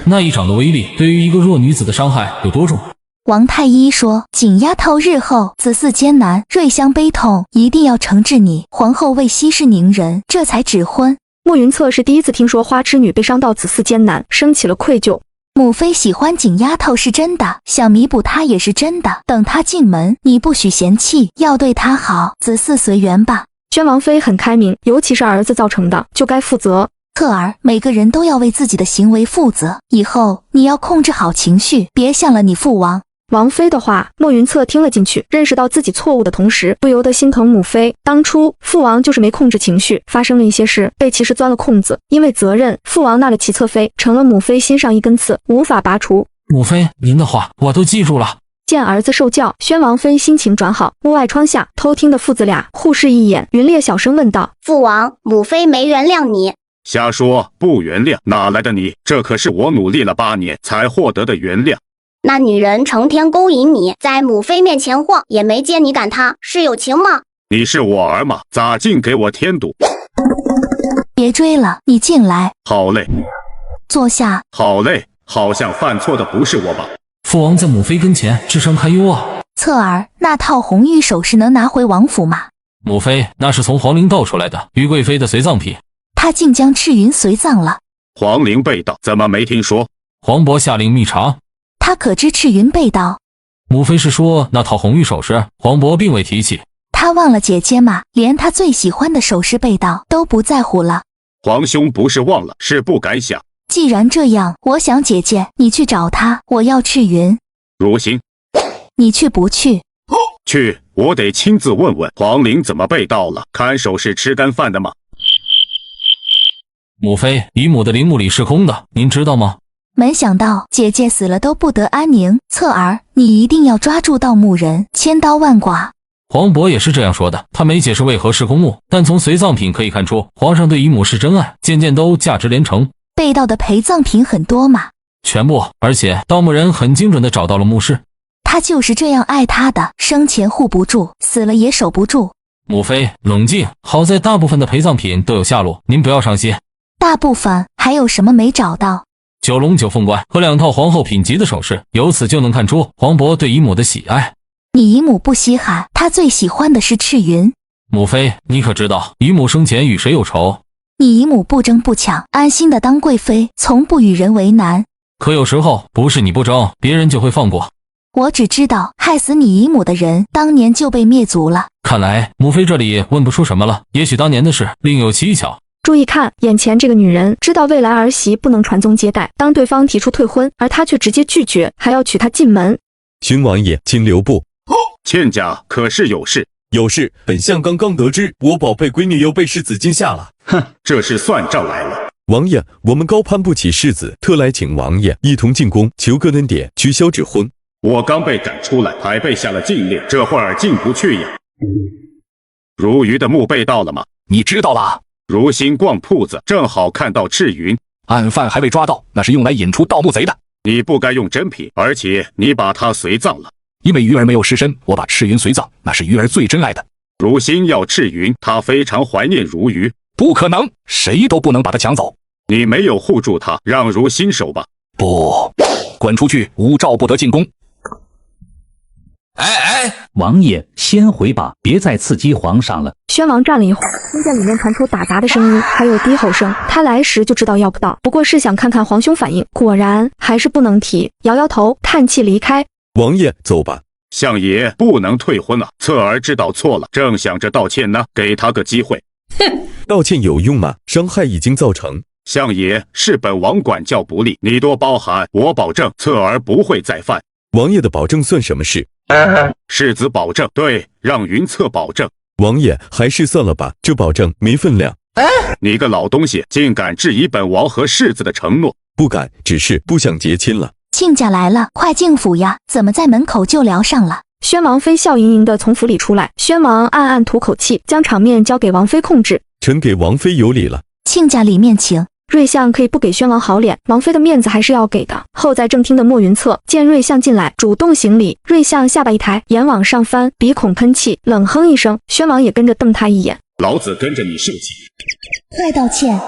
[SPEAKER 7] 那一掌的威力对于一个弱女子的伤害有多重？
[SPEAKER 10] 王太医说，锦丫头日后子嗣艰难，瑞香悲痛，一定要惩治你。皇后为息事宁人，这才指婚。
[SPEAKER 1] 慕云策是第一次听说花痴女被伤到子嗣艰难，升起了愧疚。
[SPEAKER 10] 母妃喜欢锦丫头是真的，想弥补她也是真的。等她进门，你不许嫌弃，要对她好，子嗣随缘吧。
[SPEAKER 1] 宣王妃很开明，尤其是儿子造成的，就该负责。
[SPEAKER 10] 侧儿，每个人都要为自己的行为负责，以后你要控制好情绪，别像了你父王。
[SPEAKER 1] 王妃的话，莫云策听了进去，认识到自己错误的同时，不由得心疼母妃。当初父王就是没控制情绪，发生了一些事，被其实钻了空子。因为责任，父王纳了齐侧妃，成了母妃心上一根刺，无法拔除。
[SPEAKER 7] 母妃，您的话我都记住了。
[SPEAKER 1] 见儿子受教，宣王妃心情转好。屋外窗下偷听的父子俩互视一眼，云烈小声问道：“
[SPEAKER 5] 父王，母妃没原谅你。”
[SPEAKER 13] 瞎说，不原谅，哪来的你？这可是我努力了8年才获得的原谅。
[SPEAKER 5] 那女人成天勾引你，在母妃面前晃，也没见你赶她，是有情吗？
[SPEAKER 13] 你是我儿吗？咋净给我添堵？
[SPEAKER 10] 别追了，你进来。
[SPEAKER 13] 好嘞，
[SPEAKER 10] 坐下。
[SPEAKER 13] 好嘞，好像犯错的不是我吧？
[SPEAKER 7] 父王在母妃跟前智商堪忧啊。
[SPEAKER 10] 侧儿，那套红玉首饰能拿回王府吗？
[SPEAKER 7] 母妃，那是从皇陵盗出来的，于贵妃的随葬品。
[SPEAKER 10] 他竟将赤云随葬了。
[SPEAKER 13] 皇陵被盗，怎么没听说？
[SPEAKER 7] 皇伯下令密查。
[SPEAKER 10] 他可知赤云被盗？
[SPEAKER 7] 母妃是说那套红玉首饰，皇伯并未提起。
[SPEAKER 10] 他忘了姐姐吗？连他最喜欢的首饰被盗都不在乎了。
[SPEAKER 13] 皇兄不是忘了，是不敢想。
[SPEAKER 10] 既然这样，我想姐姐，你去找他，我要赤云。
[SPEAKER 13] 如心，
[SPEAKER 10] 你去不去？
[SPEAKER 13] 去，我得亲自问问皇陵怎么被盗了。看守是吃干饭的吗？
[SPEAKER 7] 母妃，姨母的陵墓里是空的，您知道吗？
[SPEAKER 10] 没想到姐姐死了都不得安宁。侧儿，你一定要抓住盗墓人，千刀万剐。
[SPEAKER 7] 皇伯也是这样说的，他没解释为何是空墓，但从随葬品可以看出，皇上对姨母是真爱，件件都价值连城。
[SPEAKER 10] 被盗的陪葬品很多嘛？
[SPEAKER 7] 全部，而且盗墓人很精准地找到了墓室。
[SPEAKER 10] 他就是这样爱她的，生前护不住，死了也守不住。
[SPEAKER 7] 母妃，冷静，好在大部分的陪葬品都有下落，您不要伤心。
[SPEAKER 10] 大部分还有什么没找到
[SPEAKER 7] ？9龙9凤冠和2套皇后品级的首饰，由此就能看出皇伯对姨母的喜爱。
[SPEAKER 10] 你姨母不稀罕，她最喜欢的是赤云。
[SPEAKER 7] 母妃，你可知道姨母生前与谁有仇？
[SPEAKER 10] 你姨母不争不抢，安心的当贵妃，从不与人为难。
[SPEAKER 7] 可有时候不是你不争，别人就会放过。
[SPEAKER 10] 我只知道害死你姨母的人当年就被灭族了。
[SPEAKER 7] 看来母妃这里问不出什么了，也许当年的事另有蹊跷。
[SPEAKER 1] 注意看，眼前这个女人知道未来儿媳不能传宗接代，当对方提出退婚，而她却直接拒绝，还要娶她进门。
[SPEAKER 2] 寻王爷，请留步。
[SPEAKER 13] 亲家可是有事？
[SPEAKER 2] 有事，本相刚刚得知，我宝贝闺女又被世子惊吓了。
[SPEAKER 13] 哼，这是算账来了。
[SPEAKER 2] 王爷，我们高攀不起世子，特来请王爷一同进宫，求个恩典，取消指婚。
[SPEAKER 13] 我刚被赶出来，还被下了禁令，这会儿进不去呀。如鱼的墓被盗了吗？
[SPEAKER 9] 你知道了。
[SPEAKER 13] 如心逛铺子，正好看到赤云，
[SPEAKER 9] 案犯还未抓到，那是用来引出盗墓贼的。
[SPEAKER 13] 你不该用真品，而且你把他随葬了。
[SPEAKER 9] 因为鱼儿没有尸身，我把赤云随葬，那是鱼儿最珍爱的。
[SPEAKER 13] 如心要赤云，他非常怀念如鱼。
[SPEAKER 9] 不可能，谁都不能把他抢走。
[SPEAKER 13] 你没有护住他，让如新手吧。
[SPEAKER 9] 不，滚出去，无诏不得进宫。
[SPEAKER 11] 王爷，先回吧，别再刺激皇上了。
[SPEAKER 1] 宣王站了一会儿，听见里面传出打杂的声音，还有低吼声。他来时就知道要不到，不过是想看看皇兄反应。果然还是不能提，摇摇头，叹气离开。
[SPEAKER 2] 王爷，走吧。
[SPEAKER 13] 相爷不能退婚了，侧儿知道错了，正想着道歉呢，给他个机会。
[SPEAKER 2] 哼，道歉有用吗？伤害已经造成。
[SPEAKER 13] 相爷，是本王管教不力，你多包涵，我保证侧儿不会再犯。
[SPEAKER 2] 王爷的保证算什么事？
[SPEAKER 13] 世子保证，对，让云策保证。
[SPEAKER 2] 王爷，还是算了吧，这保证没分量。
[SPEAKER 13] 你个老东西，竟敢质疑本王和世子的承诺？
[SPEAKER 2] 不敢，只是不想结亲了。
[SPEAKER 10] 亲家来了，快进府呀！怎么在门口就聊上了？
[SPEAKER 1] 宣王妃笑盈盈地从府里出来，宣王暗暗吐口气，将场面交给王妃控制。
[SPEAKER 2] 臣给王妃有礼了。
[SPEAKER 10] 亲家里面请。
[SPEAKER 1] 瑞相可以不给宣王好脸，王妃的面子还是要给的。后在正厅的莫云策见瑞相进来，主动行礼。瑞相下巴一抬，眼往上翻，鼻孔喷气，冷哼一声。宣王也跟着瞪他一眼。
[SPEAKER 13] 老子跟着你受气。
[SPEAKER 10] 快道歉。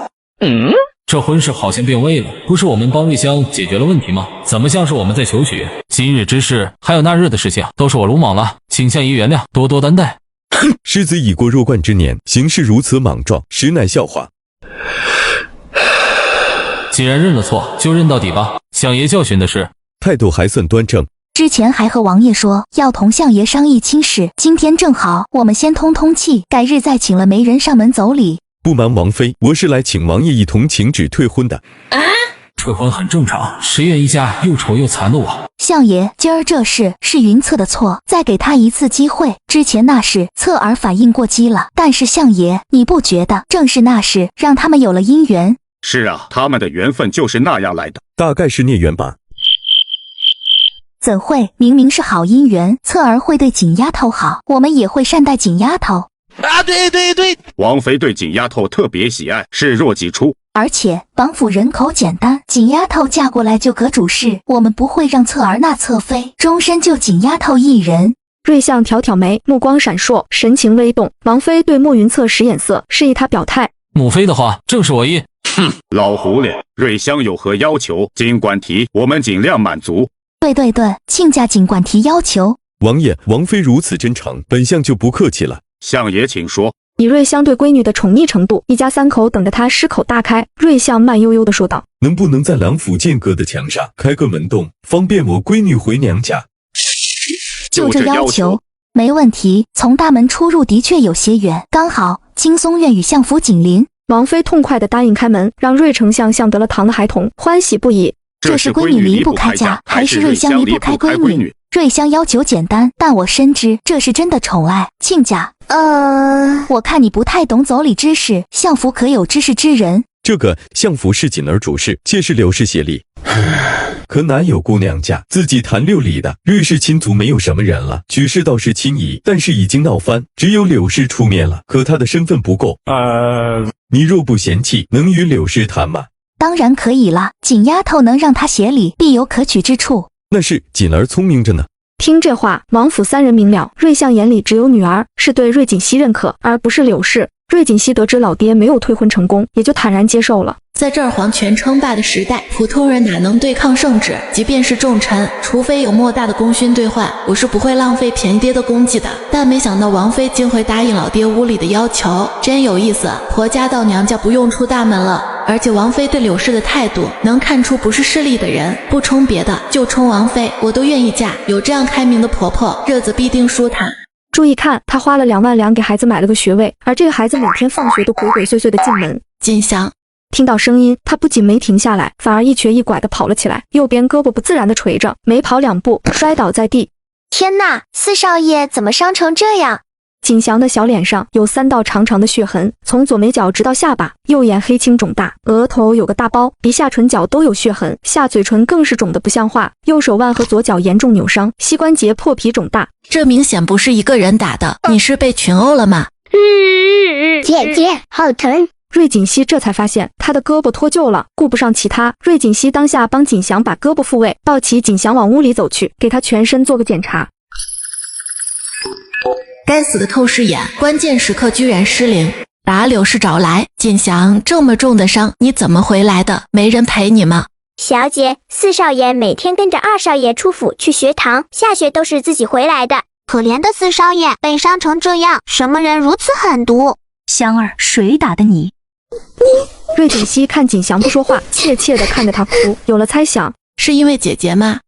[SPEAKER 7] 这婚事好像变味了，不是我们帮瑞香解决了问题吗？怎么像是我们在求娶？今日之事，还有那日的事情，都是我鲁莽了，请相爷原谅，多多担待。
[SPEAKER 2] 世子已过弱冠之年，行事如此莽撞，实乃笑话。
[SPEAKER 7] 既然认了错，就认到底吧。相爷教训的是，
[SPEAKER 2] 态度还算端正。
[SPEAKER 10] 之前还和王爷说要同相爷商议亲事，今天正好，我们先通通气，改日再请了媒人上门走礼。
[SPEAKER 2] 不瞒王妃，我是来请王爷一同请旨退婚的。
[SPEAKER 7] 退婚很正常，谁愿意嫁又丑又残的我？
[SPEAKER 10] 相爷，今儿这事是云策的错，再给他一次机会。之前那事，侧儿反应过激了，但是相爷，你不觉得正是那事让他们有了姻缘？
[SPEAKER 13] 是啊，他们的缘分就是那样来的，
[SPEAKER 2] 大概是孽缘吧。
[SPEAKER 10] 怎会？明明是好姻缘，侧儿会对锦丫头好，我们也会善待锦丫头。
[SPEAKER 13] 对，王妃对锦丫头特别喜爱，视若己出。
[SPEAKER 10] 而且榜府人口简单，锦丫头嫁过来就可主事，我们不会让侧儿纳侧妃，终身就锦丫头一人。
[SPEAKER 1] 瑞相挑挑眉，目光闪烁，神情微动。王妃对莫云策使眼色，示意他表态。
[SPEAKER 7] 母妃的话正是我意。
[SPEAKER 13] 哼，老狐狸，瑞香有何要求，尽管提，我们尽量满足。
[SPEAKER 10] 对，亲家尽管提要求。
[SPEAKER 2] 王爷，王妃如此真诚，本相就不客气了。
[SPEAKER 13] 相爷请说。
[SPEAKER 1] 以瑞相对闺女的宠溺程度，一家三口等着他狮口大开。瑞相慢悠悠地说道：“
[SPEAKER 2] 能不能在郎府间隔的墙上开个门洞，方便我闺女回娘家？”
[SPEAKER 10] 就这要求，没问题。从大门出入的确有些远，刚好金松院与相府紧邻。
[SPEAKER 1] 王妃痛快地答应开门，让瑞丞相像得了糖的孩童，欢喜不已。
[SPEAKER 10] 这是闺女离不开家，还是瑞香离不开闺女？瑞香要求简单，但我深知这是真的宠爱。亲家，我看你不太懂走礼之事，相府可有知事之人？
[SPEAKER 2] 这个相府是锦儿主事，妾是柳氏协力。可哪有姑娘家自己谈六礼的？瑞氏亲族没有什么人了，举事倒是亲姨，但是已经闹翻，只有柳氏出面了。可她的身份不够。你若不嫌弃，能与柳氏谈吗？
[SPEAKER 10] 当然可以了，锦丫头能让她协理，必有可取之处。
[SPEAKER 2] 那是锦儿聪明着呢。
[SPEAKER 1] 听这话，王府三人明了，瑞相眼里只有女儿，是对瑞锦熙认可，而不是柳氏。瑞锦熙得知老爹没有退婚成功，也就坦然接受了。
[SPEAKER 4] 在这儿皇权称霸的时代，普通人哪能对抗圣旨？即便是重臣，除非有莫大的功勋兑换，我是不会浪费便宜爹的功绩的。但没想到王妃竟会答应老爹无礼的要求，真有意思。婆家到娘家不用出大门了。而且王妃对柳氏的态度，能看出不是势利的人，不冲别的，就冲王妃，我都愿意嫁。有这样开明的婆婆，日子必定舒坦。
[SPEAKER 1] 注意看，他花了2万两给孩子买了个学位，而这个孩子每天放学都鬼鬼祟祟的进门。
[SPEAKER 4] 锦祥
[SPEAKER 1] 听到声音，他不仅没停下来，反而一瘸一拐的跑了起来，右边胳膊不自然的垂着，没跑2步摔倒在地。
[SPEAKER 5] 天哪，四少爷怎么伤成这样？
[SPEAKER 1] 锦祥的小脸上有3道长长的血痕，从左眉角直到下巴，右眼黑青肿大，额头有个大包，鼻下唇角都有血痕，下嘴唇更是肿得不像话，右手腕和左脚严重扭伤，膝关节破皮肿大。
[SPEAKER 4] 这明显不是一个人打的，你是被群殴了吗？
[SPEAKER 5] 姐姐，好疼！
[SPEAKER 1] 瑞锦熙这才发现他的胳膊脱臼了，顾不上其他，瑞锦熙当下帮锦祥把胳膊复位，抱起锦祥往屋里走去，给他全身做个检查。
[SPEAKER 4] 该死的透视眼，关键时刻居然失灵。把柳氏找来。锦祥，这么重的伤，你怎么回来的？没人陪你吗？
[SPEAKER 5] 小姐，4少爷每天跟着2少爷出府去学堂，下学都是自己回来的。
[SPEAKER 10] 可怜的4少爷被伤成这样，什么人如此狠毒？
[SPEAKER 15] 香儿，谁打的你？
[SPEAKER 1] 瑞锦熙看锦祥不说话，怯怯地看着他哭，有了猜想，
[SPEAKER 4] 是因为姐姐吗？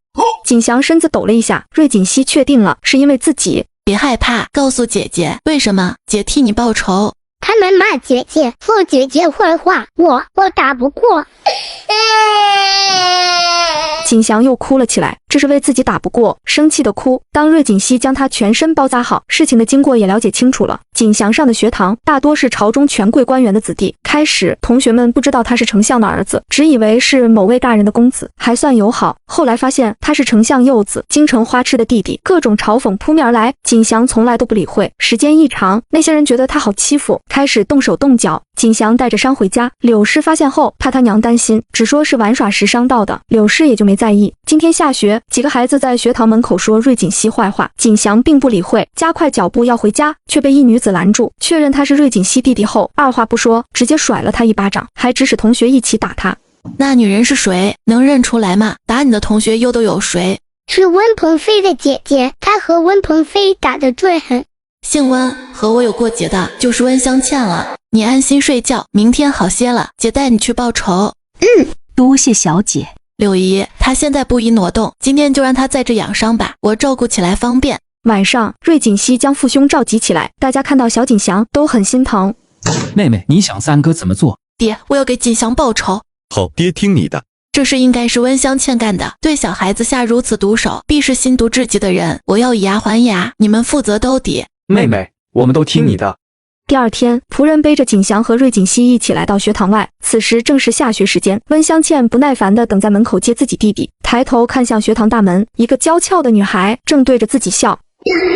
[SPEAKER 1] 锦祥身子抖了一下，瑞锦熙确定了，是因为自己。
[SPEAKER 4] 别害怕，告诉姐姐为什么，姐替你报仇。
[SPEAKER 5] 他们骂姐姐，说姐姐坏话，我打不过。
[SPEAKER 1] 锦祥又哭了起来，这是为自己打不过，生气的哭。当瑞锦熙将他全身包扎好，事情的经过也了解清楚了。锦祥上的学堂大多是朝中权贵官员的子弟，开始同学们不知道他是丞相的儿子，只以为是某位大人的公子，还算友好。后来发现他是丞相幼子京城花痴的弟弟，各种嘲讽扑面而来，锦祥从来都不理会。时间一长，那些人觉得他好欺负，开始动手动脚。锦祥带着伤回家，柳氏发现后怕他娘担心，只说是玩耍时伤到的，柳氏也就没在意。今天下学，几个孩子在学堂门口说瑞锦熙坏话，锦祥并不理会，加快脚步要回家，却被一女子拦住，确认他是瑞锦熙弟弟后，二话不说直接甩了他一巴掌，还指使同学一起打他。
[SPEAKER 4] 那女人是谁？能认出来吗？打你的同学又都有谁？
[SPEAKER 5] 是温鹏飞的姐姐，她和温鹏飞打得最狠。
[SPEAKER 4] 姓温，和我有过节的就是温香倩了。你安心睡觉，明天好些了，姐带你去报仇。
[SPEAKER 15] 多谢小姐。
[SPEAKER 4] 柳姨，她现在不宜挪动，今天就让她在这养伤吧，我照顾起来方便。
[SPEAKER 1] 晚上，瑞锦熙将父兄召集起来，大家看到小锦祥都很心疼。
[SPEAKER 18] 妹妹，你想三哥怎么做？
[SPEAKER 4] 爹，我要给锦祥报仇。
[SPEAKER 2] 好，爹听你的。
[SPEAKER 4] 这事应该是温香倩干的，对小孩子下如此毒手，必是心毒至极的人。我要以牙还牙，你们负责兜底。
[SPEAKER 21] 妹妹，我们都听你的。
[SPEAKER 1] 第二天，仆人背着锦祥和瑞锦熙一起来到学堂外，此时正是下学时间。温香倩不耐烦地等在门口接自己弟弟，抬头看向学堂大门，一个娇俏的女孩正对着自己笑。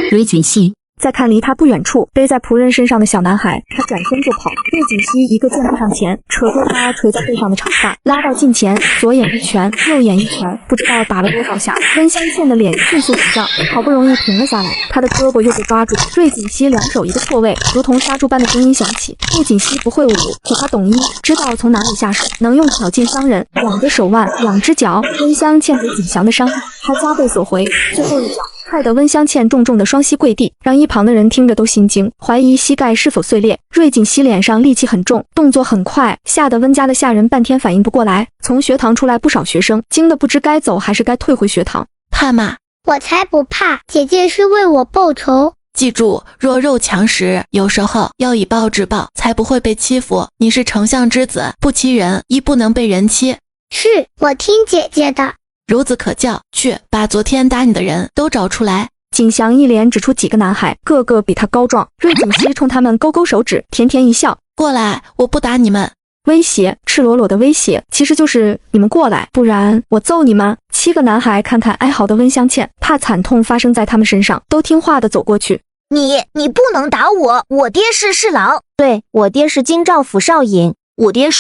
[SPEAKER 15] 瑞锦熙。
[SPEAKER 1] 再看离他不远处背在仆人身上的小男孩，他转身就跑。瑞锦熙一个箭步上前，扯过他垂在背上的长发，拉到近前，左眼一拳，右眼一拳，不知道打了多少下。温香倩的脸迅速紧张，好不容易停了下来，他的胳膊又被抓住。瑞锦熙两手一个错位，如同杀猪般的声音响起。瑞锦熙不会武，可他懂医，知道从哪里下手，能用挑劲伤人。2个手腕，2只脚，温香倩给锦祥的伤害，他加倍索回。最后一脚，害得温香倩重重的双膝跪地，让一旁的人听着都心惊，怀疑膝盖是否碎裂。瑞锦熙脸上戾气很重，动作很快，吓得温家的下人半天反应不过来。从学堂出来不少学生，惊得不知该走还是该退回学堂。
[SPEAKER 4] 怕吗？
[SPEAKER 5] 我才不怕，姐姐是为我报仇。
[SPEAKER 4] 记住，弱肉强食，有时候要以暴制暴，才不会被欺负。你是丞相之子，不欺人，亦不能被人欺。
[SPEAKER 5] 是，我听姐姐的。
[SPEAKER 4] 孺子可教，去把昨天打你的人都找出来。
[SPEAKER 1] 锦祥一连指出几个男孩，个个比他高壮。瑞锦熙冲他们勾勾手指，甜甜一笑，
[SPEAKER 4] 过来，我不打你们。
[SPEAKER 1] 威胁，赤裸裸的威胁，其实就是你们过来，不然我揍你们。7个男孩看看哀嚎的温香倩，怕惨痛发生在他们身上，都听话的走过去。
[SPEAKER 10] 你不能打我，我爹是侍郎。
[SPEAKER 14] 对，我爹是京兆府少尹。
[SPEAKER 10] 我爹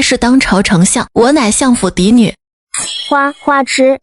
[SPEAKER 4] 是当朝丞相，我乃相府嫡女。
[SPEAKER 14] 花痴，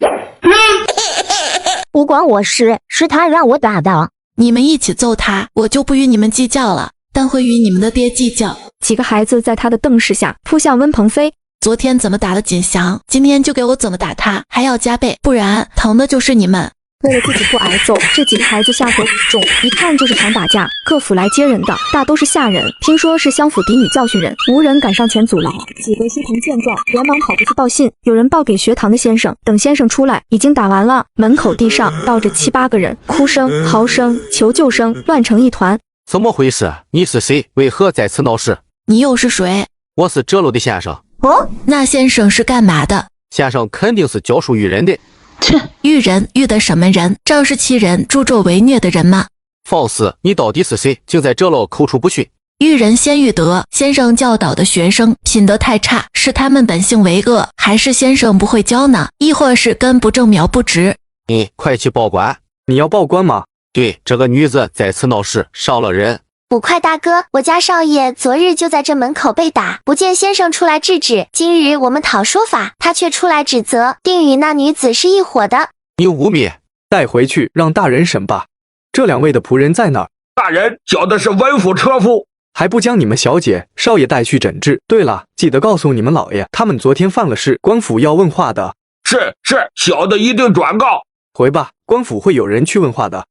[SPEAKER 14] 不关我事，是他让我打的。
[SPEAKER 4] 你们一起揍他，我就不与你们计较了，但会与你们的爹计较。
[SPEAKER 1] 几个孩子在他的瞪视下扑向温鹏飞。
[SPEAKER 4] 昨天怎么打了锦祥，今天就给我怎么打他，还要加倍，不然疼的就是你们。
[SPEAKER 1] 为了自己不挨揍，这几个孩子下手很重，一看就是常打架。各府来接人的大都是下人，听说是乡府嫡女教训人，无人敢上前阻拦。几个书童见状，连忙跑过去报信，有人报给学堂的先生。等先生出来，已经打完了。门口地上倒着7、8个人，哭声、嚎声、求救声乱成一团。
[SPEAKER 16] 怎么回事？你是谁？为何在此闹事？
[SPEAKER 4] 你又是谁？
[SPEAKER 16] 我是这楼的先生。
[SPEAKER 4] 哦，那先生是干嘛的？
[SPEAKER 16] 先生肯定是教书育人的。
[SPEAKER 4] 切，育人育的什么人？仗势欺人、助纣为虐的人吗？
[SPEAKER 16] 放肆！你到底是谁？竟在这楼口出不逊！
[SPEAKER 4] 育人先育德，先生教导的学生品德太差，是他们本性为恶，还是先生不会教呢？亦或是根不正苗不直？
[SPEAKER 16] 你快去报官！
[SPEAKER 21] 你要报官吗？
[SPEAKER 16] 对，这个女子在此闹事，伤了人。
[SPEAKER 5] 捕快大哥，我家少爷昨日就在这门口被打，不见先生出来制止。今日我们讨说法，他却出来指责，定与那女子是一伙的。
[SPEAKER 16] 你污蔑！
[SPEAKER 21] 带回去让大人审吧。这2位的仆人在哪儿？
[SPEAKER 22] 大人，叫的是文府车夫。
[SPEAKER 6] 还不将你们小姐、少爷带去诊治。对了，记得告诉你们老爷，他们昨天犯了事，官府要问话的。
[SPEAKER 12] 是，小的一定转告。
[SPEAKER 6] 回吧，官府会有人去问话的。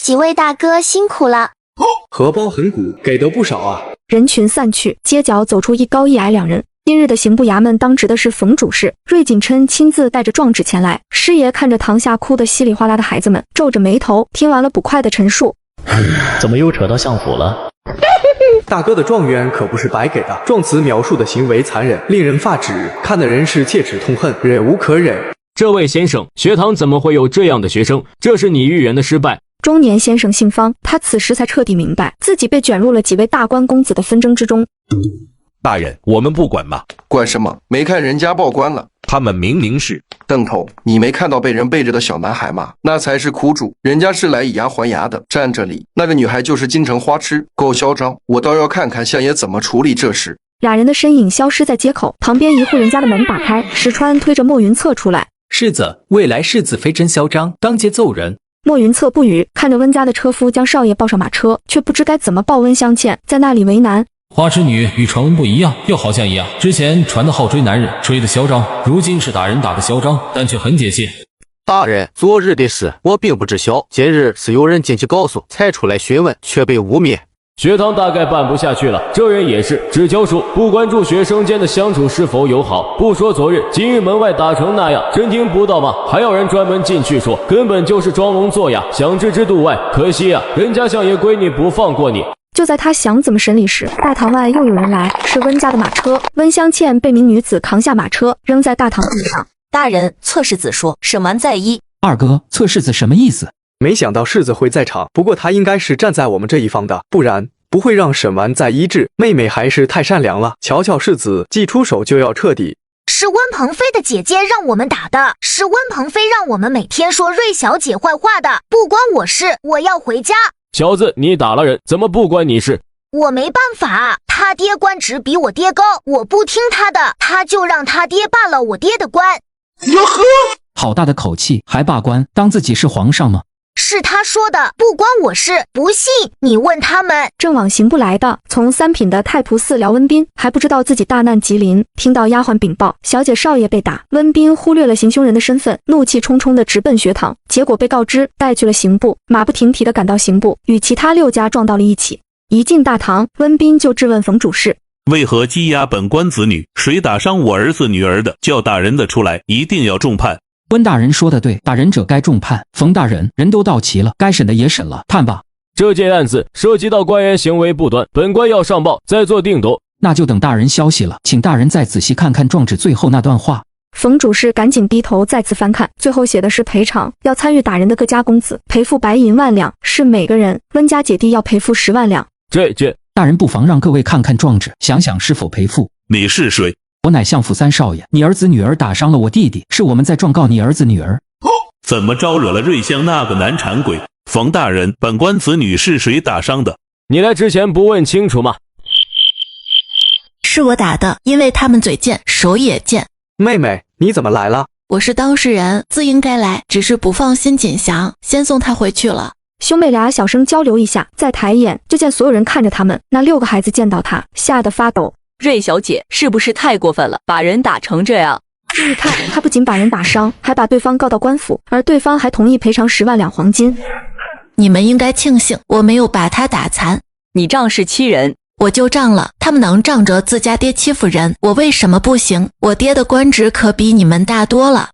[SPEAKER 5] 几位大哥辛苦了。
[SPEAKER 6] 荷包很鼓，给的不少啊。
[SPEAKER 1] 人群散去，街角走出一高一矮两人。今日的刑部衙门当值的是冯主事，瑞锦琛亲自带着状纸前来。师爷看着堂下哭得稀里哗啦的孩子们，皱着眉头，听完了捕快的陈述。
[SPEAKER 22] 怎么又扯到相府了？
[SPEAKER 6] 大哥的状元可不是白给的，状词描述的行为残忍，令人发指，看的人是切齿痛恨，忍无可忍。
[SPEAKER 3] 这位先生，学堂怎么会有这样的学生？这是你育人的失败。
[SPEAKER 1] 中年先生姓方，他此时才彻底明白，自己被卷入了几位大官公子的纷争之中。
[SPEAKER 24] 大人，我们不管吗？
[SPEAKER 25] 管什么？没看人家报官了？
[SPEAKER 24] 他们明明是……
[SPEAKER 25] 邓头，你没看到被人背着的小男孩吗？那才是苦主，人家是来以牙还牙的。站这里，那个女孩就是京城花痴，够嚣张。我倒要看看相爷怎么处理这事。
[SPEAKER 1] 俩人的身影消失在街口，旁边一户人家的门打开，石川推着莫云策出来。
[SPEAKER 26] 世子，未来世子非真嚣张，当街揍人。
[SPEAKER 1] 莫云策不语，看着温家的车夫将少爷抱上马车，却不知该怎么报温相倩，在那里为难。
[SPEAKER 7] 花痴女与传闻不一样，又好像一样。之前传的好追男人，追的嚣张，如今是打人打的嚣张，但却很解气。
[SPEAKER 16] 大人，昨日的事我并不知晓，今日是有人进去告诉，才出来询问，却被污蔑。
[SPEAKER 3] 学堂大概办不下去了，这人也是只教书，不关注学生间的相处是否友好。不说昨日，今日门外打成那样，真听不到吗？还有人专门进去说，根本就是装聋作哑，想置之度外。可惜啊，人家相爷闺女不放过你。
[SPEAKER 1] 就在他想怎么审理时，大堂外又有人来，是温家的马车。温香倩被名女子扛下马车，扔在大堂地上。
[SPEAKER 27] 大人，侧世子说审完再议。
[SPEAKER 18] 二哥，侧世子什么意思？
[SPEAKER 6] 没想到世子会在场，不过他应该是站在我们这一方的，不然不会让审完再医治。妹妹还是太善良了，瞧瞧世子，既出手就要彻底。
[SPEAKER 10] 是温鹏飞的姐姐让我们打的，是温鹏飞让我们每天说瑞小姐坏话的，不关我事，我要回家。
[SPEAKER 3] 小子，你打了人，怎么不关你事？
[SPEAKER 10] 我没办法，他爹官职比我爹高，我不听他的，他就让他爹罢了我爹的官。
[SPEAKER 18] 哟呵，好大的口气，还罢官，当自己是皇上吗？
[SPEAKER 10] 是他说的，不关我事，不信你问他们。
[SPEAKER 1] 正往刑部来的，从三品的太仆寺辽温斌，还不知道自己大难吉临，听到丫鬟禀报小姐少爷被打，温斌忽略了行凶人的身份，怒气冲冲地直奔学堂，结果被告知带去了刑部，马不停蹄地赶到刑部，与其他6家撞到了一起。一进大堂，温斌就质问冯主事：
[SPEAKER 28] 为何羁押本官子女？谁打伤我儿子女儿的，叫打人的出来，一定要重判。
[SPEAKER 18] 温大人说的对，打人者该重判。冯大人，人都到齐了，该审的也审了，判吧。
[SPEAKER 3] 这件案子涉及到官员行为不端，本官要上报，再做定夺。
[SPEAKER 18] 那就等大人消息了，请大人再仔细看看状纸最后那段话。
[SPEAKER 1] 冯主事赶紧低头再次翻看，最后写的是赔偿，要参与打人的各家公子赔付白银1万两，是每个人。温家姐弟要赔付10万两。
[SPEAKER 3] 这
[SPEAKER 18] 大人不妨让各位看看状纸，想想是否赔付。
[SPEAKER 28] 你是谁？
[SPEAKER 18] 我乃相府3少爷，你儿子女儿打伤了我弟弟，是我们在状告你儿子女儿。
[SPEAKER 28] 怎么招惹了瑞香那个难缠鬼？冯大人，本官子女是谁打伤的？
[SPEAKER 3] 你来之前不问清楚吗？
[SPEAKER 4] 是我打的，因为他们嘴贱，手也贱。
[SPEAKER 6] 妹妹，你怎么来了？
[SPEAKER 4] 我是当事人，自应该来，只是不放心锦祥，先送他回去了。
[SPEAKER 1] 兄妹俩小声交流一下，再抬眼就见所有人看着他们。那6个孩子见到他，吓得发抖。
[SPEAKER 14] 瑞小姐是不是太过分了，把人打成这样？
[SPEAKER 1] 注意看，他不仅把人打伤，还把对方告到官府，而对方还同意赔偿10万两黄金。
[SPEAKER 4] 你们应该庆幸我没有把他打残。
[SPEAKER 14] 你仗势欺人，
[SPEAKER 4] 我就仗了，他们能仗着自家爹欺负人，我为什么不行？我爹的官职可比你们大多了。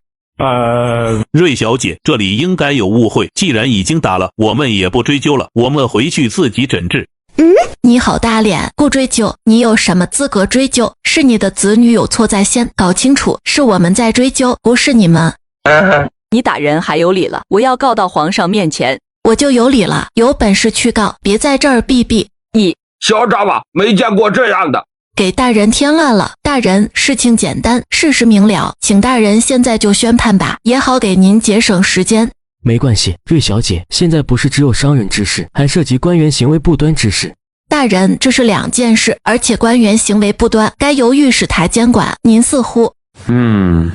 [SPEAKER 28] 瑞小姐，这里应该有误会，既然已经打了，我们也不追究了，我们回去自己诊治。
[SPEAKER 4] 你好大脸，不追究，你有什么资格追究？是你的子女有错在先，搞清楚，是我们在追究，不是你们。
[SPEAKER 14] 你打人还有理了，我要告到皇上面前。
[SPEAKER 4] 我就有理了，有本事去告，别在这儿避避。
[SPEAKER 14] 你
[SPEAKER 12] 嚣张吧，没见过这样的。
[SPEAKER 4] 给大人添乱了。大人，事情简单，事实明了，请大人现在就宣判吧，也好给您节省时间。
[SPEAKER 29] 没关系，瑞小姐，现在不是只有伤人之事，还涉及官员行为不端之事。
[SPEAKER 4] 大人，这是2件事，而且官员行为不端，该由御史台监管。您似乎……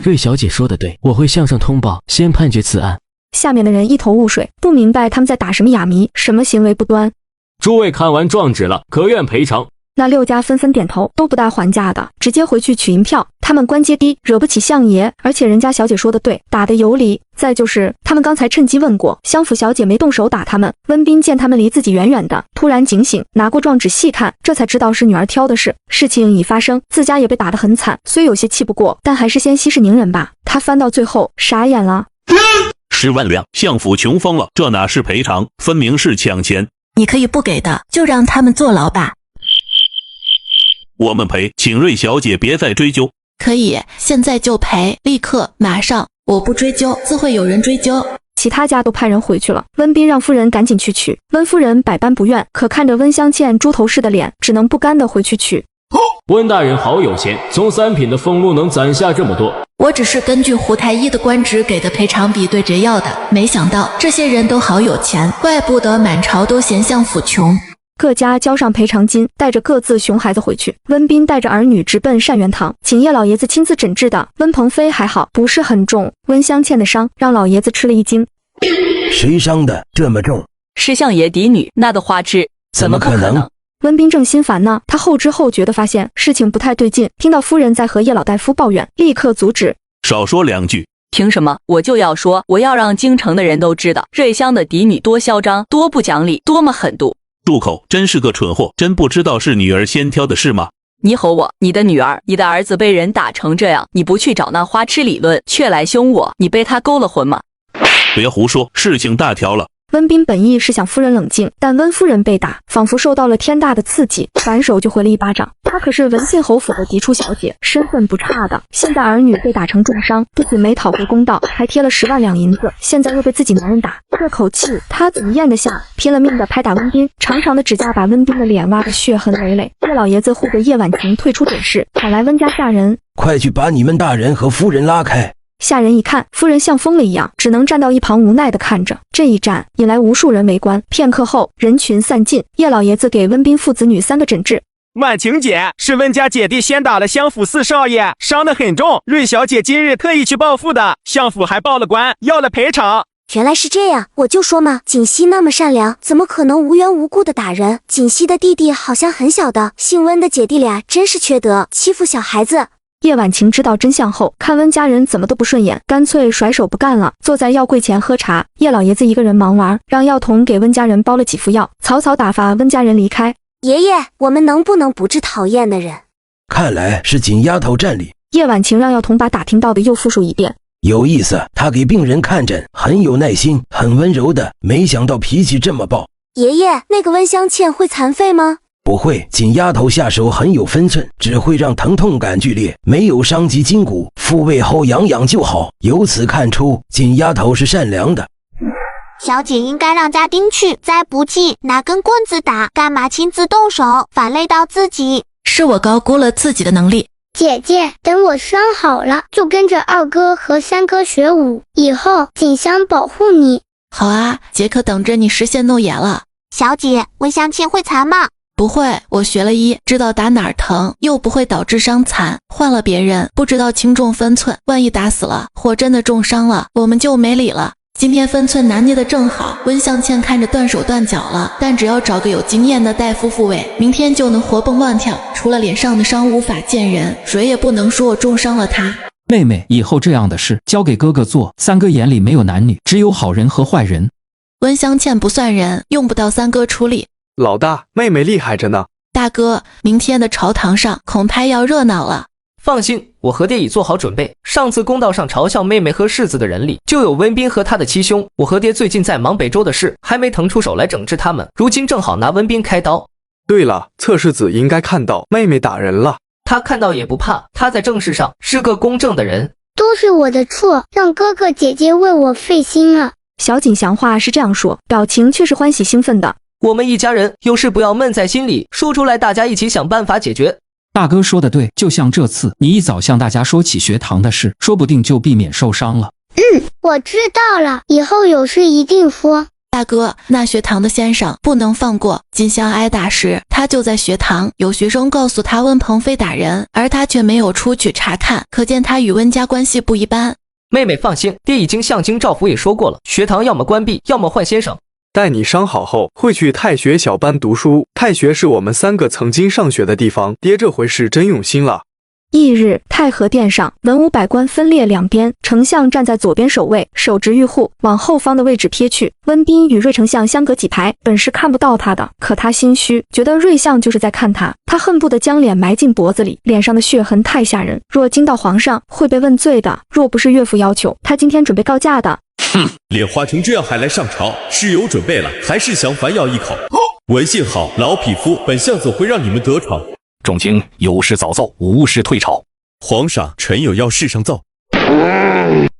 [SPEAKER 29] 瑞小姐说的对，我会向上通报，先判决此案。
[SPEAKER 1] 下面的人一头雾水，不明白他们在打什么哑谜，什么行为不端。
[SPEAKER 3] 诸位看完状纸了，可愿赔偿？
[SPEAKER 1] 那6家纷纷点头，都不带还价的，直接回去取银票。他们官阶低，惹不起相爷，而且人家小姐说的对，打得有理。再就是他们刚才趁机问过，相府小姐没动手打他们。温彬见他们离自己远远的，突然警醒，拿过状纸细看，这才知道是女儿挑的事。事情已发生，自家也被打得很惨，虽有些气不过，但还是先息事宁人吧。他翻到最后，傻眼了。
[SPEAKER 28] 10万两，相府穷疯了，这哪是赔偿，分明是抢钱。
[SPEAKER 4] 你可以不给的，就让他们坐牢吧。
[SPEAKER 28] 我们赔，请瑞小姐别再追究。
[SPEAKER 4] 可以，现在就赔，立刻，马上。我不追究，自会有人追究。
[SPEAKER 1] 其他家都派人回去了，温彬让夫人赶紧去取。温夫人百般不愿，可看着温香倩猪头似的脸，只能不甘地回去取。
[SPEAKER 3] 温大人好有钱，从3品的俸禄能攒下这么多。
[SPEAKER 4] 我只是根据胡太医的官职给的赔偿比对着要的，没想到这些人都好有钱，怪不得满朝都嫌相府穷。
[SPEAKER 1] 各家交上赔偿金，带着各自熊孩子回去。温彬带着儿女直奔善元堂，请叶老爷子亲自诊治的。温鹏飞还好，不是很重，温香倩的伤让老爷子吃了一惊。
[SPEAKER 2] 谁伤的这么重？
[SPEAKER 14] 是相爷嫡女，那的花痴，怎么可能？
[SPEAKER 1] 温彬正心烦呢，他后知后觉地发现事情不太对劲，听到夫人在和叶老大夫抱怨，立刻阻止。
[SPEAKER 28] 少说2句。
[SPEAKER 14] 凭什么？我就要说，我要让京城的人都知道，瑞香的嫡女多嚣张，多不讲理，多么狠毒。
[SPEAKER 28] 住口！真是个蠢货，真不知道是女儿先挑的是吗？
[SPEAKER 14] 你吼我，你的女儿，你的儿子被人打成这样，你不去找那花痴理论，却来凶我，你被他勾了魂吗？
[SPEAKER 28] 别胡说，事情大条了。
[SPEAKER 1] 温彬本意是想夫人冷静，但温夫人被打，仿佛受到了天大的刺激，反手就回了一巴掌。她可是文信侯府的嫡出小姐，身份不差的，现在儿女被打成重伤，不仅没讨回公道，还贴了10万两银子，现在又被自己男人打，这口气她怎么咽得下？拼了命的拍打温彬，长长的指甲把温彬的脸挖得血痕累累。叶老爷子护着叶婉晴退出诊室，喊来温家下人，
[SPEAKER 2] 快去把你们大人和夫人拉开。
[SPEAKER 1] 下人一看，夫人像疯了一样，只能站到一旁无奈地看着。这一站引来无数人围观。片刻后，人群散尽，叶老爷子给温彬父子女3个诊治。
[SPEAKER 8] 婉晴姐，是温家姐弟先打了相府4少爷，伤得很重。瑞小姐今日特意去报复的，相府还报了官，要了赔偿。
[SPEAKER 5] 原来是这样，我就说嘛，锦溪那么善良，怎么可能无缘无故的打人？锦溪的弟弟好像很小的，姓温的姐弟俩真是缺德，欺负小孩子。
[SPEAKER 1] 叶婉晴知道真相后，看温家人怎么都不顺眼，干脆甩手不干了，坐在药柜前喝茶。叶老爷子一个人忙完，让药童给温家人包了几副药，草草打发温家人离开。
[SPEAKER 5] 爷爷，我们能不能不治讨厌的人？
[SPEAKER 2] 看来是锦丫头占理。
[SPEAKER 1] 叶婉晴让药童把打听到的又复述一遍。
[SPEAKER 2] 有意思，他给病人看诊很有耐心，很温柔的，没想到脾气这么暴。
[SPEAKER 5] 爷爷，那个温香倩会残废吗？
[SPEAKER 2] 不会，锦丫头下手很有分寸，只会让疼痛感剧烈，没有伤及筋骨，复位后养养就好。由此看出，锦丫头是善良的。
[SPEAKER 5] 小姐应该让家丁去，再不济拿根棍子打，干嘛亲自动手，反累到自己？
[SPEAKER 4] 是我高估了自己的能力。
[SPEAKER 9] 姐姐，等我伤好了，就跟着2哥和3哥学武，以后锦香保护你。
[SPEAKER 4] 好啊，姐可等着你实现诺言了。
[SPEAKER 5] 小姐，温香倩会残吗？
[SPEAKER 4] 不会，我学了医，知道打哪儿疼，又不会导致伤残。换了别人，不知道轻重分寸，万一打死了，或真的重伤了，我们就没理了。今天分寸拿捏的正好，温香倩看着断手断脚了，但只要找个有经验的大夫复位，明天就能活蹦乱跳。除了脸上的伤无法见人，谁也不能说我重伤了她。
[SPEAKER 18] 妹妹，以后这样的事交给哥哥做。3哥眼里没有男女，只有好人和坏人。
[SPEAKER 4] 温香倩不算人，用不到3哥处理。
[SPEAKER 6] 老大，妹妹厉害着呢。
[SPEAKER 4] 大哥，明天的朝堂上恐怕要热闹了。
[SPEAKER 11] 放心，我和爹已做好准备。上次公道上嘲笑妹妹和世子的人里，就有温彬和他的七兄。我和爹最近在忙北周的事，还没腾出手来整治他们。如今正好拿温彬开刀。
[SPEAKER 6] 对了，侧世子应该看到妹妹打人了。
[SPEAKER 11] 他看到也不怕，他在政事上是个公正的人。
[SPEAKER 9] 都是我的错，让哥哥姐姐为我费心了。
[SPEAKER 1] 小锦祥话是这样说，表情却是欢喜兴奋的。
[SPEAKER 11] 我们一家人有事不要闷在心里，说出来大家一起想办法解决。
[SPEAKER 18] 大哥说的对，就像这次你一早向大家说起学堂的事，说不定就避免受伤了。
[SPEAKER 9] 我知道了，以后有事一定说。
[SPEAKER 4] 大哥，那学堂的先生不能放过。锦香挨打时，他就在学堂，有学生告诉他温鹏飞打人，而他却没有出去查看，可见他与温家关系不一般。
[SPEAKER 11] 妹妹放心，爹已经向京兆府也说过了，学堂要么关闭，要么换先生。
[SPEAKER 6] 待你伤好后，会去太学小班读书。太学是我们3个曾经上学的地方，爹这回是真用心了。
[SPEAKER 1] 翌日，太和殿上，文武百官分列两边，丞相站在左边守卫，手执玉护，往后方的位置瞥去。温彬与瑞丞相相隔几排，本是看不到他的，可他心虚，觉得瑞相就是在看他，他恨不得将脸埋进脖子里，脸上的血痕太吓人，若惊到皇上，会被问罪的。若不是岳父要求，他今天准备告假的。
[SPEAKER 13] 哼，脸花成这样还来上朝，是有准备了，还是想反咬一口？文信好，老匹夫，本相怎会让你们得逞？
[SPEAKER 15] 众卿有事早奏，无事退朝。
[SPEAKER 13] 皇上，臣有要事上奏。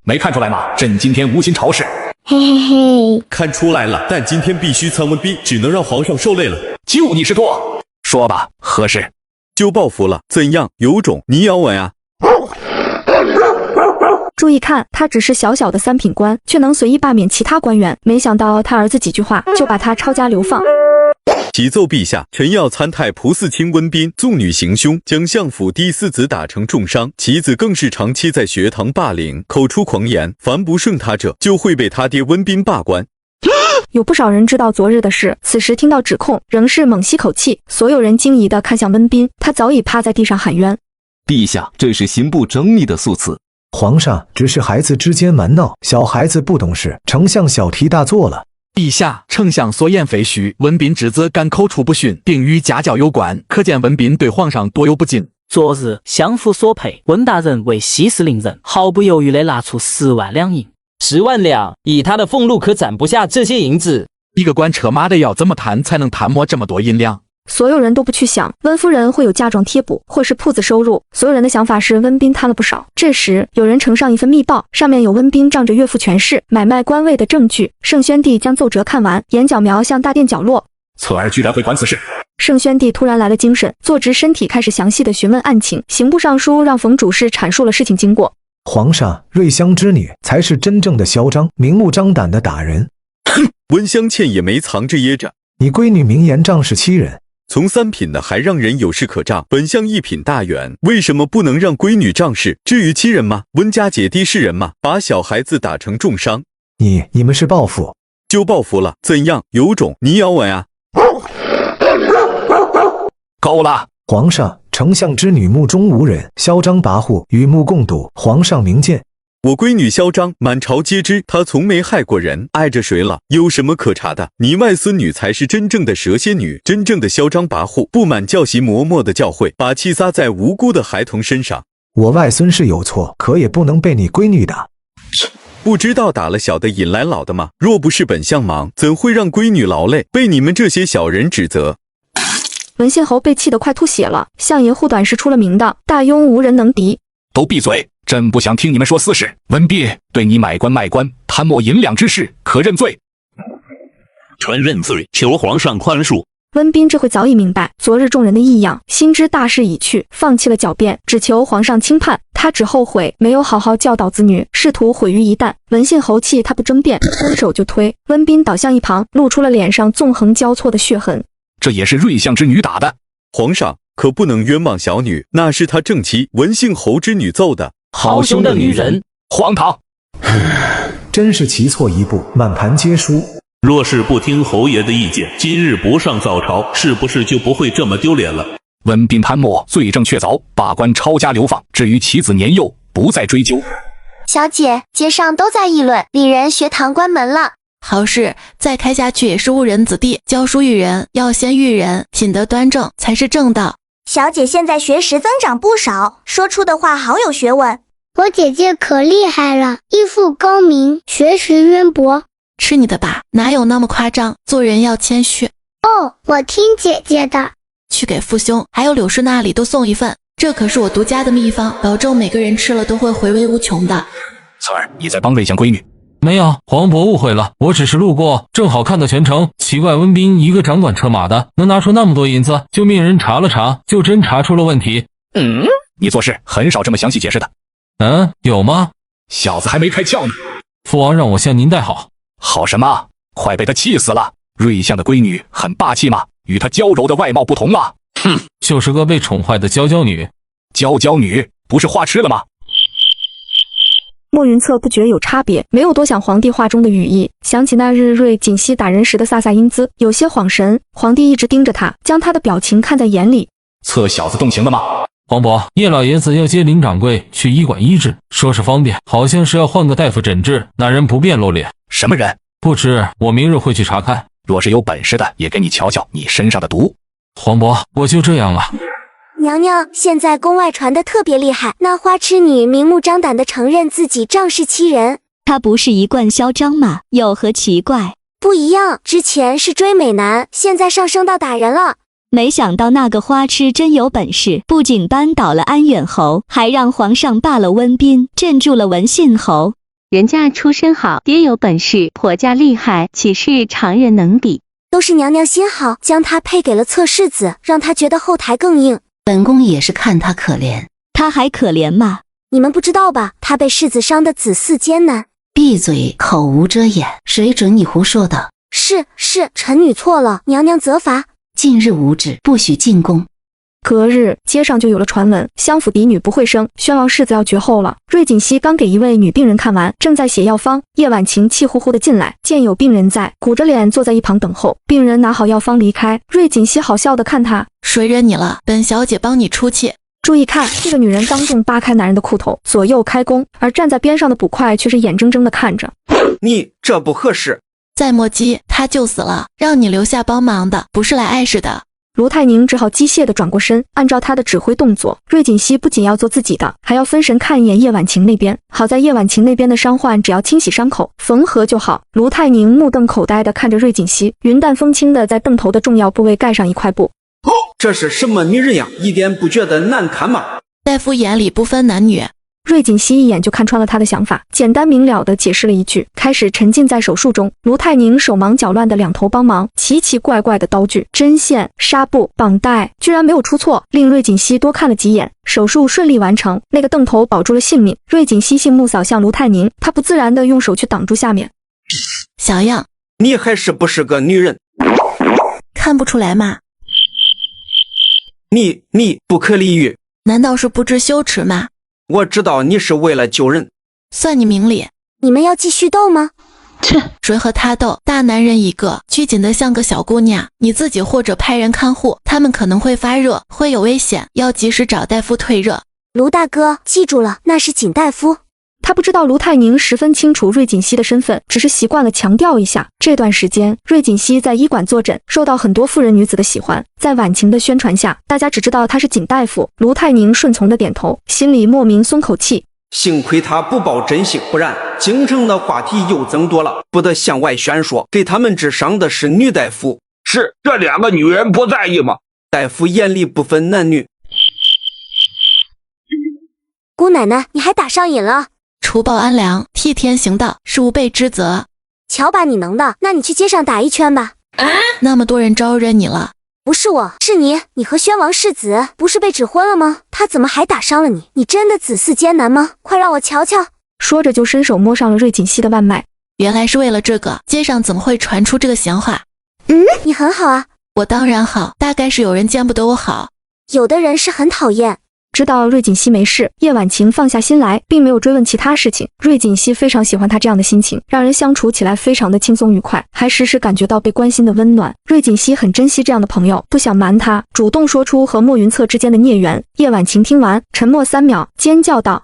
[SPEAKER 15] 没看出来吗？朕今天无心朝事。
[SPEAKER 9] 嘿嘿嘿，
[SPEAKER 13] 看出来了，但今天必须参文彬，只能让皇上受累了。
[SPEAKER 15] 就你事多，说吧，何事？
[SPEAKER 13] 就报复了，怎样？有种你咬我呀！
[SPEAKER 1] 注意看，他只是小小的3品官，却能随意罢免其他官员。没想到他儿子几句话就把他抄家流放。
[SPEAKER 13] 启奏陛下，臣要参太仆四卿温彬纵女行凶，将相府第4子打成重伤，其子更是长期在学堂霸凌，口出狂言，凡不顺他者，就会被他爹温彬罢官。
[SPEAKER 1] 有不少人知道昨日的事，此时听到指控，仍是猛吸口气。所有人惊疑地看向温彬，他早已趴在地上喊冤。
[SPEAKER 17] 陛下，这是刑部整理的诉词。
[SPEAKER 19] 皇上，只是孩子之间蛮闹，小孩子不懂事，丞相小题大做了。
[SPEAKER 20] 陛下，丞相所言非虚，文彬之子敢口出不逊，并与家教有关，可见文彬对皇上多有不敬。
[SPEAKER 21] 昨日相府所配，温大人为息事宁人，毫不犹豫地拿出10万两银。10万两，以他的俸禄可攒不下这些银子。
[SPEAKER 20] 一个官车马的要怎么贪才能贪摸这么多银两？
[SPEAKER 1] 所有人都不去想温夫人会有嫁妆贴补或是铺子收入，所有人的想法是温彬贪了不少。这时有人呈上一份密报，上面有温彬仗着岳父权势买卖官位的证据。圣宣帝将奏折看完，眼角瞄向大殿角落，
[SPEAKER 15] 侧儿居然会管此事。
[SPEAKER 1] 圣宣帝突然来了精神，坐直身体，开始详细的询问案情。刑部尚书让冯主事阐述了事情经过。
[SPEAKER 19] 皇上，瑞香之女才是真正的嚣张，明目张胆的打人。
[SPEAKER 13] 哼，温香倩也没藏着掖着。
[SPEAKER 19] 你闺女明言仗势欺人，
[SPEAKER 13] 从3品的还让人有事可仗，本相1品大员，为什么不能让闺女仗势？至于欺人吗？温家姐弟是人吗？把小孩子打成重伤，
[SPEAKER 19] 你们是报复？
[SPEAKER 13] 就报复了，怎样？有种你咬我呀！
[SPEAKER 15] 够了！
[SPEAKER 19] 皇上，丞相之女目中无人，嚣张跋扈，与目共睹，皇上明鉴。
[SPEAKER 13] 我闺女嚣张，满朝皆知，她从没害过人，碍着谁了？有什么可查的？你外孙女才是真正的蛇蝎女，真正的嚣张跋扈，不满教习嬷嬷的教诲，把气撒在无辜的孩童身上。
[SPEAKER 19] 我外孙是有错，可也不能被你闺女打。
[SPEAKER 13] 不知道打了小的引来老的吗？若不是本相忙，怎会让闺女劳累，被你们这些小人指责？
[SPEAKER 1] 文信侯被气得快吐血了，相爷护短是出了名的，大庸无人能敌。
[SPEAKER 15] 都闭嘴！朕不想听你们说私事。文彬对你买官卖官、贪墨银两之事，可认罪？
[SPEAKER 28] 臣认罪，求皇上宽恕。
[SPEAKER 1] 温彬这回早已明白昨日众人的异样，心知大势已去，放弃了狡辩，只求皇上轻判。他只后悔没有好好教导子女，试图毁于一旦。文信侯气他不争辩，伸手就推，温彬倒向一旁，露出了脸上纵横交错的血痕。
[SPEAKER 15] 这也是瑞相之女打的。
[SPEAKER 13] 皇上可不能冤枉小女，那是他正妻文信侯之女奏的。
[SPEAKER 21] 好凶的女人，
[SPEAKER 15] 荒唐！
[SPEAKER 19] 真是棋错一步，满盘皆输。
[SPEAKER 28] 若是不听侯爷的意见，今日不上早朝，是不是就不会这么丢脸了？
[SPEAKER 15] 温彬贪墨，罪证确凿，罢官抄家流放。至于其子年幼，不再追究。
[SPEAKER 5] 小姐，街上都在议论李仁学堂关门了。
[SPEAKER 4] 好事再开下去也是误人子弟，教书育人要先育人，品德端正才是正道。
[SPEAKER 22] 小姐现在学识增长不少，说出的话好有学问。
[SPEAKER 9] 我姐姐可厉害了，艺术高明，学识渊博。
[SPEAKER 4] 吃你的吧，哪有那么夸张？做人要谦虚。
[SPEAKER 9] 哦，我听姐姐的。
[SPEAKER 4] 去给父兄还有柳氏那里都送一份，这可是我独家的秘方，保证每个人吃了都会回味无穷的。
[SPEAKER 15] 侧儿，你在帮瑞香闺女？
[SPEAKER 7] 没有，皇伯误会了，我只是路过，正好看到全城。奇怪，温彬一个掌管车马的，能拿出那么多银子，就命人查了查，就真查出了问题。
[SPEAKER 15] 你做事很少这么详细解释的。
[SPEAKER 7] 有吗？
[SPEAKER 15] 小子还没开窍呢。
[SPEAKER 7] 父王让我向您带好。
[SPEAKER 15] 好什么？快被他气死了！瑞相的闺女很霸气吗？与她娇柔的外貌不同啊。
[SPEAKER 7] 哼，就是个被宠坏的娇娇女。
[SPEAKER 15] 娇娇女不是花痴了吗？
[SPEAKER 1] 莫云策不觉有差别，没有多想皇帝话中的语义，想起那日瑞锦熙打人时的飒飒英姿，有些恍神。皇帝一直盯着他，将他的表情看在眼里。
[SPEAKER 15] 策小子动情了吗？
[SPEAKER 7] 黄伯，叶老爷子要接林掌柜去医馆医治，说是方便，好像是要换个大夫诊治，那人不便露脸。
[SPEAKER 15] 什么人？
[SPEAKER 7] 不知，我明日会去查看。
[SPEAKER 15] 若是有本事的，也给你瞧瞧你身上的毒。
[SPEAKER 7] 黄伯，我就这样了。
[SPEAKER 22] 娘娘，现在宫外传的特别厉害，那花痴女明目张胆地承认自己仗势欺人。
[SPEAKER 14] 她不是一贯嚣张吗？有何奇怪？
[SPEAKER 22] 不一样，之前是追美男，现在上升到打人了。
[SPEAKER 14] 没想到那个花痴真有本事，不仅扳倒了安远侯，还让皇上罢了温彬，镇住了文信侯。人家出身好，爹有本事，婆家厉害，岂是常人能比？
[SPEAKER 22] 都是娘娘心好，将他配给了侧世子，让他觉得后台更硬。
[SPEAKER 14] 本宫也是看他可怜，他还可怜吗？
[SPEAKER 22] 你们不知道吧？他被世子伤得子嗣艰难。
[SPEAKER 14] 闭嘴，口无遮掩，谁准你胡说的？
[SPEAKER 22] 是，臣女错了，娘娘责罚。
[SPEAKER 14] 近日无旨，不许进宫。
[SPEAKER 1] 隔日，街上就有了传闻，相府嫡女不会生，宣王世子要绝后了。瑞锦熙刚给一位女病人看完，正在写药方，叶婉晴气呼呼地进来，见有病人在，鼓着脸坐在一旁等候。病人拿好药方离开，瑞锦熙好笑地看他：
[SPEAKER 4] 谁惹你了？本小姐帮你出气。
[SPEAKER 1] 注意看，这个女人当众扒开男人的裤头，左右开弓，而站在边上的捕快却是眼睁睁地看着。
[SPEAKER 8] 你这不合适。
[SPEAKER 4] 再莫急，他就死了，让你留下帮忙的，不是来碍事的。
[SPEAKER 1] 卢泰宁只好机械地转过身，按照他的指挥动作。瑞锦熙不仅要做自己的，还要分神看一眼叶婉晴那边。好在叶婉晴那边的伤患只要清洗伤口，缝合就好。卢泰宁目瞪口呆地看着瑞锦熙，云淡风轻地在邓头的重要部位盖上一块布。
[SPEAKER 8] 这是什么女人呀？一点不觉得难看吗？
[SPEAKER 4] 大夫眼里不分男女。
[SPEAKER 1] 瑞锦熙一眼就看穿了他的想法，简单明了地解释了一句，开始沉浸在手术中。卢泰宁手忙脚乱的两头帮忙，奇奇怪怪的刀具、针线、纱布、绑带，居然没有出错，令瑞锦熙多看了几眼。手术顺利完成，那个邓头保住了性命。瑞锦熙杏目扫向卢泰宁，他不自然地用手去挡住下面。
[SPEAKER 4] 小样，
[SPEAKER 8] 你还是不是个女人？
[SPEAKER 4] 看不出来吗？
[SPEAKER 8] 你不可理喻，
[SPEAKER 4] 难道是不知羞耻吗？
[SPEAKER 8] 我知道你是为了救人，
[SPEAKER 4] 算你明理。
[SPEAKER 22] 你们要继续斗吗？
[SPEAKER 4] 切，谁和他斗？大男人一个，拘谨得像个小姑娘。你自己或者派人看护，他们可能会发热，会有危险，要及时找大夫退热。
[SPEAKER 22] 卢大哥，记住了，那是景大夫。
[SPEAKER 1] 他不知道卢泰宁十分清楚瑞锦熙的身份，只是习惯了强调一下。这段时间，瑞锦熙在医馆坐诊，受到很多妇人女子的喜欢。在婉晴的宣传下，大家只知道他是景大夫。卢泰宁顺从的点头，心里莫名松口气。
[SPEAKER 8] 幸亏他不报真性，不然京城的话题又增多了，不得向外宣说。给他们治伤的是女大夫，
[SPEAKER 10] 是这两个女人不在意吗？
[SPEAKER 8] 大夫眼里不分男女。
[SPEAKER 22] 姑奶奶，你还打上瘾了？
[SPEAKER 4] 除暴安良，替天行道，是吾辈之责。
[SPEAKER 22] 瞧把你能的，那你去街上打一圈吧。
[SPEAKER 4] 那么多人招惹你了。
[SPEAKER 22] 不是我，是你。你和宣王世子不是被指婚了吗？他怎么还打伤了你？你真的子嗣艰难吗？快让我瞧瞧。
[SPEAKER 1] 说着就伸手摸上了瑞锦熙的腕脉。
[SPEAKER 4] 原来是为了这个，街上怎么会传出这个闲话？
[SPEAKER 22] 你很好啊。
[SPEAKER 4] 我当然好，大概是有人见不得我好。
[SPEAKER 22] 有的人是很讨厌。
[SPEAKER 1] 知道瑞锦熙没事，叶婉晴放下心来，并没有追问其他事情。瑞锦熙非常喜欢他这样的心情，让人相处起来非常的轻松愉快，还时时感觉到被关心的温暖。瑞锦熙很珍惜这样的朋友，不想瞒他，主动说出和莫云策之间的孽缘。叶婉晴听完，沉默3秒，尖叫道：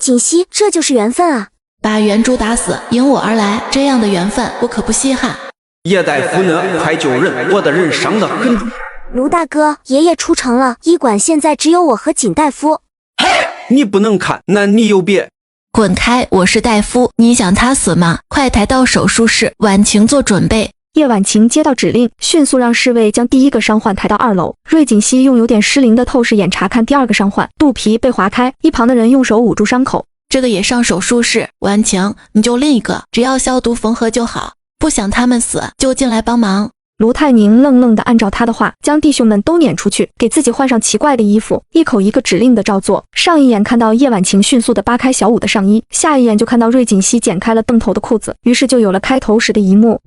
[SPEAKER 22] 锦熙，这就是缘分啊！
[SPEAKER 4] 把圆珠打死，迎我而来，这样的缘分我可不稀罕。
[SPEAKER 8] 叶大夫呢？快救人！我的人伤得很重。
[SPEAKER 22] 卢大哥，爷爷出城了，医馆现在只有我和景大夫。
[SPEAKER 8] 你不能看，男女有别。
[SPEAKER 4] 滚开！我是大夫，你想他死吗？快抬到手术室，婉晴做准备。
[SPEAKER 1] 叶婉晴接到指令，迅速让侍卫将第一个伤患抬到2楼。瑞锦熙用有点失灵的透视眼查看第2个伤患，肚皮被划开，一旁的人用手捂住伤口。
[SPEAKER 4] 这个也上手术室。婉晴，你就另一个，只要消毒缝合就好。不想他们死，就进来帮忙。
[SPEAKER 1] 卢泰宁愣愣地按照他的话，将弟兄们都撵出去，给自己换上奇怪的衣服，一口一个指令的照做。上一眼看到叶婉晴迅速地扒开小五的上衣，下一眼就看到瑞锦熙剪开了邓头的裤子，于是就有了开头时的一幕。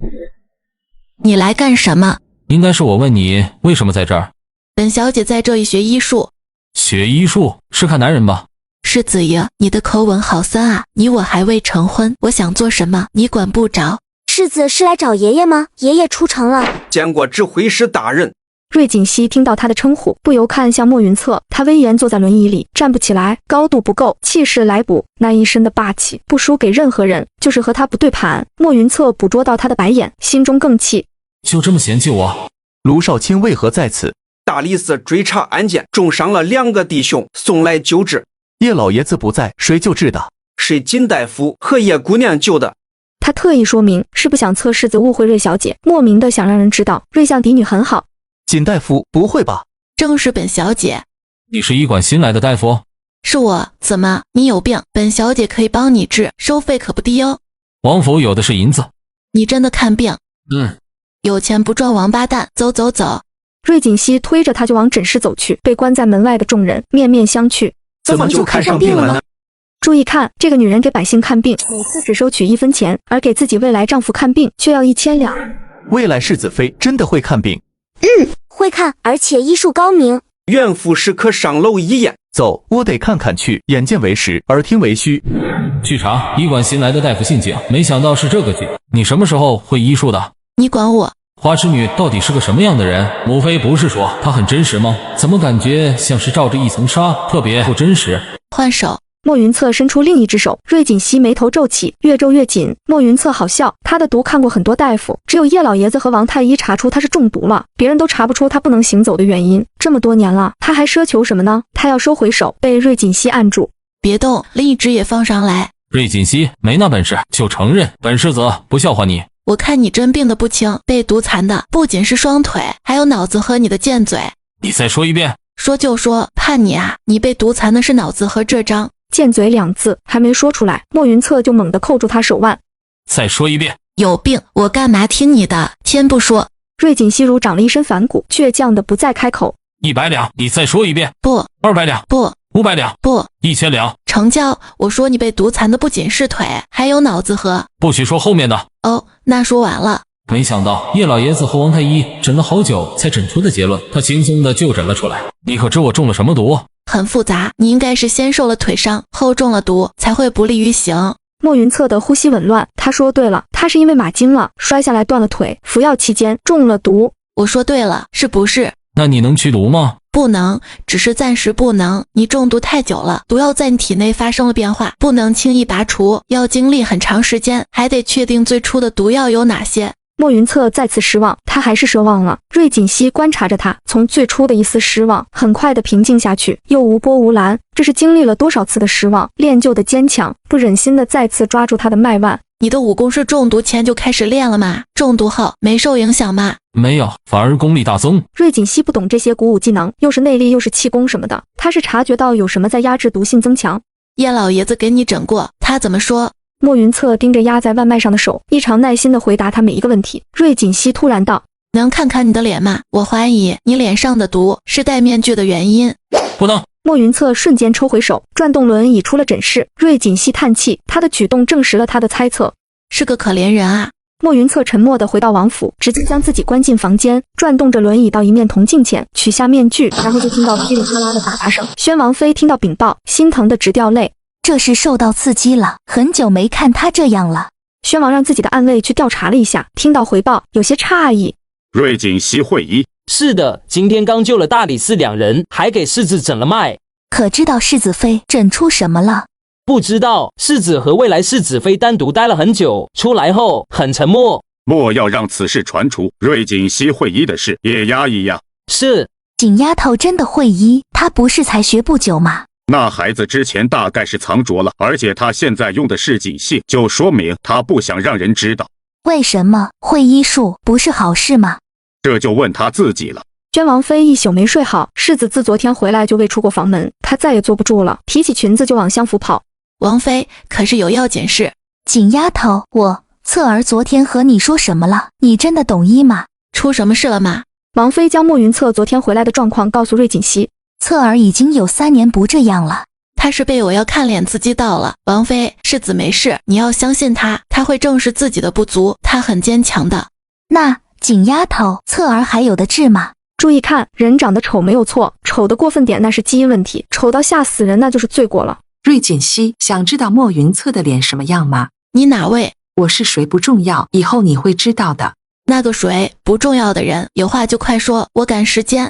[SPEAKER 4] 你来干什么？
[SPEAKER 7] 应该是我问你为什么在这儿。
[SPEAKER 4] 本小姐在这里学医术。
[SPEAKER 7] 学医术是看男人吧？
[SPEAKER 4] 世子爷，你的口吻好酸啊！你我还未成婚，我想做什么你管不着。
[SPEAKER 22] 世子是来找爷爷吗？爷爷出城了。
[SPEAKER 8] 见过指挥使大人。
[SPEAKER 1] 瑞锦熙听到他的称呼，不由看向莫云策，他威严坐在轮椅里，站不起来，高度不够，气势来补，那一身的霸气不输给任何人，就是和他不对盘。莫云策捕捉到他的白眼，心中更气。
[SPEAKER 7] 就这么嫌弃我？
[SPEAKER 20] 卢少卿为何在此？
[SPEAKER 8] 大理寺追查案件，重伤了2个弟兄，送来救治。
[SPEAKER 20] 叶老爷子不在，谁救治的？
[SPEAKER 8] 是金大夫和叶姑娘救的。
[SPEAKER 1] 他特意说明是不想侧世子误会瑞小姐，莫名的想让人知道瑞相嫡女很好。
[SPEAKER 20] 锦大夫，不会吧？
[SPEAKER 4] 正是本小姐。
[SPEAKER 7] 你是医馆新来的大夫？
[SPEAKER 4] 是我。怎么，你有病？本小姐可以帮你治，收费可不低哦。
[SPEAKER 7] 王府有的是银子。
[SPEAKER 4] 你真的看病？有钱不赚王八蛋。走走走。
[SPEAKER 1] 瑞锦熙推着他就往诊室走去，被关在门外的众人面面相觑。
[SPEAKER 8] 怎么就看上病了呢？
[SPEAKER 1] 注意看，这个女人给百姓看病，每次只收取1分钱，而给自己未来丈夫看病却要1000两。
[SPEAKER 20] 未来世子妃真的会看病？
[SPEAKER 22] 会看，而且医术高明。
[SPEAKER 8] 袁副使可上楼一验。
[SPEAKER 20] 走，我得看看去。眼见为实，耳听为虚。
[SPEAKER 7] 去查医馆新来的大夫姓景，没想到是这个景。你什么时候会医术的？
[SPEAKER 4] 你管我？
[SPEAKER 7] 花痴女到底是个什么样的人？母妃不是说她很真实吗？怎么感觉像是罩着一层纱，特别不真实？
[SPEAKER 4] 换手。
[SPEAKER 1] 莫云策伸出另一只手，瑞锦熙眉头皱起，越皱越紧。莫云策好笑，他的毒看过很多大夫，只有叶老爷子和王太医查出他是中毒了，别人都查不出他不能行走的原因。这么多年了，他还奢求什么呢？他要收回手，被瑞锦熙按住。
[SPEAKER 4] 别动，另一只也放上来。
[SPEAKER 7] 瑞锦熙没那本事就承认，本世子不笑话你。
[SPEAKER 4] 我看你真病得不轻，被毒残的不仅是双腿，还有脑子和你的贱嘴。
[SPEAKER 7] 你再说一遍。
[SPEAKER 4] 说就说，判你啊，你被毒残的是脑子和这张。
[SPEAKER 1] 贱嘴2字还没说出来，莫云策就猛地扣住他手腕。
[SPEAKER 7] 再说一遍。
[SPEAKER 4] 有病，我干嘛听你的？先不说。
[SPEAKER 1] 瑞锦熙如长了一身反骨，倔强的不再开口。
[SPEAKER 7] 100两，你再说一遍。
[SPEAKER 4] 不。
[SPEAKER 7] 200两。
[SPEAKER 4] 不。
[SPEAKER 7] 500两。
[SPEAKER 4] 不。
[SPEAKER 7] 1000两。
[SPEAKER 4] 成交。我说你被毒残的不仅是腿，还有脑子和……
[SPEAKER 7] 不许说后面的。
[SPEAKER 4] 哦，那说完了。
[SPEAKER 7] 没想到叶老爷子和王太医诊了好久才诊出的结论，他轻松的就诊了出来。你可知我中了什么毒？
[SPEAKER 4] 很复杂，你应该是先受了腿伤，后中了毒，才会不利于行。
[SPEAKER 1] 莫云策的呼吸紊乱，他说对了，他是因为马惊了，摔下来断了腿，服药期间中了毒。
[SPEAKER 4] 我说对了，是不是？
[SPEAKER 7] 那你能驱毒吗？
[SPEAKER 4] 不能，只是暂时不能。你中毒太久了，毒药在你体内发生了变化，不能轻易拔除，要经历很长时间，还得确定最初的毒药有哪些。
[SPEAKER 1] 莫云策再次失望，他还是奢望了。瑞锦熙观察着他，从最初的一丝失望，很快的平静下去，又无波无澜。这是经历了多少次的失望，练就的坚强，不忍心的再次抓住他的脉腕。
[SPEAKER 4] 你的武功是中毒前就开始练了吗？中毒后没受影响吗？
[SPEAKER 7] 没有，反而功力大增。
[SPEAKER 1] 瑞锦熙不懂这些古武技能，又是内力又是气功什么的，他是察觉到有什么在压制毒性增强。
[SPEAKER 4] 叶老爷子给你诊过，他怎么说？
[SPEAKER 1] 莫云策盯着压在腕脉上的手，异常耐心地回答他每一个问题。瑞锦熙突然道：“
[SPEAKER 4] 能看看你的脸吗？我怀疑你脸上的毒是戴面具的原因。”
[SPEAKER 7] 不能。
[SPEAKER 1] 莫云策瞬间抽回手，转动轮椅出了诊室。瑞锦熙叹气，他的举动证实了他的猜测，
[SPEAKER 4] 是个可怜人啊。
[SPEAKER 1] 莫云策沉默地回到王府，直接将自己关进房间，转动着轮椅到一面铜镜前，取下面具，然后就听到噼里啪啦的打砸声。宣王妃听到禀报，心疼得直掉泪。
[SPEAKER 22] 这是受到刺激了，很久没看他这样了。
[SPEAKER 1] 宣王让自己的暗卫去调查了一下，听到回报，有些诧异。
[SPEAKER 3] 瑞锦熙会医。
[SPEAKER 21] 是的，今天刚救了大理寺2人，还给世子诊了脉。
[SPEAKER 22] 可知道世子妃诊出什么了？
[SPEAKER 21] 不知道，世子和未来世子妃单独待了很久，出来后很沉默。
[SPEAKER 3] 莫要让此事传出，瑞锦熙会医的事也压一压。
[SPEAKER 21] 是。
[SPEAKER 22] 锦丫头真的会医，她不是才学不久吗？
[SPEAKER 3] 那孩子之前大概是藏拙了，而且他现在用的是锦戏，就说明他不想让人知道。
[SPEAKER 22] 为什么？会医术不是好事吗？
[SPEAKER 3] 这就问他自己了。
[SPEAKER 1] 宣王妃一宿没睡好，世子自昨天回来就未出过房门，她再也坐不住了，提起裙子就往厢府跑。
[SPEAKER 4] 王妃可是有要紧事。
[SPEAKER 22] 锦丫头，侧儿昨天和你说什么了？你真的懂医吗？
[SPEAKER 4] 出什么事了吗？
[SPEAKER 1] 王妃将莫云策昨天回来的状况告诉瑞锦熙。
[SPEAKER 22] 侧儿已经有3年不这样了。
[SPEAKER 4] 他是被我要看脸刺激到了。王妃，世子没事，你要相信他，他会正视自己的不足，他很坚强的。
[SPEAKER 22] 那锦丫头，侧儿还有的治吗？
[SPEAKER 1] 注意看，人长得丑没有错，丑的过分点那是基因问题，丑到吓死人那就是罪过了。
[SPEAKER 2] 瑞锦熙，想知道莫云策的脸什么样吗？
[SPEAKER 4] 你哪位？
[SPEAKER 2] 我是谁不重要，以后你会知道的。
[SPEAKER 4] 那个谁不重要的人，有话就快说，我赶时间。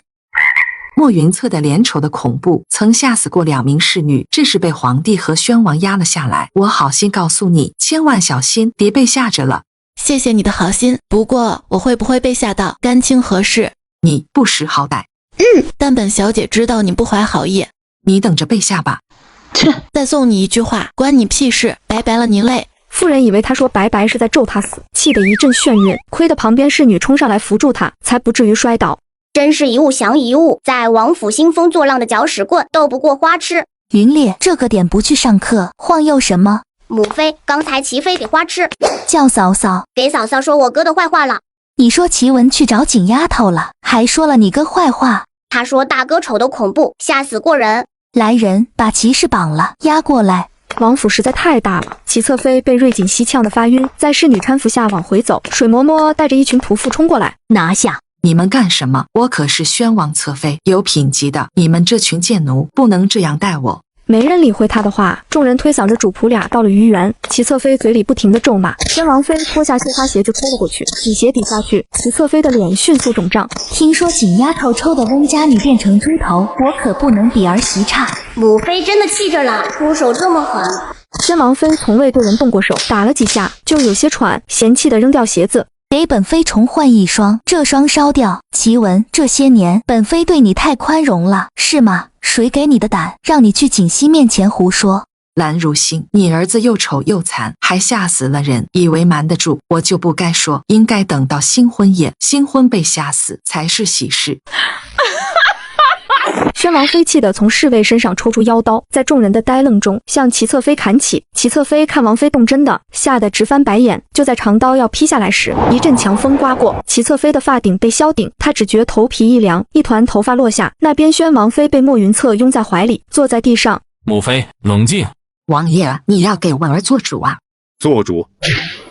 [SPEAKER 2] 莫云策的脸丑的恐怖，曾吓死过2名侍女，这是被皇帝和宣王压了下来。我好心告诉你，千万小心，别被吓着了。
[SPEAKER 4] 谢谢你的好心，不过我会不会被吓到，干卿何事？
[SPEAKER 2] 你不识好歹。
[SPEAKER 4] 但本小姐知道你不怀好意，
[SPEAKER 2] 你等着被吓吧。
[SPEAKER 4] 再送你一句话，关你屁事，拜拜了您嘞。
[SPEAKER 1] 妇人以为他说拜拜是在咒他死，气得一阵眩晕，亏得旁边侍女冲上来扶住他，才不至于摔倒。
[SPEAKER 22] 真是一物降一物，在王府兴风作浪的搅屎棍，斗不过花痴。
[SPEAKER 12] 云烈，这个点不去上课，晃悠什么？
[SPEAKER 22] 母妃，刚才齐妃给花痴
[SPEAKER 12] 叫嫂嫂，
[SPEAKER 22] 给嫂嫂说我哥的坏话了。
[SPEAKER 12] 你说齐文去找景丫头了，还说了你哥坏话。
[SPEAKER 22] 他说大哥丑得恐怖，吓死过人。
[SPEAKER 12] 来人，把骑士绑了，押过来。
[SPEAKER 1] 王府实在太大了，齐侧妃被瑞锦熙呛得发晕，在侍女搀扶下往回走。水嬷嬷带着一群屠妇冲过来，
[SPEAKER 12] 拿下！
[SPEAKER 2] 你们干什么？我可是宣王侧妃，有品级的，你们这群贱奴不能这样待我。
[SPEAKER 1] 没人理会他的话，众人推搡着主仆俩到了鱼园。齐侧妃嘴里不停地咒骂，宣王妃脱下绣花鞋就戳了过去，抵鞋抵下去，齐侧妃的脸迅速肿胀。
[SPEAKER 12] 听说景丫头抽的温家女变成猪头，我可不能比儿媳差。
[SPEAKER 22] 母妃真的气着了，出手这么狠。
[SPEAKER 1] 宣王妃从未对人动过手，打了几下就有些喘，嫌弃地扔掉鞋子。
[SPEAKER 12] 给本妃重换一双，这双烧掉。齐文，这些年本妃对你太宽容了，是吗？谁给你的胆，让你去锦溪面前胡说？
[SPEAKER 2] 兰如心，你儿子又丑又残，还吓死了人，以为瞒得住，我就不该说，应该等到新婚夜，新婚被吓死才是喜事。
[SPEAKER 1] 宣王妃气得从侍卫身上抽出腰刀，在众人的呆愣中向齐侧妃砍起。齐侧妃看王妃动真的，吓得直翻白眼。就在长刀要劈下来时，一阵强风刮过，齐侧妃的发顶被削顶，她只觉头皮一凉，一团头发落下。那边宣王妃被莫云策拥在怀里，坐在地上。
[SPEAKER 7] 母妃，冷静。
[SPEAKER 2] 王爷，你要给婉儿做主啊！
[SPEAKER 3] 做主？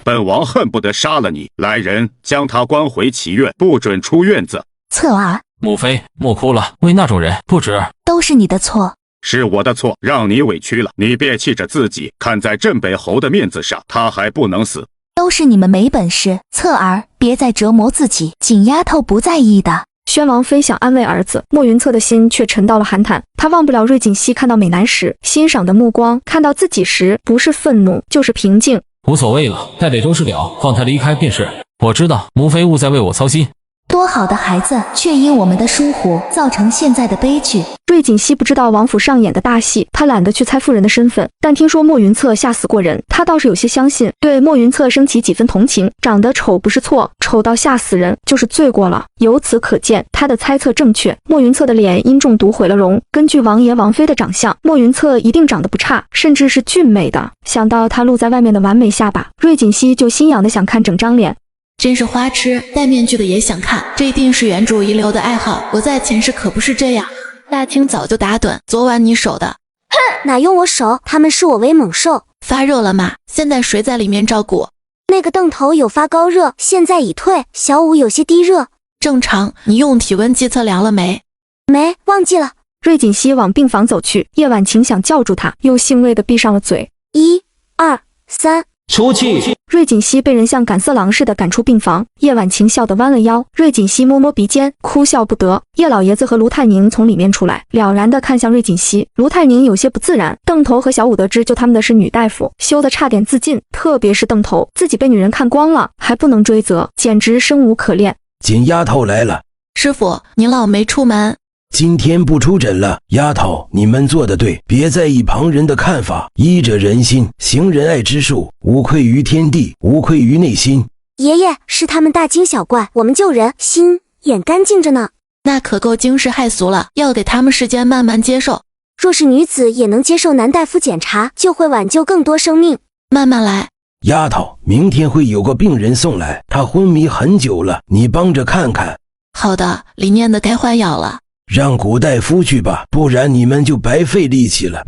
[SPEAKER 3] 本王恨不得杀了你！来人，将他关回齐院，不准出院子。
[SPEAKER 12] 侧儿。
[SPEAKER 7] 母妃，莫哭了，为那种人不值。
[SPEAKER 12] 都是你的错，
[SPEAKER 3] 是我的错，让你委屈了。你别气着自己，看在镇北侯的面子上，他还不能死。
[SPEAKER 12] 都是你们没本事，侧儿，别再折磨自己。景丫头不在意的。
[SPEAKER 1] 宣王妃想安慰儿子，莫云策的心却沉到了寒潭。他忘不了瑞锦熙看到美男时欣赏的目光，看到自己时不是愤怒就是平静。
[SPEAKER 7] 无所谓了，待得周事了，放他离开便是。我知道，母妃勿再为我操心。
[SPEAKER 12] 多好的孩子，却因我们的疏忽造成现在的悲剧。
[SPEAKER 1] 瑞锦熙不知道王府上演的大戏，他懒得去猜妇人的身份，但听说莫云策吓死过人，他倒是有些相信，对莫云策升起几分同情。长得丑不是错，丑到吓死人就是罪过了。由此可见，他的猜测正确。莫云策的脸因中毒毁了容，根据王爷王妃的长相，莫云策一定长得不差，甚至是俊美的。想到他露在外面的完美下巴，瑞锦熙就心痒的想看整张脸。
[SPEAKER 4] 真是花痴，戴面具的也想看，这一定是原主遗留的爱好。我在前世可不是这样。大清早就打盹，昨晚你手的。
[SPEAKER 22] 哼，哪用我手？他们视我为猛兽。
[SPEAKER 4] 发热了吗？现在谁在里面照顾？
[SPEAKER 22] 那个邓头有发高热，现在已退。小五有些低热，
[SPEAKER 4] 正常。你用体温计测量了没？
[SPEAKER 22] 没，忘记了。
[SPEAKER 1] 瑞锦熙往病房走去，叶婉晴想叫住他，又兴味地闭上了嘴。
[SPEAKER 22] 1、2、3。
[SPEAKER 21] 出去！
[SPEAKER 1] 瑞锦熙被人像赶色狼似的赶出病房，叶婉晴笑得弯了腰，瑞锦熙摸摸鼻尖，哭笑不得。叶老爷子和卢太宁从里面出来，了然地看向瑞锦熙。卢太宁有些不自然，邓头和小武得知救他们的是女大夫，羞得差点自尽，特别是邓头，自己被女人看光了，还不能追责，简直生无可恋。
[SPEAKER 16] 锦丫头来了。
[SPEAKER 4] 师傅，您老没出门。
[SPEAKER 16] 今天不出诊了，丫头，你们做得对，别在意旁人的看法，医者仁心，行仁爱之术，无愧于天地，无愧于内心。
[SPEAKER 22] 爷爷，是他们大惊小怪，我们救人，心眼干净着呢。
[SPEAKER 4] 那可够惊世骇俗了，要给他们时间慢慢接受。
[SPEAKER 22] 若是女子也能接受男大夫检查，就会挽救更多生命。
[SPEAKER 4] 慢慢来。
[SPEAKER 16] 丫头，明天会有个病人送来，他昏迷很久了，你帮着看看。
[SPEAKER 4] 好的，里面的该换药了。
[SPEAKER 16] 让古大夫去吧，不然你们就白费力气了。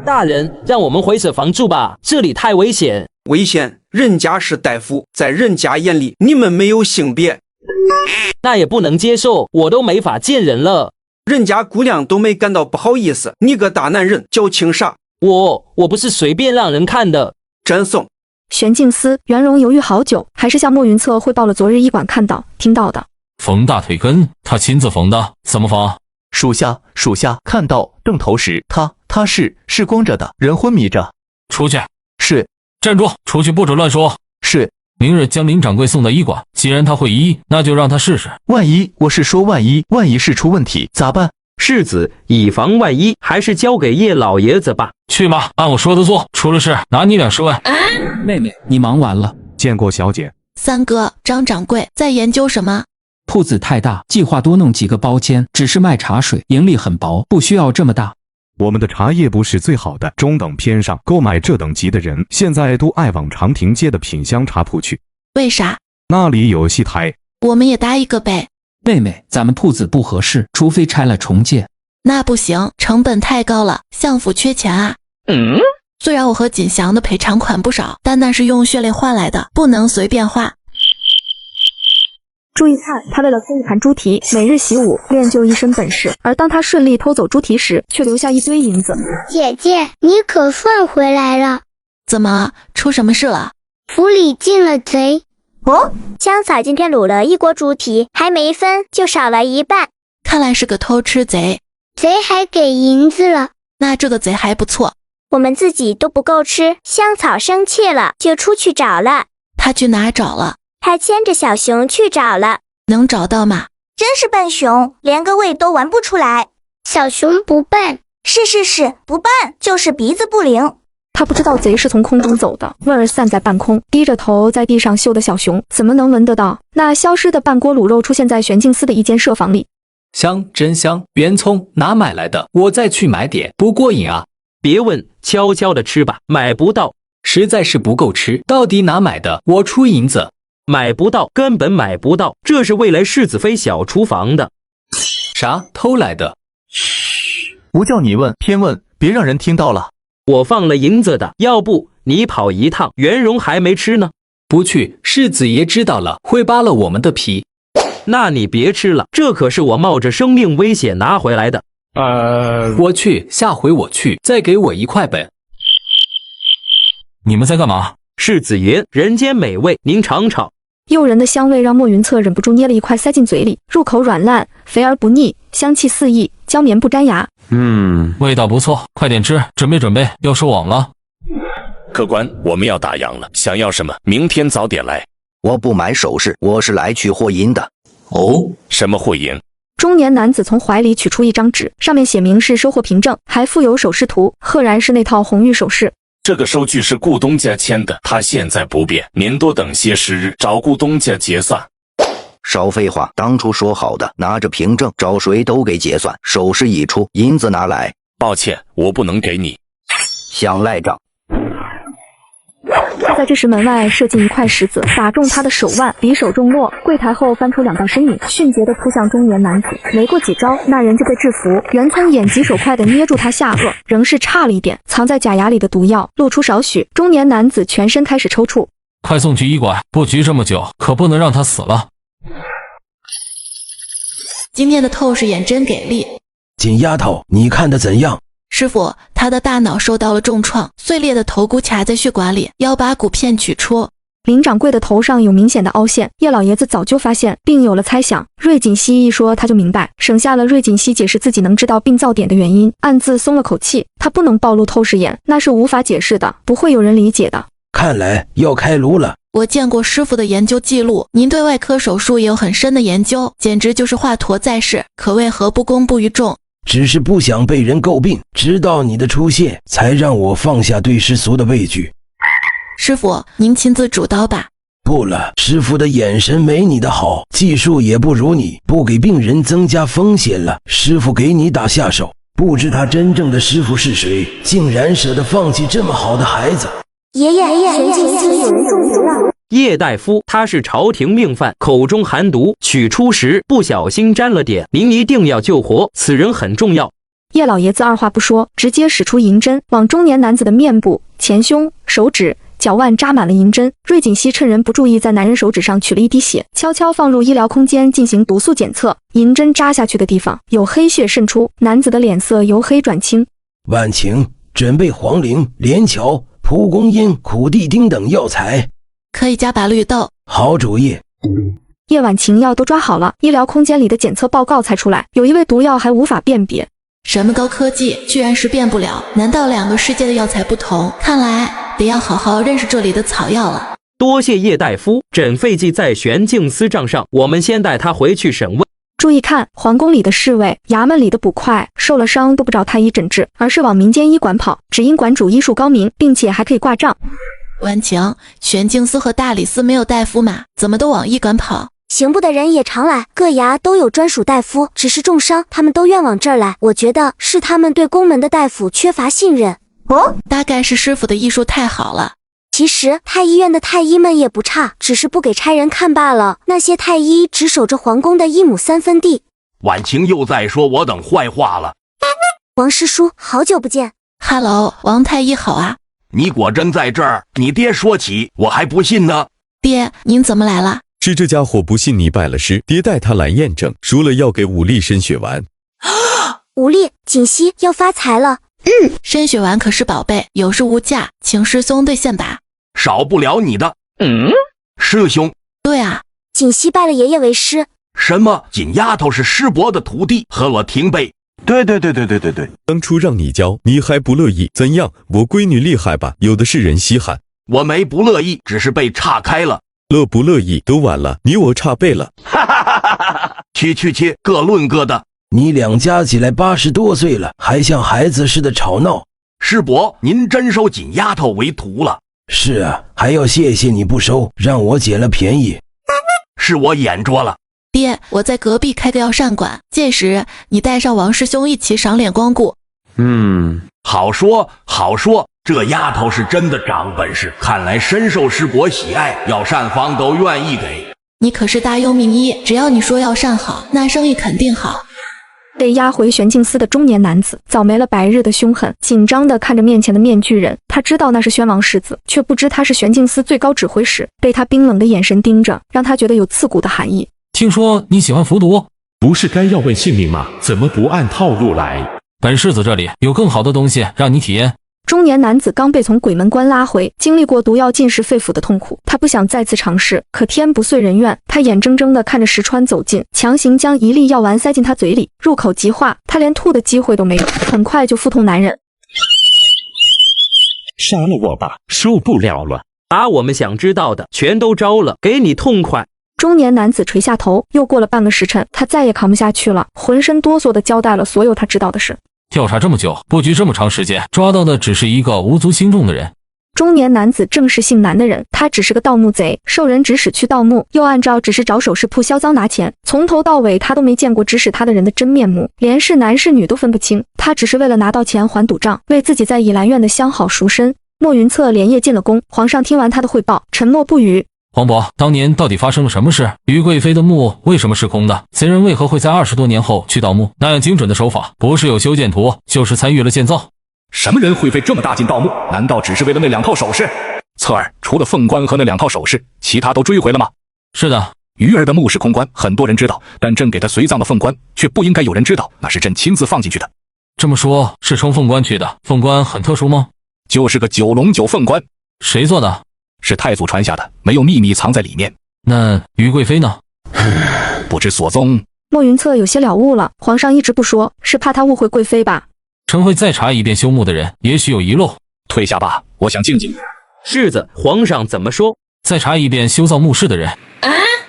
[SPEAKER 21] 大人，让我们回舍房住吧，这里太危险。
[SPEAKER 23] 危险？人家是大夫，在人家眼里，你们没有性别。
[SPEAKER 21] 那也不能接受，我都没法见人了。
[SPEAKER 23] 人家姑娘都没感到不好意思，你个大男人矫情啥？
[SPEAKER 21] 我不是随便让人看的。
[SPEAKER 23] 真送。
[SPEAKER 1] 玄镜司、袁荣犹豫好久，还是向莫云策汇报了昨日医馆看到、听到的。
[SPEAKER 7] 缝大腿根，他亲自缝的，怎么缝？
[SPEAKER 20] 属下看到正头时，他是光着的，人昏迷着。
[SPEAKER 7] 出去。
[SPEAKER 20] 是。
[SPEAKER 7] 站住！出去不准乱说。
[SPEAKER 20] 是。
[SPEAKER 7] 明日将林掌柜送到医馆，既然他会医，那就让他试试。
[SPEAKER 20] 万一是出问题咋办？
[SPEAKER 6] 世子，以防万一，还是交给叶老爷子吧。
[SPEAKER 7] 去吧，按我说的做，出了事拿你俩是问。
[SPEAKER 11] 妹妹，你忙完了？
[SPEAKER 17] 见过小姐。
[SPEAKER 4] 三哥，张掌柜在研究什么？
[SPEAKER 11] 铺子太大，计划多弄几个包间，只是卖茶水，盈利很薄，不需要这么大。
[SPEAKER 17] 我们的茶叶不是最好的，中等偏上，购买这等级的人，现在都爱往长亭街的品香茶铺去。
[SPEAKER 4] 为啥？
[SPEAKER 17] 那里有戏台。
[SPEAKER 4] 我们也搭一个呗。
[SPEAKER 11] 妹妹，咱们铺子不合适，除非拆了重建。
[SPEAKER 4] 那不行，成本太高了，相府缺钱啊。虽然我和锦祥的赔偿款不少，但那是用血泪换来的，不能随便花。
[SPEAKER 1] 注意看，他为了偷一盘猪蹄，每日习武，练就一身本事。而当他顺利偷走猪蹄时，却留下一堆银子。
[SPEAKER 9] 姐姐，你可算回来了。
[SPEAKER 4] 怎么，出什么事了？
[SPEAKER 9] 府里进了贼。
[SPEAKER 22] 哦，香草今天卤了一锅猪蹄，还没分就少了一半。
[SPEAKER 4] 看来是个偷吃贼。
[SPEAKER 9] 贼还给银子了。
[SPEAKER 4] 那这个贼还不错。
[SPEAKER 22] 我们自己都不够吃，香草生气了，就出去找了。
[SPEAKER 4] 他去哪找了？
[SPEAKER 22] 他牵着小熊去找了。
[SPEAKER 4] 能找到吗？
[SPEAKER 22] 真是笨熊，连个胃都玩不出来。
[SPEAKER 9] 小熊不笨。
[SPEAKER 22] 是，不笨，就是鼻子不灵。
[SPEAKER 1] 他不知道贼是从空中走的，味儿散在半空。低着头在地上嗅的小熊，怎么能闻得到？那消失的半锅卤肉出现在玄镜司的一间舍房里。
[SPEAKER 11] 香，真香！原葱哪买来的？我再去买点，不过瘾啊！
[SPEAKER 6] 别问，悄悄的吃吧，买不到。
[SPEAKER 11] 实在是不够吃，到底哪买的？我出银子。
[SPEAKER 6] 买不到，根本买不到，这是未来世子妃小厨房的。
[SPEAKER 11] 啥？偷来的？
[SPEAKER 20] 不叫你问，偏问，别让人听到了。
[SPEAKER 6] 我放了银子的，要不你跑一趟，袁荣还没吃呢。
[SPEAKER 11] 不去，世子爷知道了会扒了我们的皮。
[SPEAKER 6] 那你别吃了，这可是我冒着生命危险拿回来的。
[SPEAKER 11] 我去，下回我去，再给我1块本。
[SPEAKER 7] 你们在干嘛？
[SPEAKER 6] 世子爷，人间美味，您尝尝。
[SPEAKER 1] 诱人的香味让莫云策忍不住捏了一块塞进嘴里，入口软烂，肥而不腻，香气四溢，胶绵不粘牙。
[SPEAKER 7] 味道不错，快点吃，准备，要收网了。
[SPEAKER 15] 客官，我们要打烊了，想要什么？明天早点来。
[SPEAKER 18] 我不买首饰，我是来取货银的。
[SPEAKER 15] 哦，什么货银？
[SPEAKER 1] 中年男子从怀里取出一张纸，上面写明是收货凭证，还附有首饰图，赫然是那套红玉首饰。
[SPEAKER 15] 这个收据是顾东家签的，他现在不便，您多等些时日，找顾东家结算。
[SPEAKER 18] 少废话，当初说好的，拿着凭证找谁都给结算，首饰已出，银子拿来。
[SPEAKER 15] 抱歉，我不能给你。
[SPEAKER 18] 想赖账。
[SPEAKER 1] 就在这时，门外射进一块石子，打中他的手腕，匕首中落。柜台后翻出2道身影，迅捷地扑向中年男子，没过几招，那人就被制服。袁聪眼疾手快地捏住他下颚，仍是差了一点，藏在假牙里的毒药露出少许。中年男子全身开始抽搐，
[SPEAKER 7] 快送去医馆，布局这么久，可不能让他死了。
[SPEAKER 4] 今天的透视眼真给力。
[SPEAKER 16] 锦丫头，你看得怎样？
[SPEAKER 4] 师傅，他的大脑受到了重创，碎裂的头骨卡在血管里，要把骨片取出。
[SPEAKER 1] 林掌柜的头上有明显的凹陷，叶老爷子早就发现，并有了猜想。瑞锦熙一说，他就明白，省下了瑞锦熙解释自己能知道病灶点的原因，暗自松了口气。他不能暴露透视眼，那是无法解释的，不会有人理解的。
[SPEAKER 16] 看来要开颅了。
[SPEAKER 4] 我见过师傅的研究记录，您对外科手术也有很深的研究，简直就是华佗在世，可为何不公布于众？
[SPEAKER 16] 只是不想被人诟病，直到你的出现，才让我放下对世俗的畏惧。
[SPEAKER 4] 师傅，您亲自主刀吧。
[SPEAKER 16] 不了，师傅的眼神没你的好，技术也不如你，不给病人增加风险了。师傅给你打下手，不知他真正的师傅是谁，竟然舍得放弃这么好的孩子。
[SPEAKER 22] 爷爷，玄镜司有人中毒了。
[SPEAKER 6] 叶大夫，他是朝廷命犯，口中含毒，取出时不小心沾了点，您一定要救活，此人很重要。
[SPEAKER 1] 叶老爷子二话不说，直接使出银针，往中年男子的面部、前胸、手指、脚腕扎满了银针。瑞锦熙趁人不注意，在男人手指上取了一滴血，悄悄放入医疗空间进行毒素检测。银针扎下去的地方有黑血渗出，男子的脸色由黑转青。
[SPEAKER 16] 婉晴，准备黄灵、连翘、蒲公英、苦地丁等药材，
[SPEAKER 4] 可以加把绿豆。
[SPEAKER 16] 好主意。
[SPEAKER 1] 夜晚情药都抓好了，医疗空间里的检测报告才出来，有一味毒药还无法辨别。
[SPEAKER 4] 什么高科技，居然是变不了？难道2个世界的药材不同？看来得要好好认识这里的草药了。
[SPEAKER 6] 多谢叶大夫，诊费记在玄镜司账上，我们先带他回去审问。
[SPEAKER 1] 注意看，皇宫里的侍卫、衙门里的捕快，受了伤都不找太医诊治，而是往民间医馆跑，只因馆主医术高明，并且还可以挂账。
[SPEAKER 4] 婉晴，玄镜司和大理寺没有大夫吗？怎么都往医馆跑？
[SPEAKER 22] 刑部的人也常来，各衙都有专属大夫，只是重伤，他们都愿往这儿来。我觉得是他们对宫门的大夫缺乏信任。
[SPEAKER 4] 大概是师傅的医术太好了。
[SPEAKER 22] 其实太医院的太医们也不差，只是不给差人看罢了。那些太医只守着皇宫的1亩3分地。
[SPEAKER 10] 婉晴又在说我等坏话了。
[SPEAKER 22] 王师叔，好久不见。
[SPEAKER 4] Hello， 王太医好啊。
[SPEAKER 10] 你果真在这儿？你爹说起，我还不信呢。
[SPEAKER 4] 爹，您怎么来了？
[SPEAKER 5] 是这家伙不信你拜了师，爹带他来验证，说了要给武力参血丸。
[SPEAKER 22] 武力，锦溪要发财了。
[SPEAKER 4] 参血丸可是宝贝，有市无价，请师兄兑现吧。
[SPEAKER 10] 少不了你的。师兄。
[SPEAKER 4] 对啊，
[SPEAKER 22] 锦溪拜了爷爷为师。
[SPEAKER 10] 什么？锦丫头是师伯的徒弟，和我平辈。
[SPEAKER 5] 对，当初让你教，你还不乐意，怎样？我闺女厉害吧？有的是人稀罕。
[SPEAKER 10] 我没不乐意，只是被岔开了。
[SPEAKER 5] 乐不乐意都晚了，你我差辈了。
[SPEAKER 10] 去，各论各的。
[SPEAKER 16] 你俩加起来80多岁了，还像孩子似的吵闹。
[SPEAKER 10] 师伯，您真收锦丫头为徒了？
[SPEAKER 16] 是啊，还要谢谢你不收，让我捡了便宜。
[SPEAKER 10] 是我眼拙了。
[SPEAKER 4] 爹，我在隔壁开个药膳馆，届时你带上王师兄一起赏脸光顾。
[SPEAKER 10] 好说好说，这丫头是真的长本事，看来深受师伯喜爱，药膳房都愿意给。
[SPEAKER 4] 你可是大优名医，只要你说药膳好，那生意肯定好。
[SPEAKER 1] 被押回玄镜司的中年男子早没了白日的凶狠，紧张地看着面前的面具人。他知道那是宣王世子，却不知他是玄镜司最高指挥使。被他冰冷的眼神盯着，让他觉得有刺骨的寒意。
[SPEAKER 7] 听说你喜欢服毒，
[SPEAKER 13] 不是该要问姓名吗？怎么不按套路来？
[SPEAKER 7] 本世子这里有更好的东西让你体验。
[SPEAKER 1] 中年男子刚被从鬼门关拉回，经历过毒药浸湿肺腑的痛苦，他不想再次尝试。可天不遂人愿，他眼睁睁地看着石川走近，强行将一粒药丸塞进他嘴里，入口即化，他连吐的机会都没有，很快就腹痛难忍。
[SPEAKER 13] 杀了我吧，受不了了！
[SPEAKER 6] 把我们想知道的全都招了，给你痛快。
[SPEAKER 1] 中年男子垂下头，又过了半个时辰，他再也扛不下去了，浑身哆嗦地交代了所有他知道的事。
[SPEAKER 7] 调查这么久，布局这么长时间，抓到的只是一个无足轻重的人。
[SPEAKER 1] 中年男子正是姓南的人，他只是个盗墓贼，受人指使去盗墓，又按照只是找首饰铺销赃拿钱，从头到尾他都没见过指使他的人的真面目，连是男是女都分不清。他只是为了拿到钱还赌账，为自己在倚兰院的相好赎身。莫云策连夜进了宫，皇上听完他的汇报，沉默不语。
[SPEAKER 7] 皇伯，当年到底发生了什么事？于贵妃的墓为什么是空的？贼人为何会在20多年后去盗墓？那样精准的手法，不是有修建图，就是参与了建造。
[SPEAKER 15] 什么人会费这么大劲盗墓？难道只是为了那2套首饰？侧儿，除了凤冠和那2套首饰，其他都追回了吗？
[SPEAKER 7] 是的。
[SPEAKER 15] 鱼儿的墓是空棺，很多人知道，但朕给他随葬的凤冠，却不应该有人知道，那是朕亲自放进去的。
[SPEAKER 7] 这么说，是冲凤冠去的。凤冠很特殊吗？
[SPEAKER 15] 就是个9龙9凤冠。
[SPEAKER 7] 谁做的？
[SPEAKER 15] 是太祖传下的，没有秘密藏在里面。
[SPEAKER 7] 那于贵妃呢？
[SPEAKER 15] 不知所踪。
[SPEAKER 1] 莫云策有些了悟了，皇上一直不说，是怕他误会贵妃吧？
[SPEAKER 7] 臣会再查一遍修墓的人，也许有遗漏。
[SPEAKER 15] 退下吧，我想静静。
[SPEAKER 6] 世子，皇上怎么说？
[SPEAKER 7] 再查一遍修造墓室的人。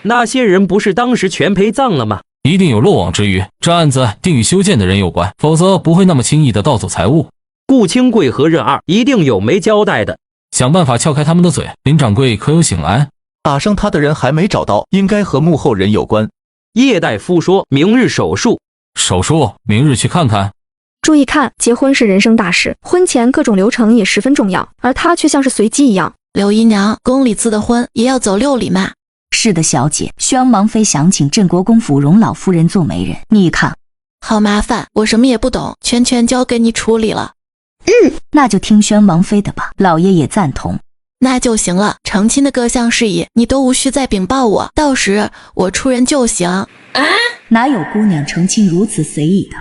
[SPEAKER 6] 那些人不是当时全陪葬了吗？
[SPEAKER 7] 一定有漏网之鱼，这案子定与修建的人有关，否则不会那么轻易的盗走财物。
[SPEAKER 6] 顾清贵和任二一定有没交代的，
[SPEAKER 7] 想办法撬开他们的嘴。林掌柜可有醒来？
[SPEAKER 19] 打伤他的人还没找到，应该和幕后人有关。
[SPEAKER 6] 叶大夫说明日手术。
[SPEAKER 7] 手术？明日去看看。
[SPEAKER 1] 注意看，结婚是人生大事，婚前各种流程也十分重要，而他却像是随机一样。
[SPEAKER 4] 柳姨娘，宫里赐的婚也要走6礼嘛。
[SPEAKER 12] 是的，小姐，宣王妃想请镇国公府容老夫人做媒人，你看。
[SPEAKER 4] 好麻烦，我什么也不懂，全交给你处理了。
[SPEAKER 12] 那就听宣王妃的吧，老爷也赞同。
[SPEAKER 4] 那就行了，成亲的各项事宜你都无需再禀报我，到时我出人就行。
[SPEAKER 12] 哪有姑娘成亲如此随意的？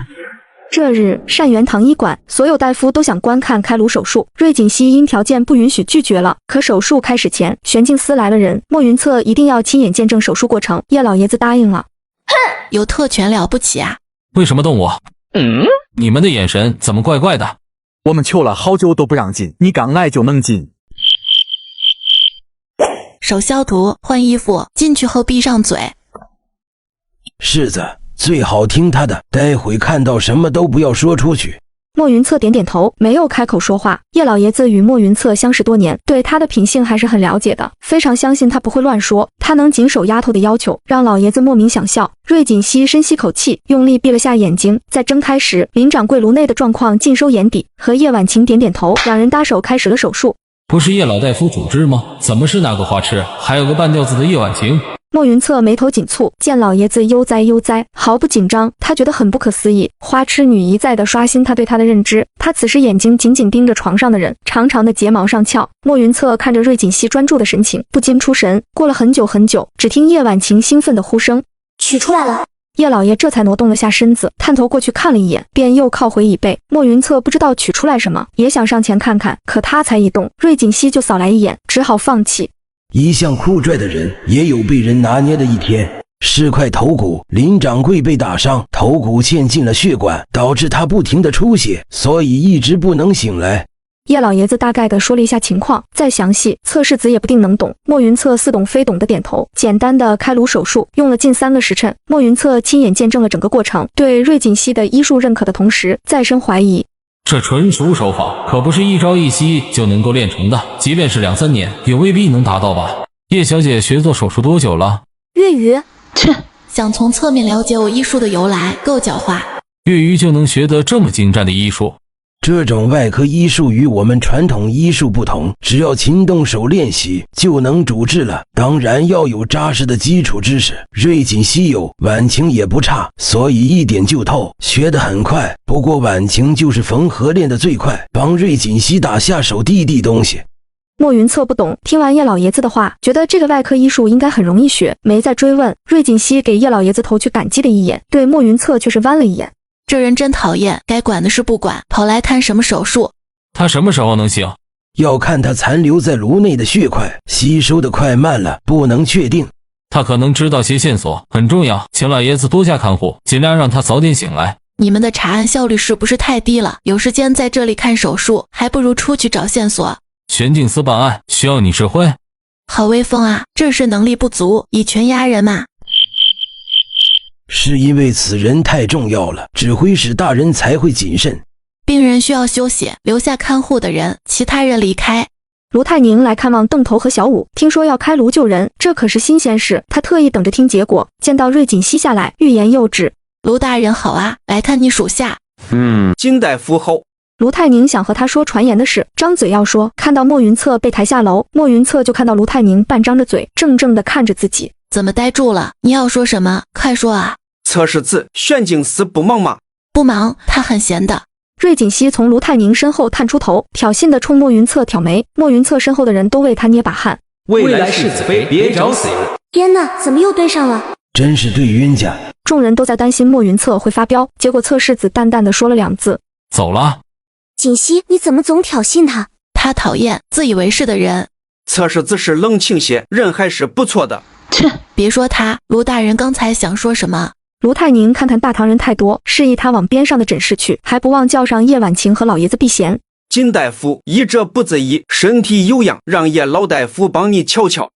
[SPEAKER 1] 这日，善元堂医馆所有大夫都想观看开颅手术，瑞锦熙因条件不允许拒绝了。可手术开始前，玄镜司来了人，莫云策一定要亲眼见证手术过程。叶老爷子答应了。
[SPEAKER 4] 哼，有特权了不起啊！
[SPEAKER 7] 为什么动我？你们的眼神怎么怪怪的？
[SPEAKER 20] 我们求了好久都不让进，你刚来就能进。
[SPEAKER 4] 手消毒，换衣服，进去后闭上嘴。
[SPEAKER 16] 世子，最好听他的，待会看到什么都不要说出去。
[SPEAKER 1] 莫云策点点头，没有开口说话。叶老爷子与莫云策相识多年，对他的品性还是很了解的，非常相信他不会乱说，他能谨守丫头的要求，让老爷子莫名想笑。瑞锦熙深吸口气，用力闭了下眼睛，在睁开时，林掌柜颅内的状况尽收眼底，和叶婉晴点点头，两人搭手开始了手术。
[SPEAKER 7] 不是叶老大夫主治吗？怎么是那个花痴，还有个半吊子的叶婉晴？
[SPEAKER 1] 莫云策眉头紧蹙，见老爷子悠哉悠哉，毫不紧张，他觉得很不可思议。花痴女一再的刷新他对他的认知，他此时眼睛紧紧盯着床上的人，长长的睫毛上翘。莫云策看着瑞锦熙专注的神情，不禁出神。过了很久很久，只听叶婉晴兴奋的呼声：“
[SPEAKER 22] 取出来了。”
[SPEAKER 1] 叶老爷这才挪动了下身子，探头过去看了一眼，便又靠回椅背。莫云策不知道取出来什么，也想上前看看，可他才一动，瑞锦熙就扫来一眼，只好放弃。
[SPEAKER 16] 一向酷拽的人也有被人拿捏的一天。是块头骨，林掌柜被打伤，头骨嵌进了血管，导致他不停的出血，所以一直不能醒来。
[SPEAKER 1] 叶老爷子大概的说了一下情况，再详细，侧世子也不定能懂。莫云策似懂非懂的点头。简单的开颅手术用了近3个时辰，莫云策亲眼见证了整个过程，对瑞锦熙的医术认可的同时，再生怀疑。
[SPEAKER 7] 这纯熟手法可不是一朝一夕就能够练成的，即便是2-3年，也未必能达到吧？叶小姐学做手术多久了？
[SPEAKER 22] 月余，
[SPEAKER 4] 切，想从侧面了解我医术的由来，够狡猾。
[SPEAKER 7] 月余就能学得这么精湛的医术？
[SPEAKER 16] 这种外科医术与我们传统医术不同，只要勤动手练习就能主治了。当然要有扎实的基础知识，瑞锦熙有，婉晴也不差，所以一点就透，学得很快。不过婉晴就是缝合练得最快，帮瑞锦熙打下手递东西。
[SPEAKER 1] 莫云策不懂，听完叶老爷子的话，觉得这个外科医术应该很容易学，没再追问。瑞锦熙给叶老爷子投去感激的一眼，对莫云策却是弯了一眼。
[SPEAKER 4] 这人真讨厌，该管的事不管，跑来看什么手术？
[SPEAKER 7] 他什么时候能醒？
[SPEAKER 16] 要看他残留在颅内的血块，吸收的快慢了，不能确定。
[SPEAKER 7] 他可能知道些线索，很重要，请老爷子多加看护，尽量让他早点醒来。
[SPEAKER 4] 你们的查案效率是不是太低了？有时间在这里看手术，还不如出去找线索。
[SPEAKER 7] 玄镜司办案需要你指挥。
[SPEAKER 4] 好威风啊！这是能力不足，以权压人嘛。
[SPEAKER 16] 是因为此人太重要了，指挥使大人才会谨慎。
[SPEAKER 4] 病人需要休息，留下看护的人，其他人离开。
[SPEAKER 1] 卢泰宁来看望邓头和小五，听说要开颅救人，这可是新鲜事，他特意等着听结果。见到瑞锦熙下来，欲言又止。
[SPEAKER 4] 卢大人好啊，来看你属下。
[SPEAKER 23] 金大夫好。
[SPEAKER 1] 卢泰宁想和他说传言的事，张嘴要说，看到莫云策被抬下楼，莫云策就看到卢泰宁半张着嘴，怔怔地看着自己。
[SPEAKER 4] 怎么呆住了？你要说什么？快说啊！
[SPEAKER 23] 侧世子，玄镜司不忙吗？
[SPEAKER 4] 不忙，他很闲的。
[SPEAKER 1] 瑞锦熙从卢泰宁身后探出头，挑衅地冲莫云策挑眉。莫云策身后的人都为他捏把汗。
[SPEAKER 6] 未来世子妃，别找死！
[SPEAKER 22] 天哪，怎么又对上了？
[SPEAKER 16] 真是对冤家。
[SPEAKER 1] 众人都在担心莫云策会发飙，结果侧世子淡淡地说了2字：
[SPEAKER 7] 走了。
[SPEAKER 22] 锦熙，你怎么总挑衅他？
[SPEAKER 4] 他讨厌自以为是的人。
[SPEAKER 23] 侧世子是冷清些，人还是不错的。
[SPEAKER 4] 切，别说他，卢大人刚才想说什么？
[SPEAKER 1] 卢泰宁看看大堂人太多，示意他往边上的诊室去，还不忘叫上叶婉晴和老爷子避嫌。
[SPEAKER 23] 金大夫，医者不自医，身体有恙，让叶老大夫帮你瞧瞧。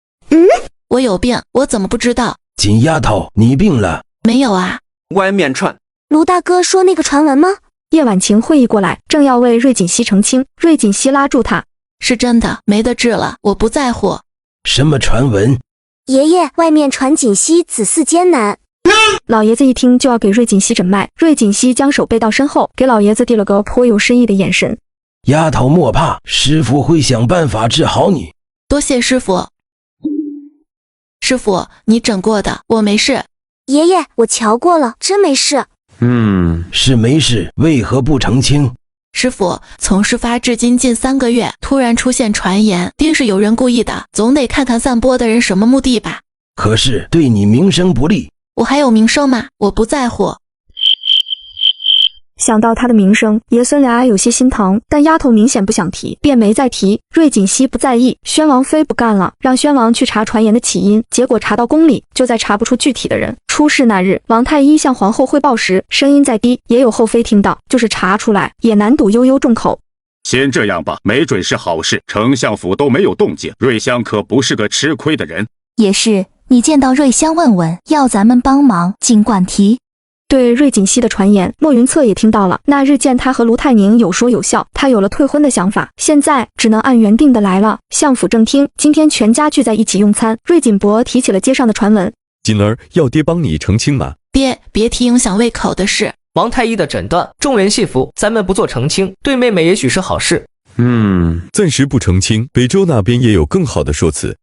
[SPEAKER 4] 我有病，我怎么不知道？
[SPEAKER 16] 锦丫头，你病了？
[SPEAKER 4] 没有啊。
[SPEAKER 23] 外面传。
[SPEAKER 22] 卢大哥说那个传闻吗？
[SPEAKER 1] 叶婉晴会意过来，正要为瑞锦熙澄清，瑞锦熙拉住他：
[SPEAKER 4] 是真的，没得治了，我不在乎。
[SPEAKER 16] 什么传闻？
[SPEAKER 22] 爷爷，外面传锦熙子嗣艰难。
[SPEAKER 1] 老爷子一听就要给瑞锦熙诊脉，瑞锦熙将手背到身后，给老爷子递了个颇有深意的眼神。
[SPEAKER 16] 丫头莫怕，师傅会想办法治好你。
[SPEAKER 4] 多谢师傅。师傅，你诊过的，我没事。
[SPEAKER 22] 爷爷，我瞧过了，真没事。
[SPEAKER 16] 是没事，为何不澄清？
[SPEAKER 4] 师傅，从事发至今近3个月，突然出现传言，定是有人故意的，总得看看散播的人什么目的吧。
[SPEAKER 16] 可是对你名声不利。
[SPEAKER 4] 我还有名声吗？我不在乎。
[SPEAKER 1] 想到他的名声，爷孙俩有些心疼，但丫头明显不想提，便没再提。瑞锦熙不在意，宣王妃不干了，让宣王去查传言的起因，结果查到宫里，就再查不出具体的人。出事那日，王太医向皇后汇报时，声音再低，也有后妃听到，就是查出来，也难堵悠悠众口。
[SPEAKER 3] 先这样吧，没准是好事。丞相府都没有动静，瑞香可不是个吃亏的人。
[SPEAKER 12] 也是，你见到瑞香问问，要咱们帮忙，尽管提。
[SPEAKER 1] 对瑞锦熙的传言，莫云策也听到了。那日见他和卢泰宁有说有笑，他有了退婚的想法，现在只能按原定的来了。相府正厅，今天全家聚在一起用餐。瑞锦伯提起了街上的传闻。
[SPEAKER 5] 锦儿，要爹帮你澄清吗？
[SPEAKER 4] 别提影响胃口的事。
[SPEAKER 2] 王太医的诊断，众人信服，咱们不做澄清，对妹妹也许是好事。
[SPEAKER 5] 暂时不澄清，北周那边也有更好的说辞。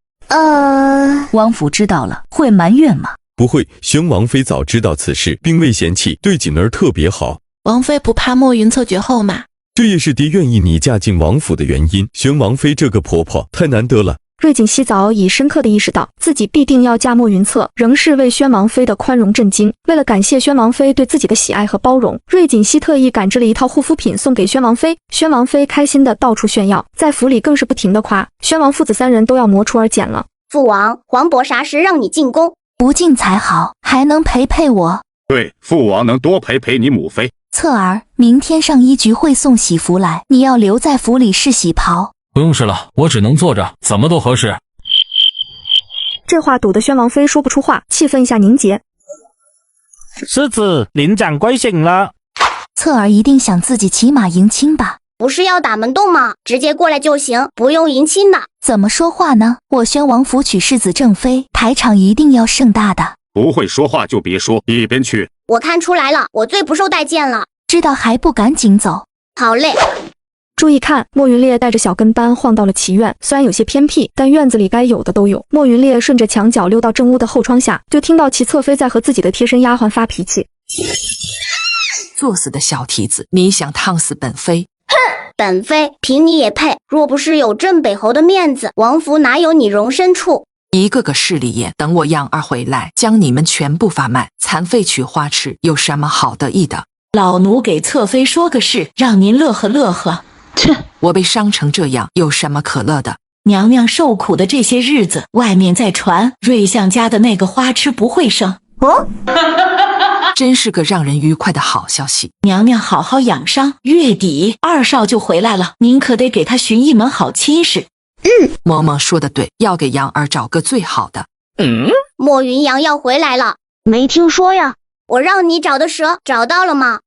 [SPEAKER 12] 王府知道了，会埋怨吗？
[SPEAKER 5] 不会，宣王妃早知道此事，并未嫌弃，对锦儿特别好。
[SPEAKER 4] 王妃不怕莫云策绝后吗？
[SPEAKER 5] 这也是爹愿意你嫁进王府的原因。宣王妃这个婆婆太难得了。
[SPEAKER 1] 瑞锦熙早已深刻地意识到自己必定要嫁莫云策，仍是为宣王妃的宽容震惊。为了感谢宣王妃对自己的喜爱和包容，瑞锦熙特意赶制了一套护肤品送给宣王妃。宣王妃开心的到处炫耀，在府里更是不停地夸。宣王父子三人都要磨出耳茧了。
[SPEAKER 22] 父王，皇伯啥时让你进宫？
[SPEAKER 12] 不进才好，还能陪我。
[SPEAKER 3] 对，父王能多陪你母妃。
[SPEAKER 12] 策儿，明天上衣局会送喜服来，你要留在府里试喜袍。
[SPEAKER 7] 不用试了，我只能坐着，怎么都合适。
[SPEAKER 1] 这话堵得宣王妃说不出话，气氛一下凝结。
[SPEAKER 8] 世子，林掌柜醒了。
[SPEAKER 12] 策儿一定想自己骑马迎亲吧？
[SPEAKER 22] 不是要打门洞吗？直接过来就行，不用迎亲的。
[SPEAKER 12] 怎么说话呢？我宣王府娶世子正妃，排场一定要盛大的。
[SPEAKER 3] 不会说话就别说，一边去。
[SPEAKER 22] 我看出来了，我最不受待见了。
[SPEAKER 12] 知道还不赶紧走？
[SPEAKER 22] 好嘞。
[SPEAKER 1] 注意看，莫云烈带着小跟班晃到了祈院，虽然有些偏僻，但院子里该有的都有。莫云烈顺着墙角溜到正屋的后窗下，就听到齐侧妃在和自己的贴身丫鬟发脾气。
[SPEAKER 14] 作死的小蹄子，你想烫死本妃？
[SPEAKER 22] 哼，本妃凭你也配？若不是有镇北侯的面子，王府哪有你容身处？
[SPEAKER 14] 一个个势利眼，等我杨儿回来，将你们全部发卖，残废取花痴，有什么好得意的？
[SPEAKER 24] 老奴给侧妃说个事，让您乐呵乐呵。
[SPEAKER 14] 切，我被伤成这样，有什么可乐的？
[SPEAKER 24] 娘娘受苦的这些日子，外面在传瑞相家的那个花痴不会生。
[SPEAKER 14] 真是个让人愉快的好消息。
[SPEAKER 24] 娘娘好好养伤，月底二少就回来了，您可得给他寻一门好亲事。
[SPEAKER 14] 嬷嬷说的对，要给杨儿找个最好的。
[SPEAKER 22] 莫云阳要回来了，
[SPEAKER 9] 没听说呀？
[SPEAKER 22] 我让你找的蛇找到了吗？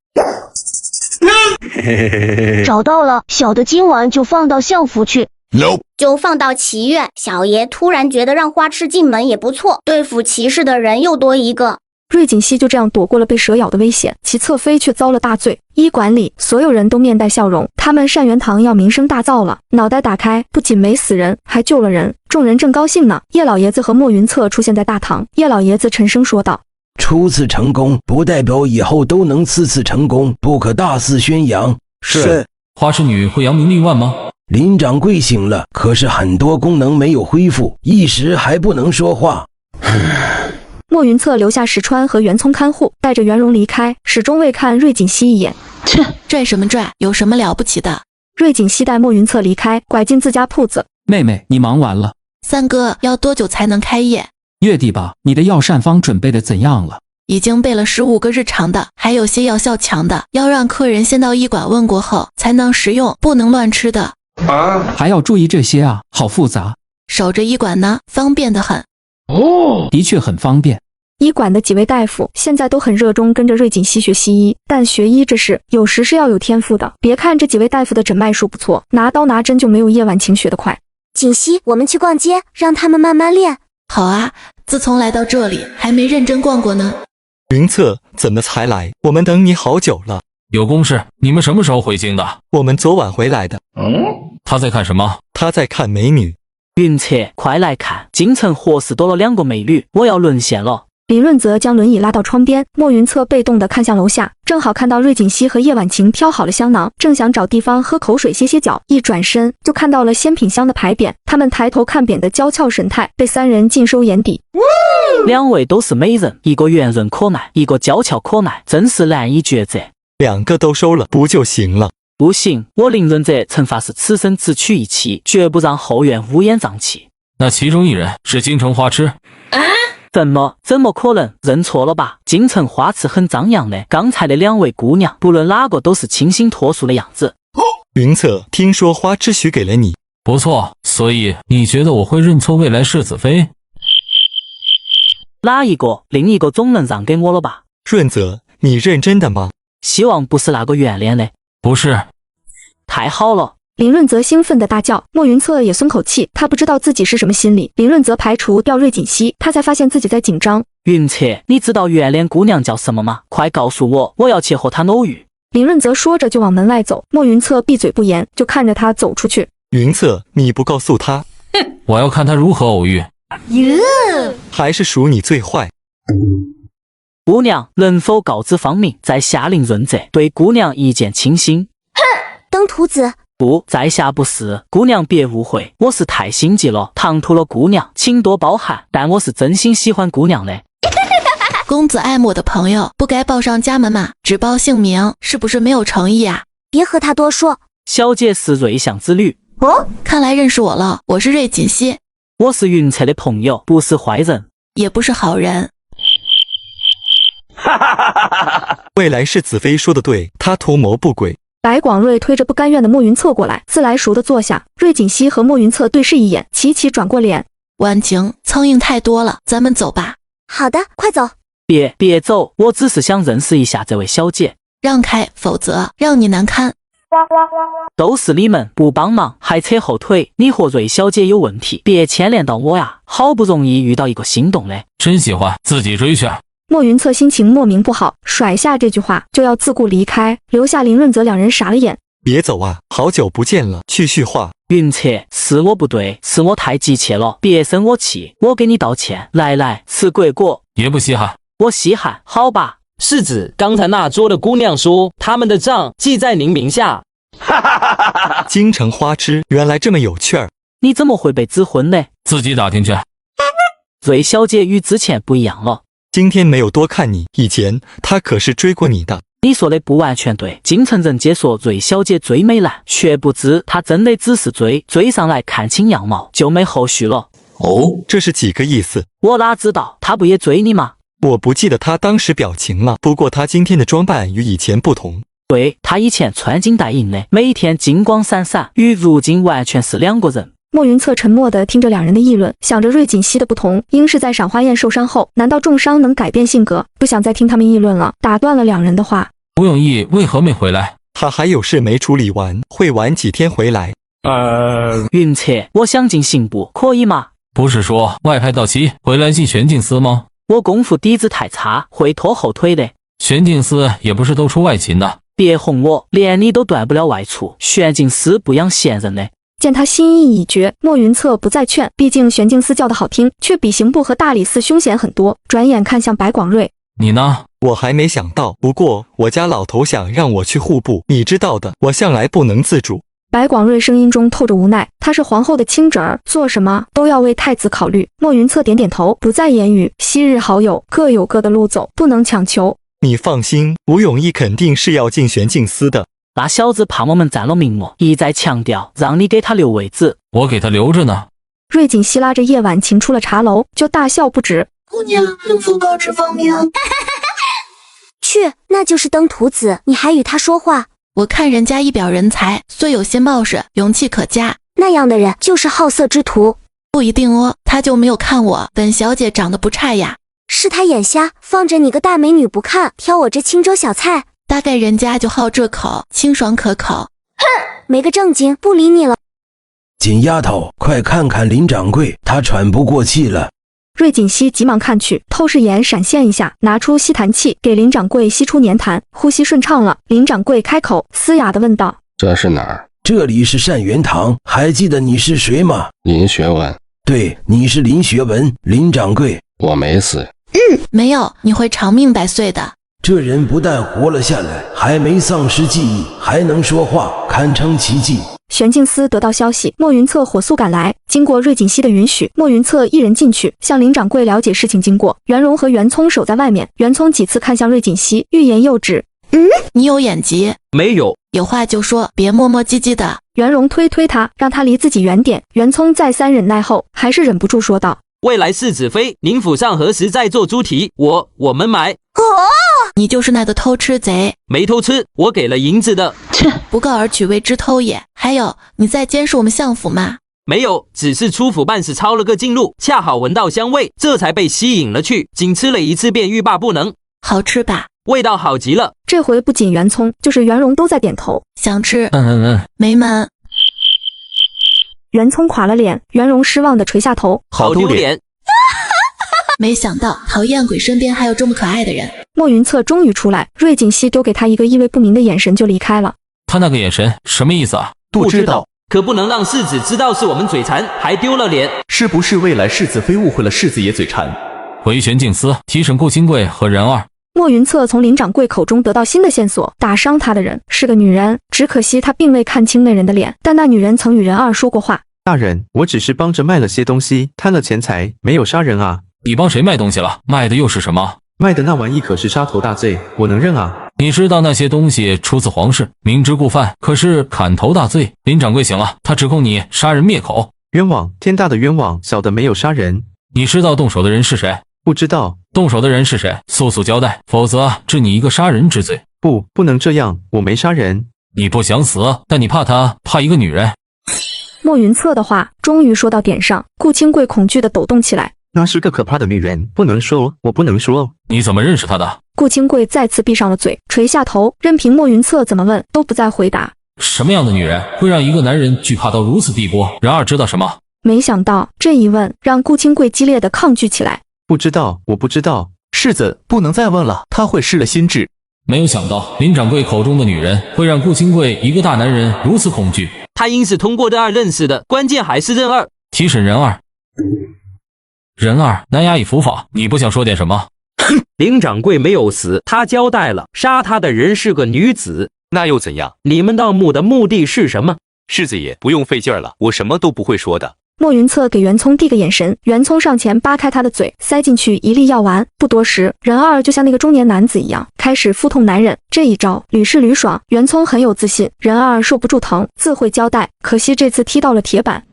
[SPEAKER 9] 找到了，小的今晚就放到相府去。
[SPEAKER 22] 就放到祈院。小爷突然觉得让花痴进门也不错，对付骑士的人又多一个。
[SPEAKER 1] 瑞锦熙就这样躲过了被蛇咬的危险，其侧妃却遭了大罪。医馆里所有人都面带笑容，他们善元堂要名声大噪了。脑袋打开，不仅没死人，还救了人。众人正高兴呢，叶老爷子和莫云策出现在大堂。叶老爷子沉声说道：
[SPEAKER 16] 初次成功不代表以后都能次次成功，不可大肆宣扬。
[SPEAKER 7] 是。花痴女会扬名立万吗？
[SPEAKER 16] 林掌柜醒了，可是很多功能没有恢复，一时还不能说话。
[SPEAKER 1] 莫云策留下石川和袁聪看护，带着袁荣离开，始终未看瑞锦熙一眼。
[SPEAKER 4] 切，拽什么拽？有什么了不起的？
[SPEAKER 1] 瑞锦熙带莫云策离开，拐进自家铺子。
[SPEAKER 11] 妹妹，你忙完了？
[SPEAKER 4] 三哥，要多久才能开业？
[SPEAKER 11] 月底吧。你的药膳方准备的怎样了？
[SPEAKER 4] 已经备了15个日常的，还有些药效强的，要让客人先到医馆问过后才能食用，不能乱吃的。
[SPEAKER 11] 还要注意这些啊，好复杂。
[SPEAKER 4] 守着医馆呢，方便得很。
[SPEAKER 11] 的确很方便。
[SPEAKER 1] 医馆的几位大夫现在都很热衷跟着瑞锦熙学西医，但学医这事有时是要有天赋的。别看这几位大夫的诊脉术不错，拿刀拿针就没有叶婉晴学得快。
[SPEAKER 22] 锦熙，我们去逛街，让他们慢慢练。
[SPEAKER 4] 好啊，自从来到这里还没认真逛过呢。
[SPEAKER 25] 云策，怎么才来？我们等你好久了。
[SPEAKER 7] 有公事，你们什么时候回京的？
[SPEAKER 25] 我们昨晚回来的。
[SPEAKER 7] 他在看什么？
[SPEAKER 25] 他在看美女。
[SPEAKER 21] 云策，快来看，京城何时多了2个美女，我要沦陷了。
[SPEAKER 1] 李润则将轮椅拉到窗边，莫云策被动地看向楼下，正好看到瑞锦熙和叶婉晴挑好了香囊，正想找地方喝口水歇歇脚，一转身就看到了鲜品香的牌匾，他们抬头看匾的娇俏神态被三人尽收眼底。
[SPEAKER 21] 2位都是美人，一个圆润可爱，一个娇俏可爱，真是难以抉择。
[SPEAKER 25] 2个都收了不就行了？
[SPEAKER 21] 不行，我林润泽曾发誓此生只娶一妻，绝不让后院乌烟瘴气。
[SPEAKER 7] 那其中一人是京城花痴？
[SPEAKER 21] 怎么可能？认错了吧？京城花痴很张扬的，刚才的2位姑娘，不论哪个都是清新脱俗的样子。
[SPEAKER 25] 云策，听说花痴许给了你，
[SPEAKER 7] 不错，所以你觉得我会认错未来世子妃？
[SPEAKER 21] 哪一个？另一个总能让给我了吧？
[SPEAKER 25] 润泽，你认真的吗？
[SPEAKER 21] 希望不是那个圆脸的。
[SPEAKER 7] 不是。
[SPEAKER 21] 太好了！
[SPEAKER 1] 林润泽兴奋地大叫，莫云策也松口气，他不知道自己是什么心理。林润泽排除掉瑞锦熙，他才发现自己在紧张。
[SPEAKER 21] 云策，你知道圆脸姑娘叫什么吗？快告诉我，我要去和她偶遇。
[SPEAKER 1] 林润泽说着就往门外走，莫云策闭嘴不言，就看着他走出去。
[SPEAKER 25] 云策，你不告诉他，
[SPEAKER 7] 我要看他如何偶遇。
[SPEAKER 25] 还是属你最坏。
[SPEAKER 21] 姑娘能否告知方明，在下林润泽对姑娘一见倾心。
[SPEAKER 22] 登徒子，
[SPEAKER 21] 不，在下不是。姑娘别误会，我是太心急了，唐突了姑娘，请多包涵。但我是真心喜欢姑娘的。
[SPEAKER 4] 公子爱慕的朋友不该报上家门嘛，只报姓名，是不是没有诚意啊？
[SPEAKER 22] 别和他多说。
[SPEAKER 21] 小姐是瑞相之女。
[SPEAKER 4] 哦，看来认识我了，我是瑞锦熙。
[SPEAKER 21] 我是云策的朋友，不是坏人，
[SPEAKER 4] 也不是好人。
[SPEAKER 25] 未来世子妃说的对，他图谋不轨。
[SPEAKER 1] 白广瑞推着不甘愿的莫云策过来，自来熟的坐下。瑞锦熙和莫云策对视一眼，齐齐转过脸。
[SPEAKER 4] 婉晴，苍蝇太多了，咱们走吧。
[SPEAKER 22] 好的，快走。
[SPEAKER 21] 别走，我只是想认识一下这位小姐。
[SPEAKER 4] 让开，否则让你难堪。
[SPEAKER 21] 都是你们不帮忙，还扯后腿。你和瑞小姐有问题，别牵连到我呀。好不容易遇到一个心动的，
[SPEAKER 7] 真喜欢，自己追去。
[SPEAKER 1] 莫云策心情莫名不好，甩下这句话就要自顾离开，留下林润泽两人傻了眼。
[SPEAKER 25] 别走啊，好久不见了，去叙话。
[SPEAKER 21] 云策，是我不对，是我太急切了，别生我气，我给你道歉。来，吃鬼果。
[SPEAKER 7] 也不稀罕。
[SPEAKER 21] 我稀罕，好吧。
[SPEAKER 6] 世子，刚才那桌的姑娘说，他们的账记在您名下。
[SPEAKER 25] 京城花痴原来这么有趣儿。
[SPEAKER 21] 你怎么会被指婚呢？
[SPEAKER 7] 自己打听去。
[SPEAKER 21] 瑞小姐与之前不一样了。
[SPEAKER 25] 今天没有多看你，以前她可是追过你的。
[SPEAKER 21] 你说的不完全对，京城人皆说瑞小姐追美男，却不知她真的只是追上来看清样貌就没后续了。
[SPEAKER 25] 哦，这是几个意思？
[SPEAKER 21] 我哪知道，她不也追你吗？
[SPEAKER 25] 我不记得她当时表情了，不过她今天的装扮与以前不同。
[SPEAKER 21] 对，她以前穿金戴银的，每天金光闪闪，与如今完全是两个人。
[SPEAKER 1] 莫云策沉默地听着两人的议论，想着瑞锦熙的不同，应是在赏花宴受伤后，难道重伤能改变性格？不想再听他们议论了，打断了两人的话。
[SPEAKER 7] 吴永义为何没回来？
[SPEAKER 25] 他还有事没处理完，会晚几天回来。
[SPEAKER 21] 云策，我想进刑部，可以吗？
[SPEAKER 7] 不是说外派到期回来进玄镜司吗？
[SPEAKER 21] 我功夫底子太差，会拖后腿的。
[SPEAKER 7] 玄镜司也不是都出外勤的。
[SPEAKER 21] 别哄我，连你都断不了外出，玄镜司不养闲人的。
[SPEAKER 1] 见他心意已决，莫云策不再劝，毕竟玄镜司叫得好听，却比刑部和大理寺凶险很多。转眼看向白广瑞，
[SPEAKER 7] 你呢？
[SPEAKER 25] 我还没想到，不过我家老头想让我去户部，你知道的，我向来不能自主。
[SPEAKER 1] 白广瑞声音中透着无奈，他是皇后的亲侄儿，做什么都要为太子考虑。莫云策点点头，不再言语。昔日好友各有各的路走，不能强求。
[SPEAKER 25] 你放心，吴永义肯定是要进玄镜司的。
[SPEAKER 21] 那小子怕我们占了名目，一再强调让你给他留位子。
[SPEAKER 7] 我给他留着呢。
[SPEAKER 1] 瑞锦熙拉着叶婉晴出了茶楼，就大笑不止。
[SPEAKER 22] 姑娘能否告知方明？去，那就是登徒子，你还与他说话？
[SPEAKER 4] 我看人家一表人才，虽有些冒失，勇气可嘉。
[SPEAKER 22] 那样的人就是好色之徒。
[SPEAKER 4] 不一定哦，他就没有看我。本小姐长得不差呀。
[SPEAKER 22] 是他眼瞎，放着你个大美女不看，挑我这青州小菜。
[SPEAKER 4] 大概人家就好这口，清爽可口。
[SPEAKER 22] 哼，没个正经，不理你了。
[SPEAKER 16] 锦丫头，快看看林掌柜，他喘不过气了。
[SPEAKER 1] 瑞锦熙急忙看去，透视眼闪现一下，拿出吸痰器给林掌柜吸出黏痰，呼吸顺畅了。林掌柜开口，嘶哑地问道：“
[SPEAKER 10] 这是哪儿？”“
[SPEAKER 16] 这里是善元堂，还记得你是谁吗？”“
[SPEAKER 10] 林学文。”“
[SPEAKER 16] 对，你是林学文，林掌柜。”“
[SPEAKER 10] 我没死。”“
[SPEAKER 4] 没有，你会长命百岁的。”
[SPEAKER 16] 这人不但活了下来，还没丧失记忆，还能说话，堪称奇迹。
[SPEAKER 1] 玄镜司得到消息，莫云策火速赶来。经过瑞锦熙的允许，莫云策一人进去，向林掌柜了解事情经过。袁荣和袁聪守在外面。袁聪几次看向瑞锦熙，欲言又止。
[SPEAKER 4] 你有眼疾？
[SPEAKER 6] 没有。
[SPEAKER 4] 有话就说，别磨磨唧唧的。
[SPEAKER 1] 袁荣推他，让他离自己远点。袁聪再三忍耐后，还是忍不住说道：
[SPEAKER 6] 未来世子妃，您府上何时再做猪蹄？我们买。
[SPEAKER 4] 你就是那个偷吃贼。
[SPEAKER 6] 没偷吃，我给了银子的。
[SPEAKER 4] 切，不告而取谓之偷也。还有，你在监视我们相府吗？
[SPEAKER 6] 没有，只是出府办事抄了个近路，恰好闻到香味，这才被吸引了去，仅吃了一次便欲罢不能。
[SPEAKER 4] 好吃吧？
[SPEAKER 6] 味道好极了。
[SPEAKER 1] 这回不仅袁聪，就是袁荣都在点头。
[SPEAKER 4] 想吃？
[SPEAKER 1] 没
[SPEAKER 4] 门。
[SPEAKER 1] 袁聪垮了脸，袁荣失望地垂下头。
[SPEAKER 6] 好丢脸。
[SPEAKER 4] 没想到讨厌鬼身边还有这么可爱的人。
[SPEAKER 1] 莫云策终于出来，瑞锦熙丢给他一个意味不明的眼神就离开了。
[SPEAKER 7] 他那个眼神什么意思啊？
[SPEAKER 6] 不知道，可不能让世子知道是我们嘴馋，还丢了脸。
[SPEAKER 20] 是不是未来世子妃误会了世子爷嘴馋？
[SPEAKER 7] 回旋静思，提审顾清贵和任二。
[SPEAKER 1] 莫云策从林掌柜口中得到新的线索，打伤他的人是个女人，只可惜他并未看清那人的脸，但那女人曾与任二说过话。
[SPEAKER 13] 大人，我只是帮着卖了些东西，贪了钱财，没有杀人啊。
[SPEAKER 7] 你帮谁卖东西了？卖的又是什么？
[SPEAKER 13] 卖的那玩意可是杀头大罪，我能认啊。
[SPEAKER 7] 你知道那些东西出自皇室，明知故犯，可是砍头大罪。林掌柜醒了，他指控你杀人灭口。
[SPEAKER 13] 冤枉，天大的冤枉，小的没有杀人。
[SPEAKER 7] 你知道动手的人是谁？
[SPEAKER 13] 不知道。
[SPEAKER 7] 动手的人是谁？速速交代，否则治你一个杀人之罪。
[SPEAKER 13] 不能这样，我没杀人。
[SPEAKER 7] 你不想死，但你怕他，怕一个女人。
[SPEAKER 1] 莫云策的话终于说到点上，顾清贵恐惧地抖动起来。
[SPEAKER 13] 那是个可怕的女人，不能说，我不能说。
[SPEAKER 7] 你怎么认识她的？
[SPEAKER 1] 顾清贵再次闭上了嘴，垂下头，任凭莫云策怎么问都不再回答。
[SPEAKER 7] 什么样的女人会让一个男人惧怕到如此地步？任二知道什么？
[SPEAKER 1] 没想到这一问让顾清贵激烈地抗拒起来。
[SPEAKER 13] 不知道，我不知道。
[SPEAKER 20] 世子不能再问了，他会失了心智。
[SPEAKER 7] 没有想到林掌柜口中的女人会让顾清贵一个大男人如此恐惧。
[SPEAKER 6] 他应是通过任二认识的，关键还是任二。
[SPEAKER 7] 提审任二。任二，南衙已伏法，你不想说点什么？
[SPEAKER 6] 林掌柜没有死，他交代了，杀他的人是个女子。
[SPEAKER 15] 那又怎样？
[SPEAKER 6] 你们盗墓的目的是什么？
[SPEAKER 15] 世子爷，不用费劲儿了，我什么都不会说的。
[SPEAKER 1] 莫云策给袁聪递个眼神，袁聪上前扒开他的嘴，塞进去一粒药丸。不多时，任二就像那个中年男子一样，开始腹痛难忍。这一招屡试屡爽，袁聪很有自信，任二受不住疼，自会交代。可惜这次踢到了铁板。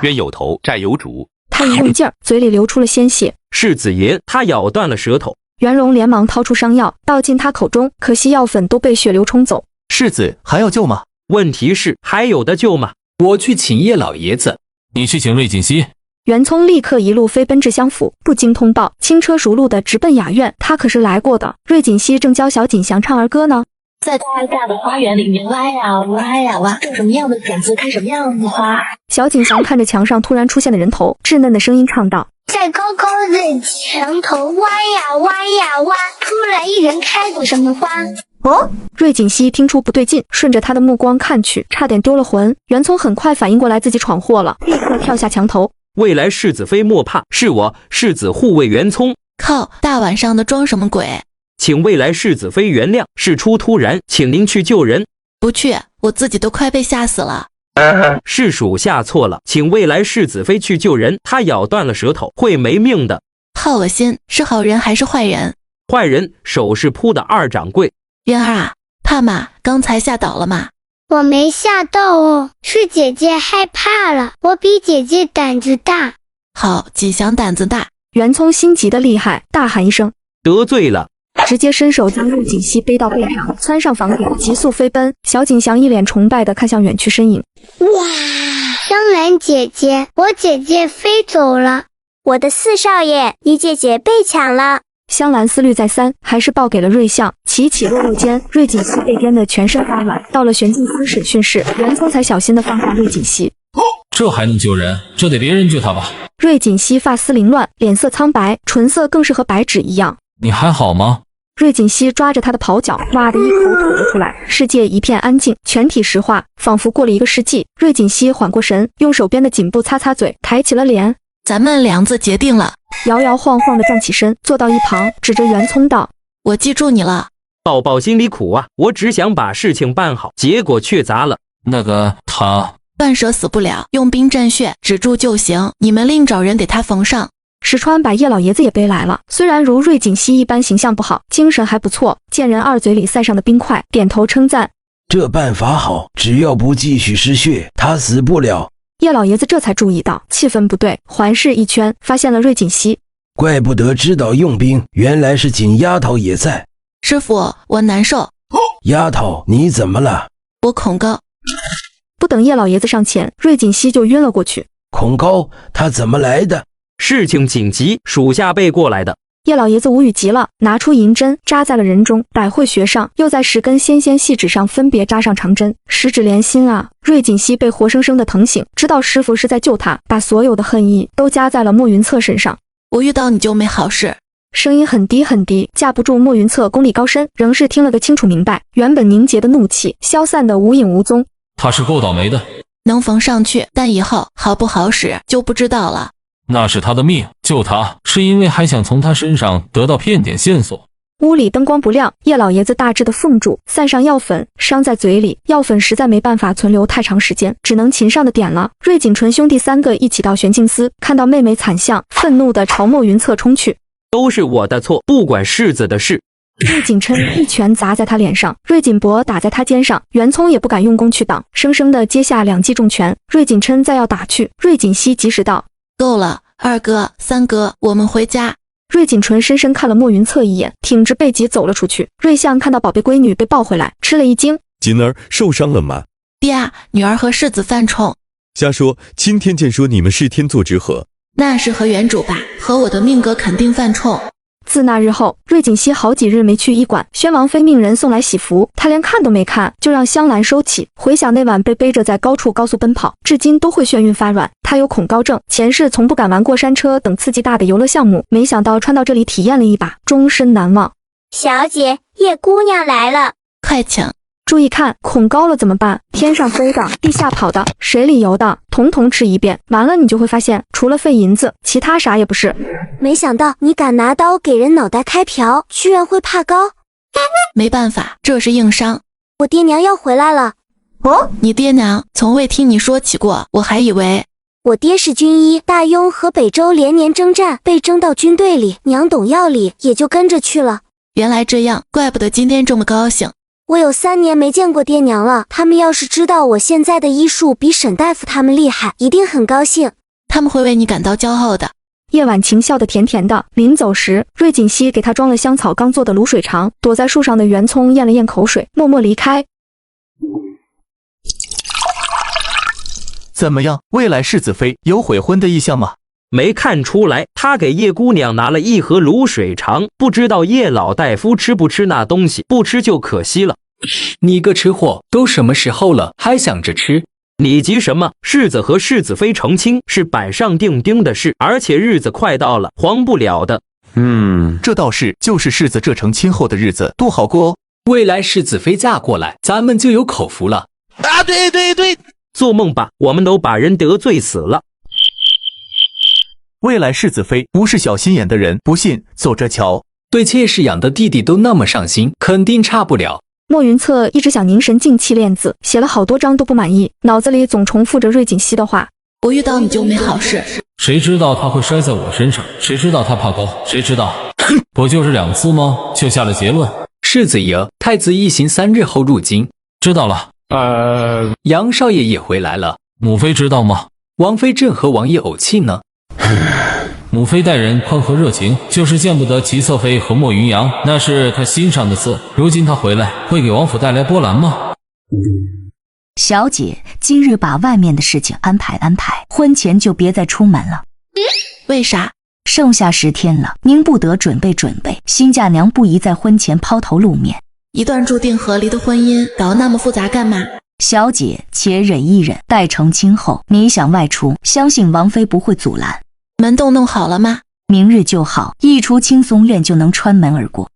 [SPEAKER 15] 冤有头，债有主。
[SPEAKER 1] 他一用劲儿，嘴里流出了鲜血。
[SPEAKER 6] 世子爷，他咬断了舌头。
[SPEAKER 1] 袁荣连忙掏出伤药，倒进他口中，可惜药粉都被血流冲走。
[SPEAKER 20] 世子还要救吗？
[SPEAKER 6] 问题是还有的救吗？
[SPEAKER 11] 我去请叶老爷子。
[SPEAKER 7] 你去请瑞锦熙。
[SPEAKER 1] 袁聪立刻一路飞奔至襄府，不经通报，轻车熟路的直奔雅苑。他可是来过的。瑞锦熙正教小锦祥唱儿歌呢。
[SPEAKER 17] 在大大的花园里面挖呀挖呀挖，种什么样的种子开什么样的花。
[SPEAKER 1] 小锦祥看着墙上突然出现的人头，稚嫩的声音唱道：
[SPEAKER 9] 在高高的墙头挖呀挖呀挖，突然一人开过什么花。
[SPEAKER 1] 哦，瑞锦熙听出不对劲，顺着他的目光看去，差点丢了魂。袁聪很快反应过来自己闯祸了，立刻跳下墙头。
[SPEAKER 6] 未来世子妃莫怕，是我世子护卫袁聪。
[SPEAKER 4] 靠，大晚上的装什么鬼？
[SPEAKER 6] 请未来世子妃原谅，事出突然，请您去救人。
[SPEAKER 4] 不去，我自己都快被吓死了。
[SPEAKER 6] 是属下错了，请未来世子妃去救人，他咬断了舌头，会没命的。
[SPEAKER 4] 好恶心，是好人还是坏人？
[SPEAKER 6] 坏人，手是扑的二掌柜。
[SPEAKER 4] 渊儿啊，怕吗？刚才吓倒了吗？
[SPEAKER 9] 我没吓到哦，是姐姐害怕了，我比姐姐胆子大。
[SPEAKER 4] 好，锦祥胆子大。
[SPEAKER 1] 袁聪心急的厉害，大喊一声
[SPEAKER 6] 得罪了，
[SPEAKER 1] 直接伸手将陆锦熙背到背上，窜上房顶，急速飞奔。小锦祥一脸崇拜地看向远去身影。
[SPEAKER 9] 哇，香兰姐姐，我姐姐飞走了。
[SPEAKER 22] 我的四少爷，你姐姐被抢了。
[SPEAKER 1] 香兰思虑再三，还是报给了瑞相。起起落落间，瑞锦熙被颠得全身发软。到了玄镜司审讯室，袁聪才小心地放下瑞锦熙。
[SPEAKER 7] 这还能救人？这得别人救他吧？
[SPEAKER 1] 瑞锦熙发丝凌乱，脸色苍白，唇色更是和白纸一样。
[SPEAKER 7] 你还好吗？
[SPEAKER 1] 瑞锦熙抓着他的袍角，哇的一口吐了出来。世界一片安静，全体石化，仿佛过了一个世纪。瑞锦熙缓过神，用手边的锦布擦擦嘴，抬起了脸。
[SPEAKER 4] 咱们梁子结定了。
[SPEAKER 1] 摇摇晃晃地站起身，坐到一旁，指着袁聪道：
[SPEAKER 4] 我记住你了。
[SPEAKER 6] 宝宝心里苦啊，我只想把事情办好，结果却砸了。
[SPEAKER 7] 那个他
[SPEAKER 4] 断舌死不了，用冰镇血止住就行，你们另找人给他缝上。
[SPEAKER 1] 石川把叶老爷子也背来了，虽然如瑞锦熙一般形象不好，精神还不错。见人二嘴里塞上的冰块，点头称赞。
[SPEAKER 16] 这办法好，只要不继续失血，他死不了。
[SPEAKER 1] 叶老爷子这才注意到气氛不对，环视一圈，发现了瑞锦熙。
[SPEAKER 16] 怪不得知道用兵，原来是锦丫头也在。
[SPEAKER 4] 师傅，我难受。
[SPEAKER 16] 丫头，你怎么了？
[SPEAKER 4] 我恐高。
[SPEAKER 1] 不等叶老爷子上前，瑞锦熙就晕了过去。
[SPEAKER 16] 恐高？他怎么来的？
[SPEAKER 6] 事情紧急，属下背过来的。
[SPEAKER 1] 叶老爷子无语极了，拿出银针扎在了人中，百会穴上，又在10根纤纤细指上分别扎上长针，十指连心啊！瑞锦熙被活生生的疼醒，知道师傅是在救他，把所有的恨意都加在了莫云策身上。
[SPEAKER 4] 我遇到你就没好事。
[SPEAKER 1] 声音很低很低，架不住莫云策功力高深，仍是听了个清楚明白。原本凝结的怒气消散得无影无踪。
[SPEAKER 7] 他是够倒霉的，
[SPEAKER 4] 能缝上去，但以后好不好使就不知道了。
[SPEAKER 7] 那是他的命，救他是因为还想从他身上得到片点线索。
[SPEAKER 1] 屋里灯光不亮，叶老爷子大致的奉住，散上药粉，伤在嘴里，药粉实在没办法存留太长时间，只能勤上的点了。瑞锦纯兄弟3个一起到玄镜司，看到妹妹惨相，愤怒地朝莫云策冲去。
[SPEAKER 6] 都是我的错，不管世子的事。
[SPEAKER 1] 瑞锦琛一拳砸在他脸上，瑞锦博打在他肩上，袁聪也不敢用功去挡，生生的接下2记重拳。瑞锦琛再要打去，瑞锦熙及时道：
[SPEAKER 4] 够了，2哥、3哥，我们回家。
[SPEAKER 1] 瑞锦纯深深看了莫云策一眼，挺着背脊走了出去。瑞相看到宝贝闺女被抱回来，吃了一惊。
[SPEAKER 2] 锦儿受伤了吗？
[SPEAKER 4] 爹，女儿和世子犯冲。
[SPEAKER 2] 瞎说，今天见说你们是天作之合。
[SPEAKER 4] 那是和原主吧，和我的命格肯定犯冲。
[SPEAKER 1] 自那日后，瑞锦熙好几日没去医馆。宣王妃命人送来喜服，他连看都没看，就让香兰收起。回想那晚被背着在高处高速奔跑，至今都会眩晕发软。他有恐高症，前世从不敢玩过山车等刺激大的游乐项目，没想到穿到这里体验了一把，终身难忘。
[SPEAKER 9] 小姐，叶姑娘来了，
[SPEAKER 4] 快请。
[SPEAKER 1] 注意看，恐高了怎么办？天上飞的，地下跑的，水里游的，统统吃一遍。完了，你就会发现，除了费银子，其他啥也不是。
[SPEAKER 22] 没想到你敢拿刀给人脑袋开瓢，居然会怕高。
[SPEAKER 4] 没办法，这是硬伤。
[SPEAKER 22] 我爹娘要回来了。
[SPEAKER 4] 哦，你爹娘从未听你说起过，我还以为
[SPEAKER 22] 我爹是军医，大雍和北周连年征战，被征到军队里，娘懂药理，也就跟着去了。
[SPEAKER 4] 原来这样，怪不得今天这么高兴。
[SPEAKER 22] 我有3年没见过爹娘了，他们要是知道我现在的医术比沈大夫他们厉害，一定很高兴。
[SPEAKER 4] 他们会为你感到骄傲的。
[SPEAKER 1] 叶婉晴笑得甜甜的。临走时，瑞锦熙给他装了香草刚做的卤水肠。躲在树上的袁聪咽了咽口水，默默离开。
[SPEAKER 20] 怎么样，未来世子妃有悔婚的意向吗？
[SPEAKER 6] 没看出来，他给叶姑娘拿了1盒卤水肠，不知道叶老大夫吃不吃那东西，不吃就可惜了。
[SPEAKER 5] 你个吃货，都什么时候了，还想着吃？
[SPEAKER 6] 你急什么？世子和世子妃成亲是板上钉钉的事，而且日子快到了，黄不了的。
[SPEAKER 20] 这倒是，就是世子这成亲后的日子多好过哦。
[SPEAKER 5] 未来世子妃嫁过来，咱们就有口福了。
[SPEAKER 20] 啊，对，
[SPEAKER 6] 做梦吧，我们都把人得罪死了。
[SPEAKER 20] 未来世子妃不是小心眼的人，不信走着瞧。
[SPEAKER 5] 对妾室养的弟弟都那么上心，肯定差不了。
[SPEAKER 1] 莫云策一直想凝神静气练字，写了好多章都不满意，脑子里总重复着瑞锦熙的话。
[SPEAKER 4] 我遇到你就没好事。
[SPEAKER 7] 谁知道他会摔在我身上？谁知道他怕高？谁知道？不就是2次吗？就下了结论。
[SPEAKER 5] 世子爷，太子一行3日后入京。
[SPEAKER 7] 知道了。
[SPEAKER 5] 杨少爷也回来了。
[SPEAKER 7] 母妃知道吗？
[SPEAKER 5] 王妃正和王爷怄气呢。
[SPEAKER 7] 母妃待人宽和热情，就是见不得齐侧妃和莫云阳，那是她心上的刺。如今她回来，会给王府带来波澜吗？
[SPEAKER 12] 小姐，今日把外面的事情安排安排，婚前就别再出门了。
[SPEAKER 4] 为啥？
[SPEAKER 12] 剩下10天了，您不得准备准备。新嫁娘不宜在婚前抛头露面。
[SPEAKER 4] 一段注定和离的婚姻，搞那么复杂干嘛？
[SPEAKER 12] 小姐，且忍一忍，待成亲后，你想外出，相信王妃不会阻拦。
[SPEAKER 4] 门洞弄好了吗？
[SPEAKER 12] 明日就好，一出轻松院就能穿门而过。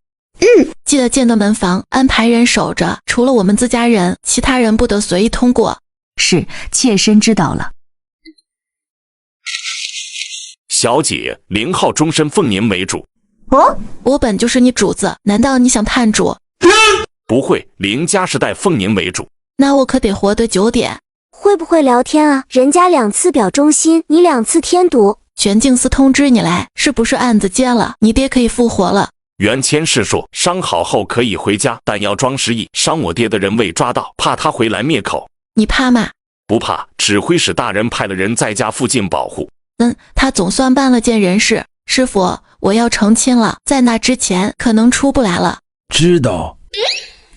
[SPEAKER 4] 记得建的门房安排人守着，除了我们自家人，其他人不得随意通过。
[SPEAKER 12] 是，妾身知道了。
[SPEAKER 18] 小姐，0号终身奉您为主。
[SPEAKER 4] 我本就是你主子，难道你想叛主？
[SPEAKER 18] 不会，林家是代奉您为主。
[SPEAKER 4] 那我可得活得9点。
[SPEAKER 22] 会不会聊天啊？人家2次表忠心，你2次添堵。
[SPEAKER 4] 玄镜司通知你来，是不是案子结了？你爹可以复活了。
[SPEAKER 18] 袁谦是说伤好后可以回家，但要装失忆。伤我爹的人未抓到，怕他回来灭口。
[SPEAKER 4] 你怕吗？
[SPEAKER 18] 不怕，指挥使大人派了人在家附近保护。
[SPEAKER 4] 他总算办了件人事。师傅，我要成亲了，在那之前可能出不来了。
[SPEAKER 16] 知道。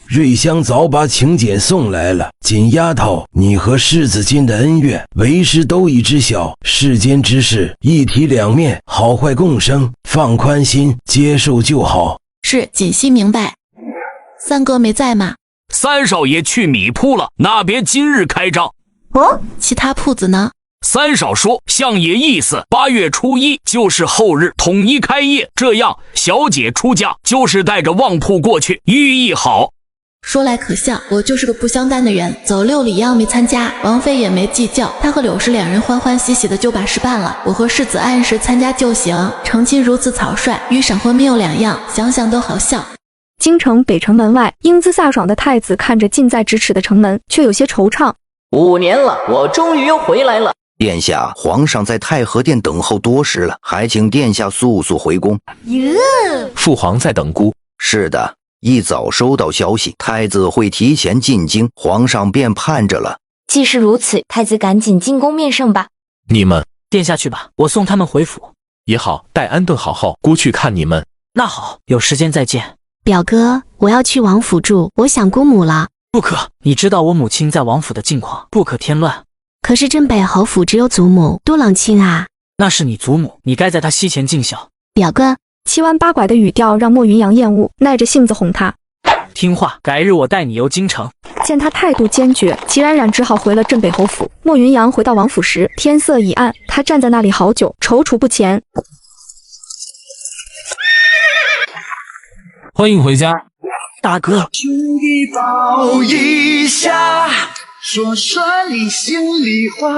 [SPEAKER 16] 瑞香早把请柬送来了。锦丫头，你和世子间的恩怨，为师都已知晓。世间之事，一体两面，好坏共生，放宽心，接受就好。
[SPEAKER 4] 是，锦溪明白。三哥没在吗？
[SPEAKER 3] 三少爷去米铺了，那边今日开张。
[SPEAKER 4] 其他铺子呢？
[SPEAKER 3] 三少说，相爷意思8月初1就是后日统一开业，这样小姐出嫁就是带着旺铺过去，寓意好。
[SPEAKER 4] 说来可笑，我就是个不相干的人，走6里央没参加，王妃也没计较，她和柳氏两人欢欢喜喜的就把事办了。我和世子按时参加就行，成亲如此草率，与闪婚没有两样，想想都好笑。
[SPEAKER 1] 京城北城门外，英姿飒爽的太子看着近在咫尺的城门，却有些惆怅。
[SPEAKER 21] 5年了，我终于又回来了。
[SPEAKER 8] 殿下，皇上在太和殿等候多时了，还请殿下速速回宫。
[SPEAKER 15] 父皇在等孤。
[SPEAKER 8] 是的，一早收到消息，太子会提前进京，皇上便盼着了。
[SPEAKER 22] 既是如此，太子赶紧进宫面圣吧。
[SPEAKER 15] 你们
[SPEAKER 21] 殿下去吧，我送他们回府。
[SPEAKER 15] 也好，待安顿好后，姑去看你们。
[SPEAKER 21] 那好，有时间再见。
[SPEAKER 22] 表哥，我要去王府住，我想姑母了。
[SPEAKER 21] 不可，你知道我母亲在王府的境况，不可添乱。
[SPEAKER 22] 可是镇北侯府只有祖母，多冷清啊。
[SPEAKER 21] 那是你祖母，你该在她膝前尽孝。
[SPEAKER 22] 表哥，
[SPEAKER 1] 七弯八拐的语调让莫云阳厌恶，耐着性子哄他
[SPEAKER 21] 听话，改日我带你游京城。
[SPEAKER 1] 见他态度坚决，齐冉冉只好回了镇北侯府。莫云阳回到王府时，天色已暗，他站在那里好久，踌躇不前。
[SPEAKER 7] 欢迎回家，
[SPEAKER 21] 大哥。
[SPEAKER 19] 兄弟抱一下，说里心里话，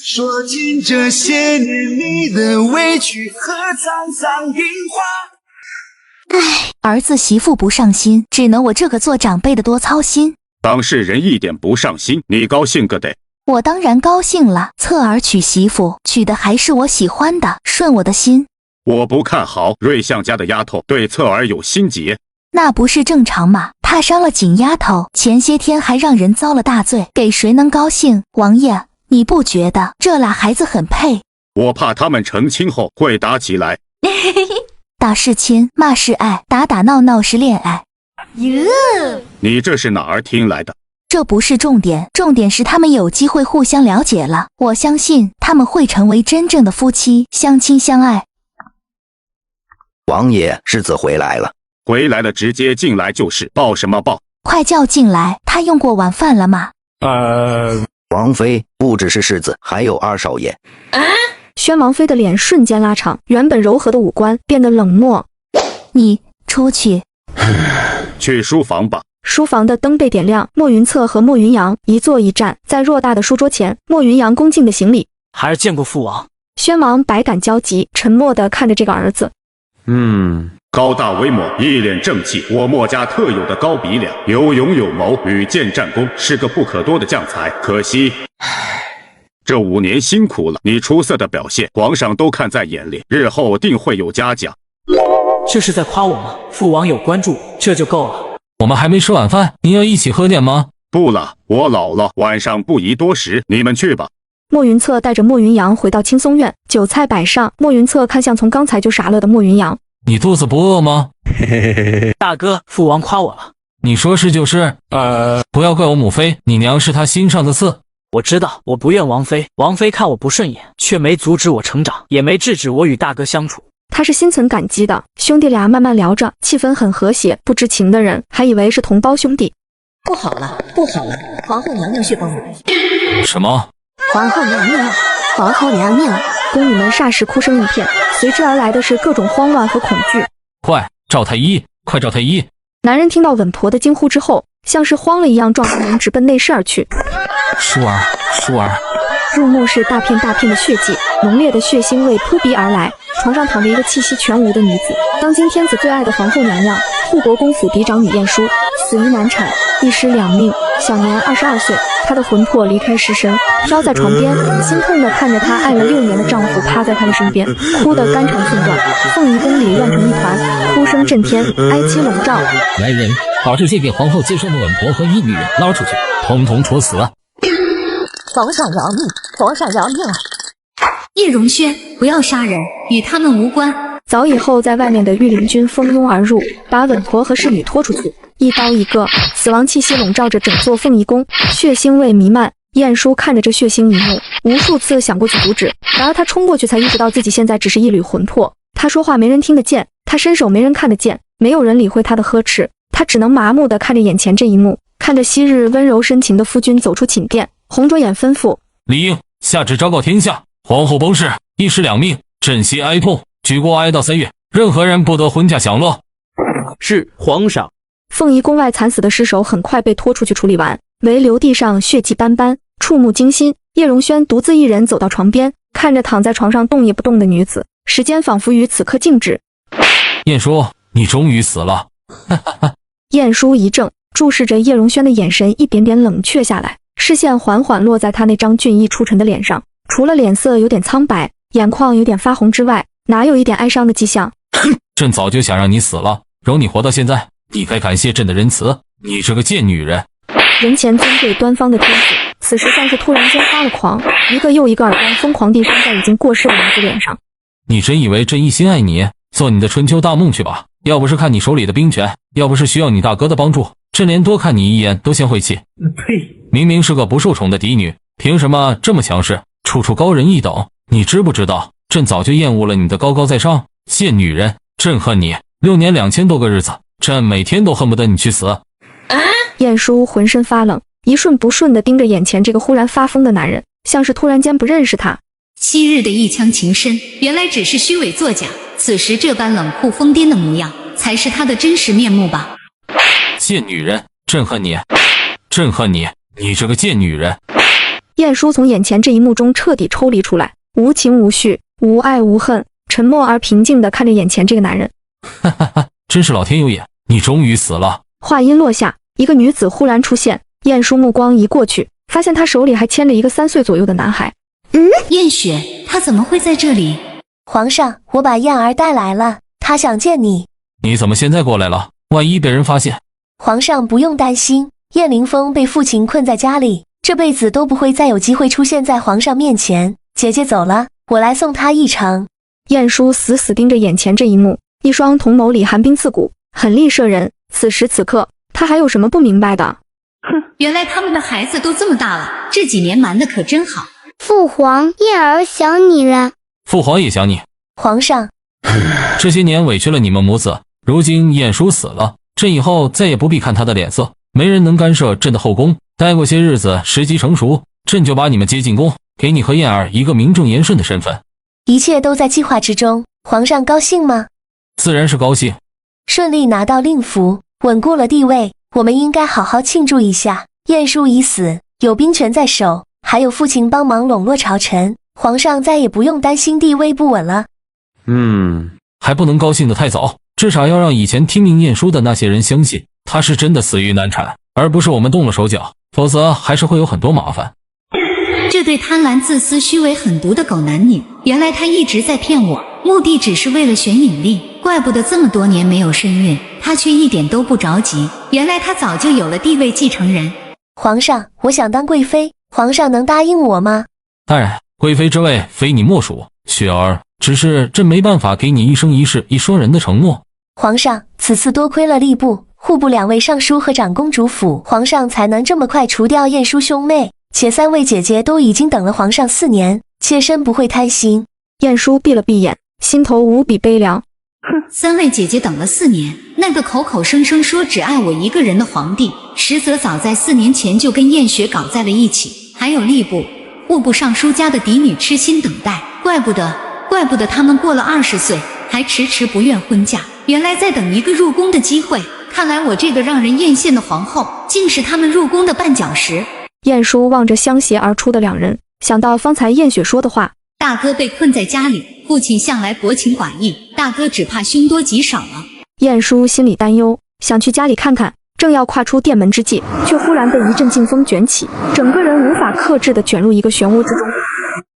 [SPEAKER 19] 说尽这些年你的委屈和沧桑变化。
[SPEAKER 12] 儿子媳妇不上心，只能我这个做长辈的多操心。
[SPEAKER 23] 当事人一点不上心，你高兴个得。
[SPEAKER 12] 我当然高兴了，侧儿娶媳妇，娶的还是我喜欢的，顺我的心。
[SPEAKER 23] 我不看好瑞相家的丫头对侧儿有心结。
[SPEAKER 12] 那不是正常吗？他伤了锦丫头，前些天还让人遭了大罪，给谁能高兴？王爷，你不觉得这俩孩子很配？
[SPEAKER 23] 我怕他们成亲后会打起来。
[SPEAKER 12] 打是亲，骂是爱，打打闹闹是恋爱。
[SPEAKER 23] 你这是哪儿听来的？
[SPEAKER 12] 这不是重点，重点是他们有机会互相了解了。我相信他们会成为真正的夫妻，相亲相爱。
[SPEAKER 8] 王爷，世子回来了。
[SPEAKER 23] 回来了，直接进来就是，报什么报？
[SPEAKER 12] 快叫进来！他用过晚饭了吗？
[SPEAKER 8] 王妃，不只是世子，还有二少爷。
[SPEAKER 1] 宣王妃的脸瞬间拉长，原本柔和的五官变得冷漠。
[SPEAKER 12] 你出去。
[SPEAKER 23] 去书房吧。
[SPEAKER 1] 书房的灯被点亮，莫云策和莫云阳一坐一站在偌大的书桌前。莫云阳恭敬的行礼，
[SPEAKER 21] 孩儿见过父王。
[SPEAKER 1] 宣王百感交集，沉默的看着这个儿子。
[SPEAKER 23] 高大威猛，一脸正气，我墨家特有的高鼻梁，有勇有谋，屡建战功，是个不可多的将才。可惜，这5年辛苦了，你出色的表现，皇上都看在眼里，日后定会有嘉奖。
[SPEAKER 21] 这是在夸我吗？父王有关注，这就够了。
[SPEAKER 7] 我们还没吃晚饭，您要一起喝点吗？
[SPEAKER 23] 不了，我老了，晚上不宜多食，你们去吧。
[SPEAKER 1] 莫云策带着莫云阳回到青松院，酒菜摆上。莫云策看向从刚才就傻乐的莫云阳。
[SPEAKER 7] 你肚子不饿吗？
[SPEAKER 21] 大哥，父王夸我了。
[SPEAKER 7] 你说是就是。不要怪我母妃，你娘是她心上的刺。
[SPEAKER 21] 我知道，我不怨王妃，王妃看我不顺眼，却没阻止我成长，也没制止我与大哥相处。
[SPEAKER 1] 他是心存感激的。兄弟俩慢慢聊着，气氛很和谐，不知情的人还以为是同胞兄弟。
[SPEAKER 17] 不好了，不好了！皇后娘娘血崩了！
[SPEAKER 7] 什么？
[SPEAKER 22] 皇后娘娘，皇后娘娘！
[SPEAKER 1] 宫女们霎时哭声一片，随之而来的是各种慌乱和恐惧。
[SPEAKER 7] 快召太医！快召太医！
[SPEAKER 1] 男人听到稳婆的惊呼之后，像是慌了一样撞开门，直奔内室而去。
[SPEAKER 7] 舒儿，舒儿！
[SPEAKER 1] 入目是大片大片的血迹，浓烈的血腥味扑鼻而来。床上躺着一个气息全无的女子，当今天子最爱的皇后娘娘，护国公府嫡长女晏殊，死于难产，一尸2命。享年22岁，她的魂魄离开尸身，飘在床边，心痛地看着她爱了6年的丈夫趴在她的身边，哭得肝肠寸断。凤仪宫里乱成一团，哭声震天，哀戚笼罩。
[SPEAKER 7] 来人，把这些给皇后接生的稳婆和一女人拉出去，统统处死。
[SPEAKER 10] 皇上饶命！皇上饶命啊！
[SPEAKER 13] 叶荣轩，不要杀人，与他们无关。
[SPEAKER 1] 早已候在外面的御林军蜂拥而入，把稳婆和侍女拖出去，一刀一个，死亡气息笼罩着整座凤仪宫，血腥味弥漫。晏殊看着这血腥一幕，无数次想过去阻止，然而他冲过去才意识到自己现在只是一缕魂魄。他说话没人听得见，他伸手没人看得见，没有人理会他的呵斥，他只能麻木地看着眼前这一幕，看着昔日温柔深情的夫君走出寝殿，红着眼吩咐
[SPEAKER 7] 李应下旨昭告天下，皇后崩逝，一尸两命，朕悉哀痛，举国哀悼3月，任何人不得婚嫁享乐。
[SPEAKER 6] 是皇上。
[SPEAKER 1] 凤仪宫外惨死的尸首很快被拖出去处理完，唯留地上血迹斑斑，触目惊心。叶荣轩独自一人走到床边，看着躺在床上动也不动的女子，时间仿佛于此刻静止。
[SPEAKER 7] 晏殊，你终于死了。
[SPEAKER 1] 晏殊一怔，注视着叶荣轩的眼神一点点冷却下来，视线缓缓落在他那张俊逸出尘的脸上，除了脸色有点苍白，眼眶有点发红之外，哪有一点哀伤的迹象？
[SPEAKER 7] 朕早就想让你死了，容你活到现在，你该感谢朕的仁慈。你这个贱女人！
[SPEAKER 1] 人前尊贵端方的天子，此时像是突然间发了狂，一个又一个耳光疯狂地扇在已经过世的女子脸上。
[SPEAKER 7] 你真以为朕一心爱你，做你的春秋大梦去吧？要不是看你手里的兵权，要不是需要你大哥的帮助，朕连多看你一眼都嫌晦气。
[SPEAKER 6] 呸！
[SPEAKER 7] 明明是个不受宠的嫡女，凭什么这么强势，处处高人一等？你知不知道，朕早就厌恶了你的高高在上，贱女人！朕恨你6年2000多个日子，朕每天都恨不得你去死。
[SPEAKER 1] 晏殊浑身发冷，一瞬不瞬地盯着眼前这个忽然发疯的男人，像是突然间不认识他。
[SPEAKER 13] 昔日的一腔情深，原来只是虚伪作假，此时这般冷酷疯癫的模样，才是他的真实面目吧。
[SPEAKER 7] 贱女人，朕恨你！朕恨你！你这个贱女人！
[SPEAKER 1] 晏殊从眼前这一幕中彻底抽离出来，无情无绪，无爱无恨，沉默而平静地看着眼前这个男人。
[SPEAKER 7] 哈哈哈，真是老天有眼，你终于死了。
[SPEAKER 1] 话音落下，一个女子忽然出现，晏殊目光一过去，发现她手里还牵着一个3岁左右的男孩。
[SPEAKER 13] 晏雪，她怎么会在这里？
[SPEAKER 10] 皇上，我把燕儿带来了，她想见你。
[SPEAKER 7] 你怎么现在过来了？万一被人发现。
[SPEAKER 10] 皇上不用担心，燕凌风被父亲困在家里，这辈子都不会再有机会出现在皇上面前。姐姐走了，我来送她一程。
[SPEAKER 1] 晏殊死死盯着眼前这一幕，一双瞳眸里寒冰刺骨，狠厉摄人。此时此刻，他还有什么不明白的？
[SPEAKER 13] 原来他们的孩子都这么大了，这几年瞒得可真好。
[SPEAKER 9] 父皇，燕儿想你了。
[SPEAKER 7] 父皇也想你。
[SPEAKER 10] 皇上，
[SPEAKER 7] 这些年委屈了你们母子，如今晏殊死了，朕以后再也不必看他的脸色，没人能干涉朕的后宫。待过些日子，时机成熟，朕就把你们接进宫，给你和燕儿一个名正言顺的身份。
[SPEAKER 10] 一切都在计划之中，皇上高兴吗？
[SPEAKER 7] 自然是高兴。
[SPEAKER 10] 顺利拿到令符，稳固了地位，我们应该好好庆祝一下。晏殊已死，有兵权在手，还有父亲帮忙笼络朝臣，皇上再也不用担心地位不稳了。
[SPEAKER 7] 还不能高兴得太早，至少要让以前听命晏殊的那些人相信他是真的死于难产，而不是我们动了手脚，否则还是会有很多麻烦。
[SPEAKER 13] 这对贪婪、自私、虚伪、狠毒的狗男女，原来他一直在骗我，目的只是为了选引力，怪不得这么多年没有身孕，他却一点都不着急，原来他早就有了地位继承人。
[SPEAKER 10] 皇上，我想当贵妃，皇上能答应我吗？
[SPEAKER 7] 当然，贵妃之位非你莫属，雪儿，只是朕没办法给你一生一世一双人的承诺。
[SPEAKER 10] 皇上，此次多亏了吏部、户部2位尚书和长公主府，皇上才能这么快除掉晏殊兄妹，且3位姐姐都已经等了皇上4年，妾身不会贪心。
[SPEAKER 1] 晏殊闭了闭眼，心头无比悲凉。
[SPEAKER 13] 3位姐姐等了4年，那个口口声声说只爱我一个人的皇帝，实则早在4年前就跟晏雪搞在了一起。还有吏部、户部尚书家的嫡女痴心等待，怪不得他们过了20岁还迟迟不愿婚嫁，原来在等一个入宫的机会。看来我这个让人艳羡的皇后，竟是他们入宫的绊脚石。
[SPEAKER 1] 晏殊望着相携而出的2人，想到方才晏雪说的话，
[SPEAKER 13] 大哥被困在家里，父亲向来薄情寡义，大哥只怕凶多吉少了。
[SPEAKER 1] 晏殊心里担忧，想去家里看看，正要跨出店门之际，却忽然被一阵劲风卷起，整个人无法克制地卷入一个漩涡之中。